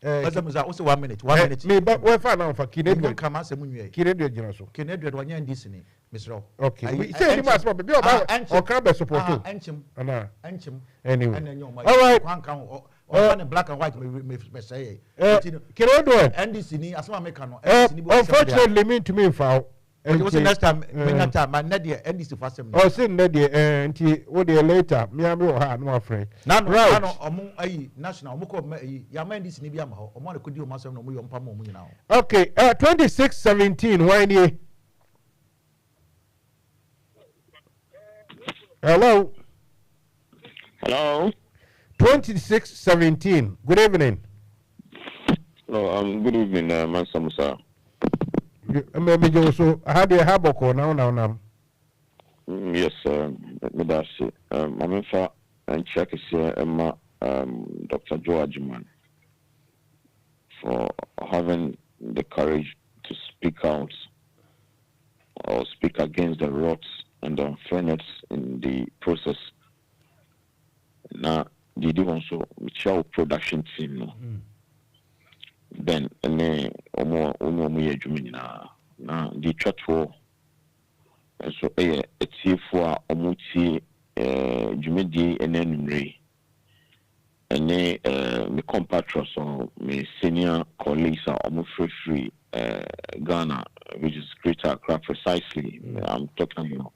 Mansa Musa what's 1 minute 1 minute me ba we fa na wo fa kinedwe kama asem nwie kinedwe gina so kinedwe do anya ndisi ni misro okay we say ni mas be oba o kan be support anchim ana anchim anyway all right kwan kan on black and white me say kinedwe ndc ni asema make no unfortunately me to me fa because next time my nadia ndc for asem oh sin nadia nti wo de later me am wo ha no afre na no omo ayi national omo ko ayi ya ma ndc ni bi ama ho omo na kodi omo asem no omo yo mpa ma omo nyina ho okay 2617 why ni hello 2617 good evening good evening Mansa Musa me so how do you have now yes me that's I'm for and check is Dr. Joe Agyemang for having the courage to speak out or speak against the riots and the unfairness in the process. Now, they do also with our production team, no. Then, omo na the chat for so it's for omuti jumedi enenre me compatriots or me senior colleagues are almost free Ghana, which is Greater Accra precisely. I'm talking about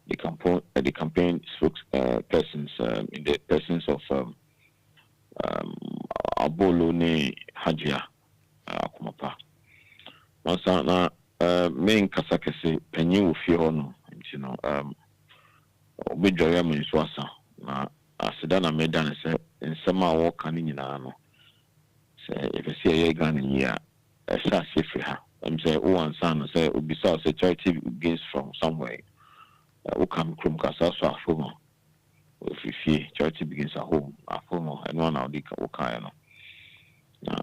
the campaign spokespersons in the persons of Abolo ne Hajia Akumapa. Mansa na main kasakese penye ufi hono, you know, obidware mu nswasa na aseda na medan se nsema wo kan nyina no se efese ye Ghana ya esa sefi ha say o ansa no say obisa say charity begins from somewhere o kam krum kasa so afomo ofifi charity begins at home afomo and one now the o kan no na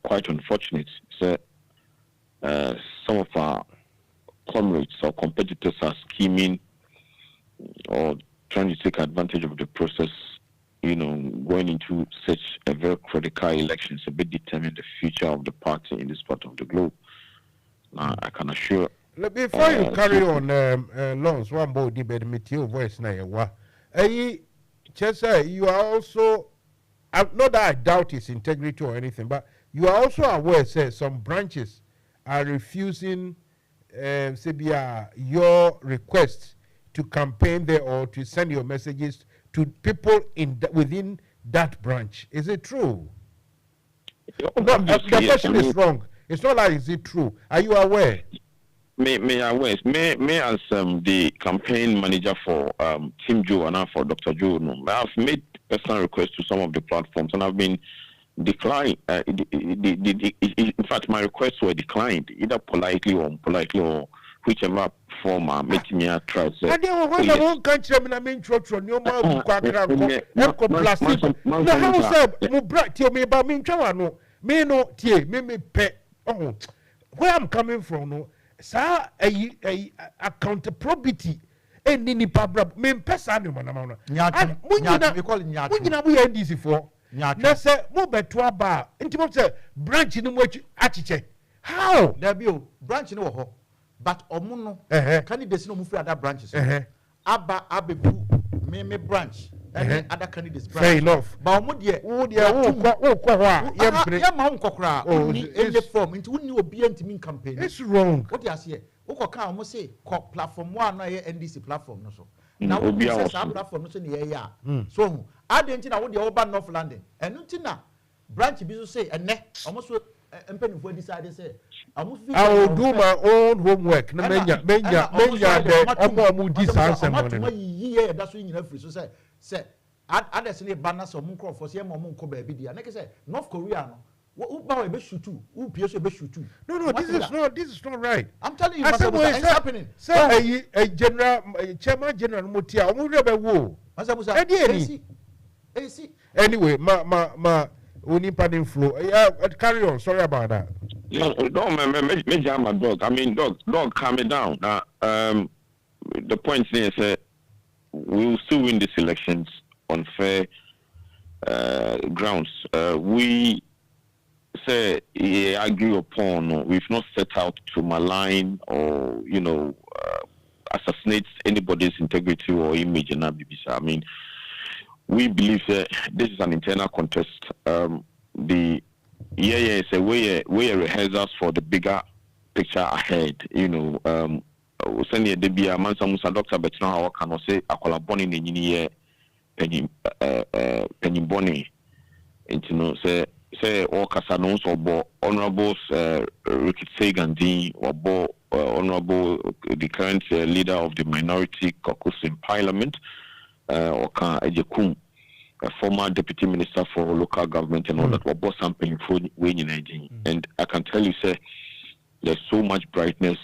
quite unfortunate say some of our comrades or competitors are scheming or trying to take advantage of the process, you know, going into such a very critical election to be determine the future of the party in this part of the globe. Now, I can assure. Before you carry on, Lawrence, one more debate with your voice now. You are also, not that I doubt his integrity or anything, but you are also aware, say, some branches are refusing, your request to campaign there or to send your messages to people within that branch. Is it true? The question is wrong. It's not like is it true. Are you aware? Me aware. Me as the campaign manager for Team Joe and for Dr. Joe, I've made personal requests to some of the platforms and I've been declined. In fact, my requests were declined either politely or unpolitely or whichever form making me try to say. And then when I won't catch them in a main church on your mouth, how said, tell me about me, Chawano, me no, me pet. Oh, where I'm coming from, no, sir, a accountability. Any nipa brab. Me pesa ni mwana. Nyatu. We call it nyatu. Mujina mu NDC for. Na se mo beto aba. Inti mo se branch ni mo achiche. How? There be branch no ho. But omuno candidates no move other branches. Aba abebu me branch. And other candidates branch. Fair enough. But omu die any form into new obedient campaign. It's wrong. What you say? Okoka omo say platform 1 na NDC platform no so. Now we be say platform no so near so adentin na wo de oba North London. Enu ntina branch bi so say ene omo so impending decide say I will do my own homework. No menya the omo this answer money. That's when you free so say others in banner so mun crop for say mo mun ko ba bi dia. Na say North Korea no who ba be shoot too. Who PS be shoot too. No, this is not right. I'm telling you what's happening. Say a general chairman general motia omo rebe wo. Anyway, ma impending flow. Carry on. Sorry about that. No, me jam my dog. I mean, dog, calm it down. Now, the point is we will still win these elections on fair grounds. We say argue upon. We've not set out to malign or assassinate anybody's integrity or image in BBC. I mean, we believe that this is an internal contest. It's a way rehearsals for the bigger picture ahead. Send the Debia Mansa Musa Dr. Betina how can say Akola Boni Nini Penny Boni. Say all Casanos or Bo Honorables Ricky Sagandi or Bo Honorable the current leader of the minority caucus in Parliament. Oka Ejekum, a former deputy minister for local government and all that, were both something for winning. And I can tell you, sir, there's so much brightness,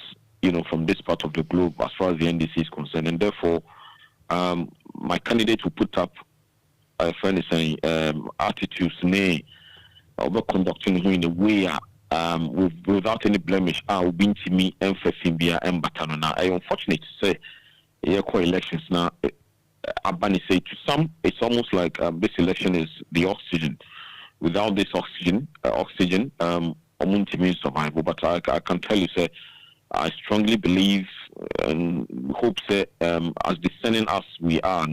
from this part of the globe as far as the NDC is concerned. And therefore, my candidate will put up a friend is saying attitudes, about conducting in a way without any blemish. I'll be to me and Fesimbia and Batanona. I'm unfortunate to say, elections now. Abani say to some, it's almost like this election is the oxygen. Without this oxygen, means survival. But I can tell you, sir, I strongly believe and hope, sir, as discerning as we are,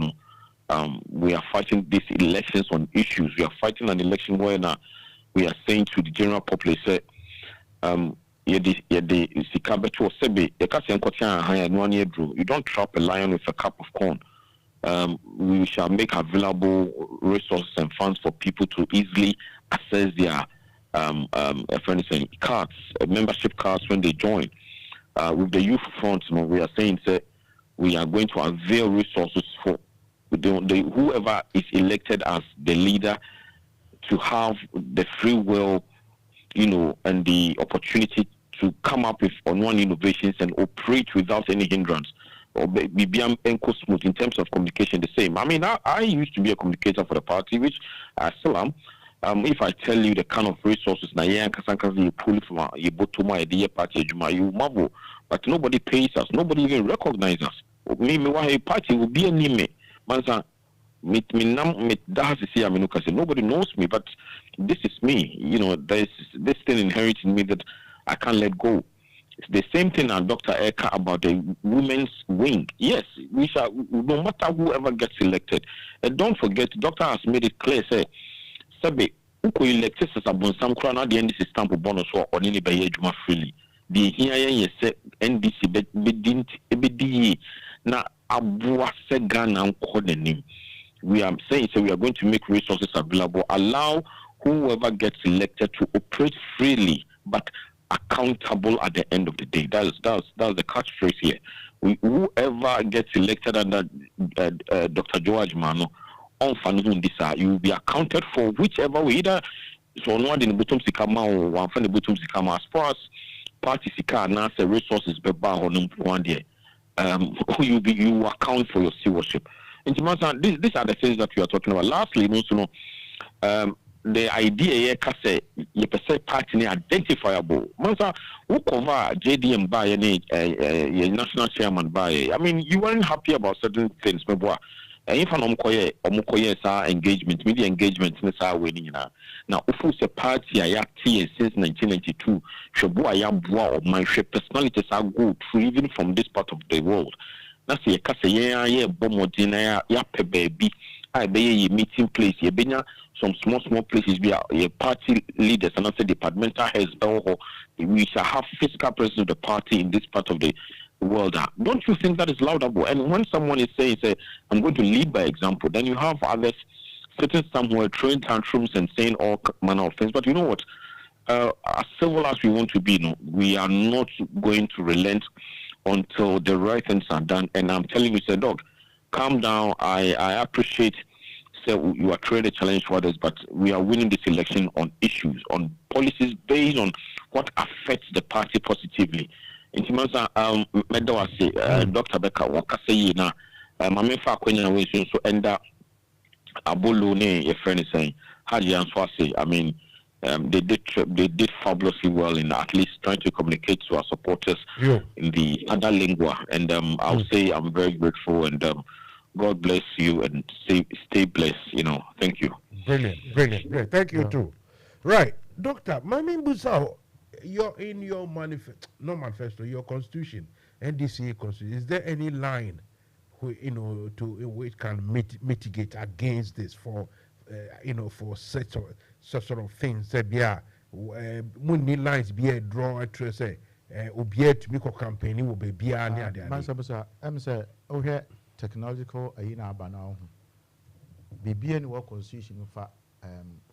we are fighting these elections on issues. We are fighting an election where we are saying to the general populace, you don't trap a lion with a cup of corn. We shall make available resources and funds for people to easily access their cards, membership cards when they join. With the youth front, we are saying that we are going to avail resources for whoever is elected as the leader to have the free will, and the opportunity to come up with on-one innovations and operate without any hindrance. Or be smooth in terms of communication the same. I mean, I used to be a communicator for the party, which I still am. If I tell you the kind of resources you pull from you to my idea party, you marvel, but nobody pays us, nobody even recognizes us. Me why party will be a name. Mansa, nobody knows me, but this is me. There's this thing inherent in me that I can't let go. It's the same thing as Dr. Eka about the women's wing. Yes, we shall, no matter whoever gets elected. And don't forget, the doctor has made it clear, say, Sabe, uko elected as a bonsam krana, the NDC stamp bonus or any baye juma freely. The here say NDC bedinti na abua segan and call the name. We are saying, so we are going to make resources available, allow whoever gets elected to operate freely, but accountable at the end of the day. That's the catchphrase here. Whoever gets elected under Dr. Joe Owusu Agyemang, you will be accounted for whichever way. Either so one in the bottom sikama or one from the bottom sikama. As far as party sika and answer resources be bar on one day, you account for your stewardship. In these are the things that we are talking about. Lastly, the idea here say you say party identifiable. Mansa who cover JDM by any national chairman by. I mean, you weren't happy about certain things, maybe. If an omukoye sa engagement, media engagement in sa winning now. Now, if it's a party I have since 1992, Shabu I am or my personalities are good even from this part of the world. That's a case yeah, bomodina ya baby. I be a meeting place, you be some small places be a party leaders and also departmental heads. We shall have physical presence of the party in this part of the world. Don't you think that is laudable? And when someone is saying, say, I'm going to lead by example, then you have others sitting somewhere throwing tantrums and saying all manner of things. But you know what? As civil as we want to be, no, we are not going to relent until the right things are done. And I'm telling you, say, dog, calm down. I appreciate you are trying to challenge for others, but we are winning this election on issues, on policies based on what affects the party positively. In terms of Dr. Becker, what can say now? My fa kwenya we so enda abolo ne your friend is saying Haji Answase. I mean, they did fabulously well in at least trying to communicate to our supporters in the other lingua, and I'll say I'm very grateful, and God bless you and stay blessed. You know, thank you. Brilliant. Thank you too. Right, Doctor. Mami Busao, you're in your manifesto, your constitution, NDCA constitution. Is there any line, which can mitigate against this for such sort of things? Muni lines be a draw to say, to make a campaign will be beyond the Mansa, I'm say, okay. Technological ayina abana BBN work constitution for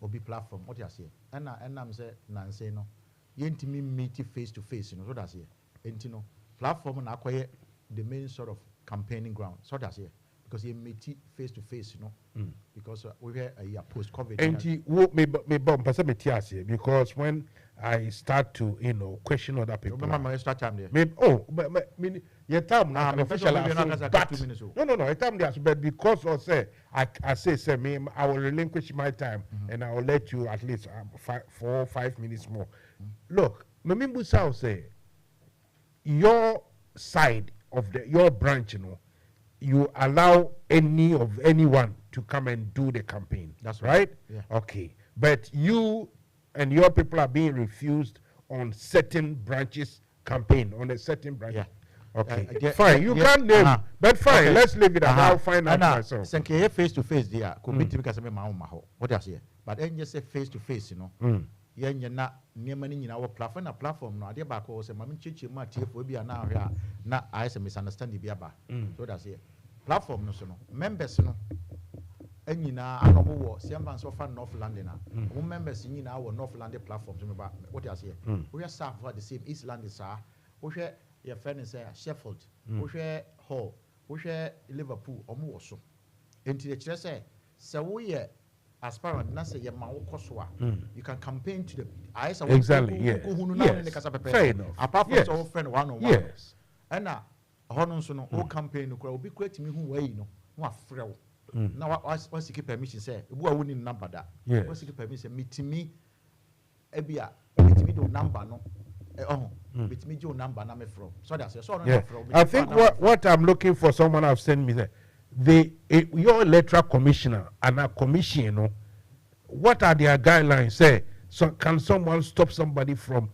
obi platform what you say and I'm say nanse no yentimi meet face to face so that's here entino platform na akwaye the main sort of campaigning ground so that's here because you meet face to face because we have a post COVID and because when I start to question other people start time there your time now but because of say I say me I will relinquish my time and I will let you at least 4 or 5 minutes more. Look, Memimbu Sao say your side of your branch, you allow anyone to come and do the campaign. That's right. Yeah. Okay, but you and your people are being refused on certain branches campaign on a certain branch. Yeah. Okay, fine. You can't name, but fine. Okay. Let's leave it. I'll find out myself. Senke face to face there. Could be because I'm maho. What does here? But then just say face to face, Yen na near many in our platform. No, idea back or say, Mammy Chichi, my TF will be an area. Not I say misunderstand the biaba. So that's here. Platform no members no. And you know, I know what some fans of North London. Members in our North London platforms. What does here? We are served for the same East London, sir. We share your friend is Sheffield. We share Hull. We share Liverpool or more so. Into the church say, so we aspirant Nasa Yamao Koswa. You can campaign to the eyes of exactly. Yes. Fair enough. Apart from our friend 101. Yes. And now, Honosono, all campaign will be great to me who way what frail. Now, once you keep permission, say, we are winning number that. Once you keep permission, meet me, Ebia, meet me the number, no. Meet me your number, no, from. So that's I think what I'm looking for, someone have sent me there. Your electoral commissioner and a commission, what are their guidelines? Say, so can someone stop somebody from,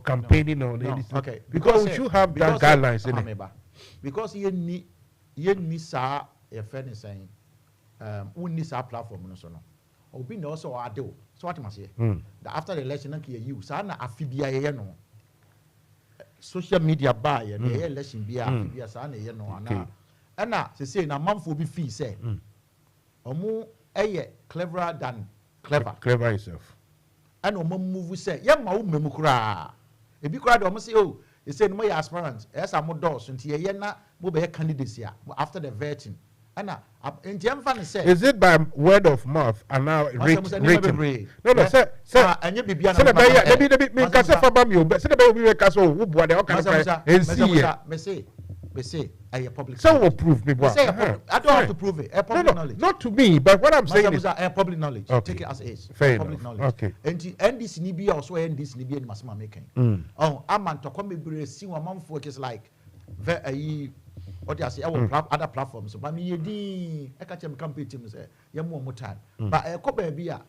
campaigning on anything? Okay, because we should have that guidelines in it. Because you need sa a friend is saying, we need our platform, no. Obi no also ado. So what must say? After the election, you sana afibia no. Social media buy and the election be afibia sana no. And now, say, na man for be fee say, omo cleverer than clever. Clever yourself. And omo move say, yeah, ma memukra. If you cried, omo say, oh, he said, no, aspirants, yes, I'm more doors until ye na will be candidates here after the vetting. And now, in Jam say, is it by word of mouth and now written? No, sir, and you be beyond the me, Casa Fabamio, but Senator will be a castle, who bought the Ocasa, and see, me say. They say a public. So will prove me. I don't have to prove it. A public knowledge. Not to me, but what I'm saying is a public knowledge. Okay. Take it as is. Fair public enough. knowledge. Okay. And this Nibia also and this Nibia in Masma making. Oh, I'm to come be see one month for is like what I say other platforms. But me I catch them campaign team say more time. But a couple of beer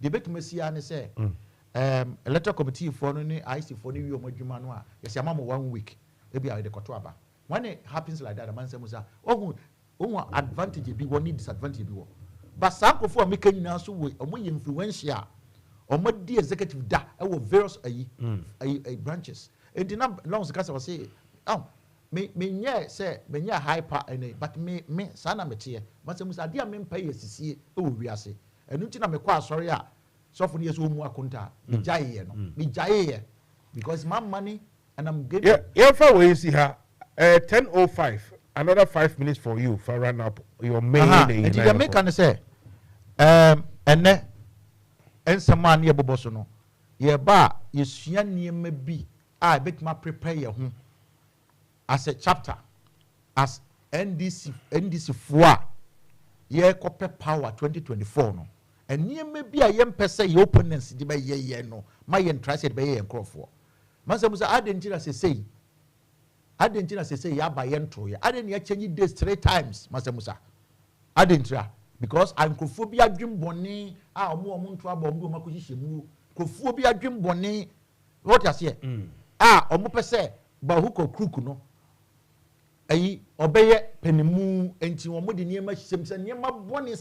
debate Messia and say electoral committee for no IC for the Mojumanoa. Yes, I'm 1 week. Maybe I the Kotuaba. When it happens like that, the man says, oh, advantage be one, disadvantage be one. But some of them making now so we influential or more the executive da our various branches. And the number long as I was saying, oh, me say, me hyper and but me sana metia. But some say, dear men pay as see, oh, we are say. And nothing I'm quite sorry. So for years, who more conta, me jay, because my money and I'm getting. Yeah, for where you see her. 10:05. Another 5 minutes for you for run up your main. And the American say, and then, and some man near Bobosono. Ye ba, you see, may be. I bet my prepare your home as a chapter, as NDC 4 ye copper power 2024 no. And near may be a young person, your opponents, the bay ye no, my interested by and crop for. Mansa was I didn't say. I didn't say ya by entry. I didn't change this 3 times, Master Musa. I didn't because I'm cophobia dream bonny. Ah, more trouble, Makushi, cophobia dream bonny. What I say? Omope say, but who could crook no? Aye, obey penny and you want near my Simpson, near my bonny,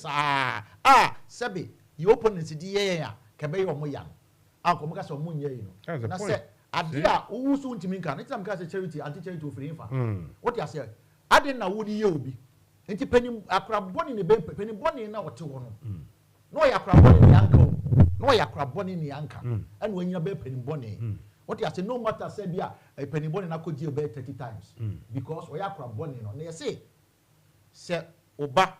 Sabi, you open the DA, Cabay or Moyan. I'll come as a moon, you know. That's the point. Adia who soon to me can it's some kind of charity anti-charity for infant. What I say? I didn't know would you be. And penny a crab bonny in the bed, penny bonny now what to one. No, ya crab bonny in the ankle. No, ya crab bonny in the ankle. And when you're penny bonny, what I say, no matter said, yeah, a penny bonny I could you bed 30 times. Because we are crab bonny on they say Oba.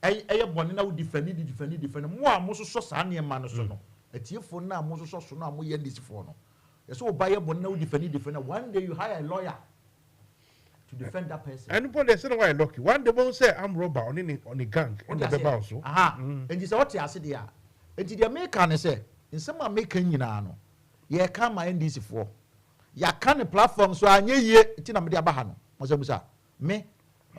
I bonny now defend. More most so sunny and man no. A tear for now, most of now, we end this for no. So buy a bonnet defend. One day you hire a lawyer to defend that person. And the say why lucky. One day won't say I'm robber on the gang on the also. And this is what I said there. And the American say, in some American, you know, ye come my NDC for. Ya can a platform so I ye Tina Media Bahano, Mazamusa. Me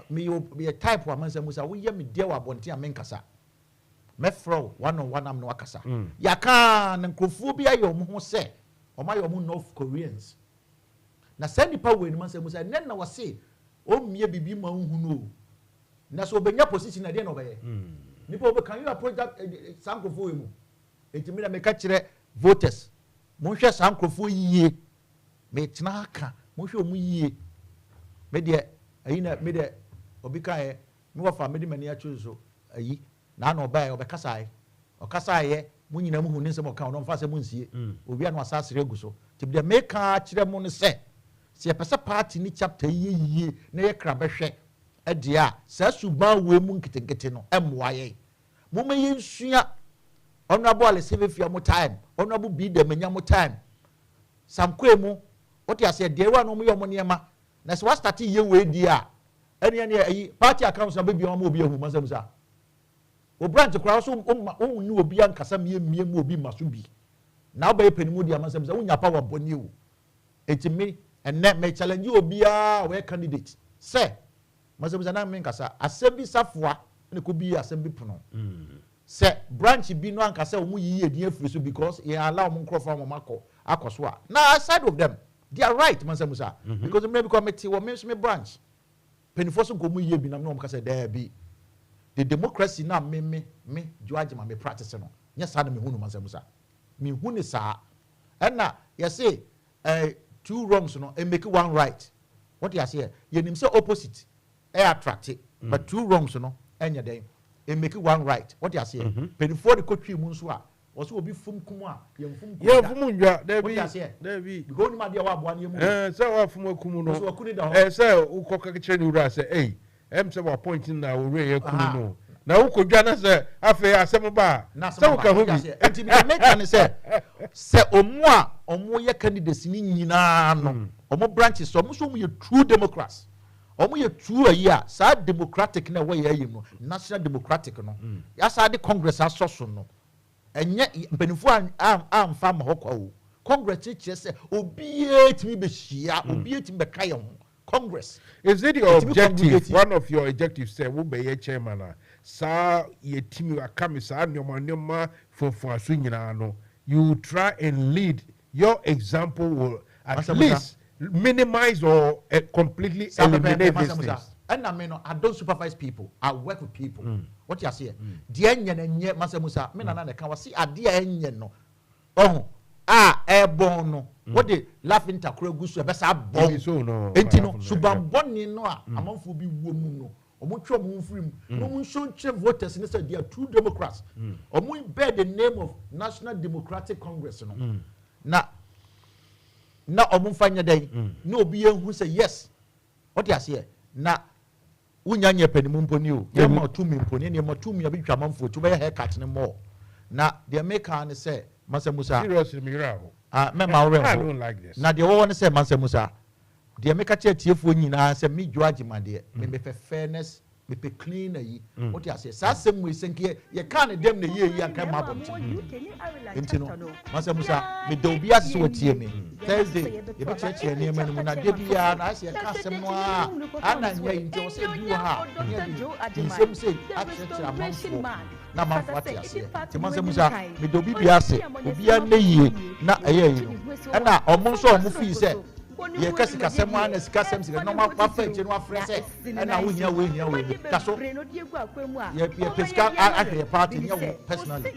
you be a type of Mazamusa, we ye me dear Bontia Menkasa. Mefro 101 am no akasa. Ya kan nkrofobia yo mo se o ma yo mo North Koreans. Na send nipa we ni man se musa nen na wase o mie bibi ma hu no. Na so obenya position na de no be. Nipa obe can you approach that sankrofo emu. Enti me na me ka kire voters. Mo hwe sankrofo yie. Me tena aka, mo hwe omu yie. Me de ayi na me de obi ka e me wa fa me de mani a chozo ayi na no ba obekasa ye munyina mu hu ne nsem ka no mfa se munsie obi anu asasere guso tibde meka kire mu ne se pese party ni chapter yeye na ye kra behwe edia sa suban we mu nkitenkete no emwa ye mu me yensua honorable alesefia mu time honorable bi de menya mu time samkwemu what you say there no mu yo mo niema na se wa start ye we dia ene party accounts na be omo obi ehu masamsa o branch kwara so ni obi ankasa mie mu obi maso bi na ba penimu dia masem say unya power boni o etimi enne me challenge obi a we candidate say masem say na me nkasa asem safoa ne ko bi asem bi pono say branch bi no ankasa o mu yiye edin afiri so because he allow mo nkrofa mo mako akoso a na aside of them they are right masem say because me because me ti wo me branch penifo so ko mu yiye bi na me nkasa there be the democracy na me Joe Owusu me practice no nya sa na me hunu masamusa me hunu sa na you say 2 wrongs no and make 1 right what you say you nim say opposite attract but 2 wrongs no enya den and make 1 right what you say before the country mu nso a wo so obi fum kum a ye fum kum ye fum ndwa there be go ni ma dia wa boa ne mu say wa fum kum no say ukoka kire ni ura say em say wa pointing na we ye kum no na wo kodwa na se afi asem ba se wo ka ho bi enti me make ne se omo ye candidates ni nyina no omo branches omo so ye true democrats omo ye true a sa democratic na we ye yim no national democratic no ya sa de congress asoso no enye mpanifo amfa ma hokwa o congress che se obiye timi be hia obiye timi be kaye ho congress. Is it your objective? One of your objectives say wo be ye chairman sa ye timi akami sa nyoma for aso nyina no. You try and lead. Your example will at least minimize or completely eliminate these things. And I don't supervise people. I work with people. What you say? Dear Nye Mansa Musa, me na can see a dear Nye no. Oh, airborne no. What the laughing takro gusu besa bomb. So no. Entino subamboni no among fu bi womu no. Omo twa mo free no mo show che voters in say they are two democrats. Omo bear the name of National Democratic Congress no. Na omo fanya den. No obi who say yes. What you say? Na unya nye penimu mponi o. Ye ma tu mi mponi ne ma tu mi abitwa manfo tu be haircut ne more. Na the maker ne say Mansa Musa. Seriously me raho. I don't like this. Now the one say Mansa Musa. The make a tiefo nyina say me Joe Agyemang de me fairness me pe clean ayi what you say sa sem we senke ye kan dem na ye kan ma bom ntino Mansa Musa me do bia so tie me Thursday ye be cheche ne ma no na de bia na say ka sem no ana nya nti o say bi ha ye sem say a cheche amanfo na manfo atiase ti Mansa Musa me do bia say obia na yie na aye yi no na omo so omo fi say ye kasika sem ana sika sem sika no ma fa eche no afrese na wo hia we kaso ye pesika ahwe party nya wo personally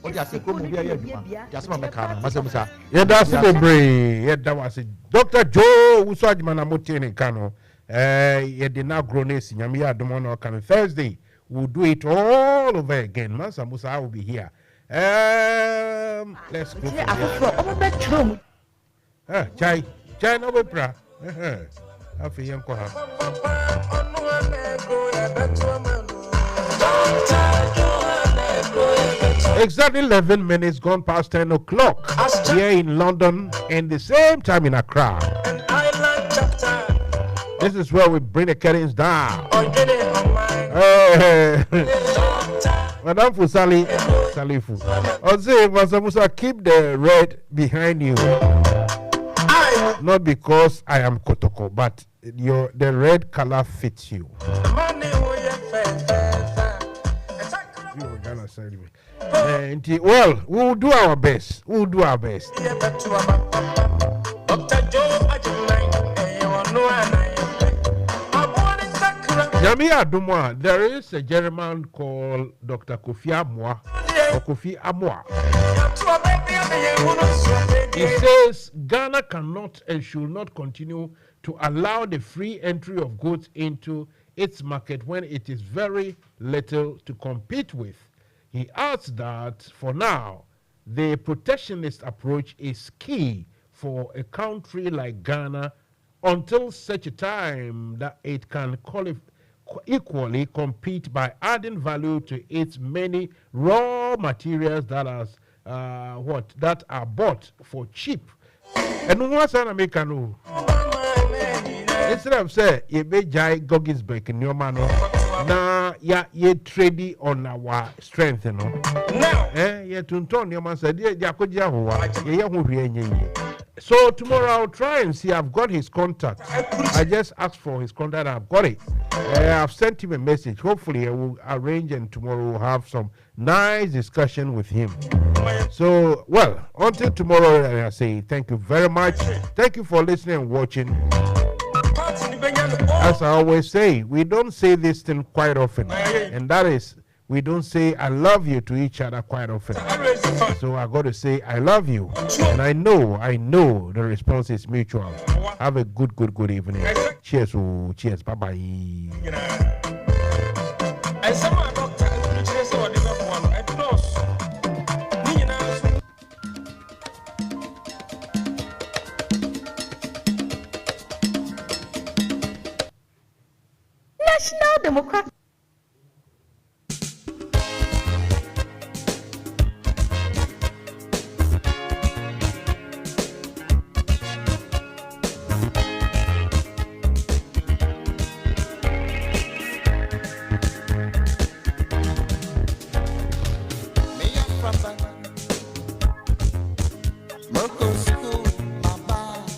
o ja se ko mo bia ye duma ja se ma meka no Mansa Musa ye da se bebre ye da wase Dr Joe Owusu Agyemang na motene kano ye de na grow na sinyam ya domo no kan Thursday we'll do it all over again. Mansa Musa will be here. Let's go. Chai no be pra. Afi yanko ha. Exactly 11 minutes gone past 10 o'clock here in London and the same time in Accra. This is where we bring the curtains down. Madam Fusali Salifu. Ozzy Mansa Musa, keep the red behind you. Not because I am Kotoko, but the red color fits you. Well, we'll do our best. We'll do our best. Dr Joe Owusu, there is a gentleman called Dr. Kofi Amwa or Kofi Amwa. He says Ghana cannot and should not continue to allow the free entry of goods into its market when it is very little to compete with. He adds that for now, the protectionist approach is key for a country like Ghana until such a time that it can equally compete by adding value to its many raw materials that are bought for cheap. And what's an American? Instead of say you be jai gogis break in your man, na ye trade on our strength, you know. Ye tunton your man said ye koja huwa. So tomorrow I'll try and see. I've got his contact. I just asked for his contact. I've got it. I've sent him a message. Hopefully I will arrange and tomorrow we'll have some nice discussion with him. So, well, until tomorrow, I say thank you very much. Thank you for listening and watching. As I always say, we don't say this thing quite often. And that is, we don't say I love you to each other quite often. So I got to say I love you. And I know the response is mutual. Have a good evening. Cheers. Cheers. Bye-bye. National Democratic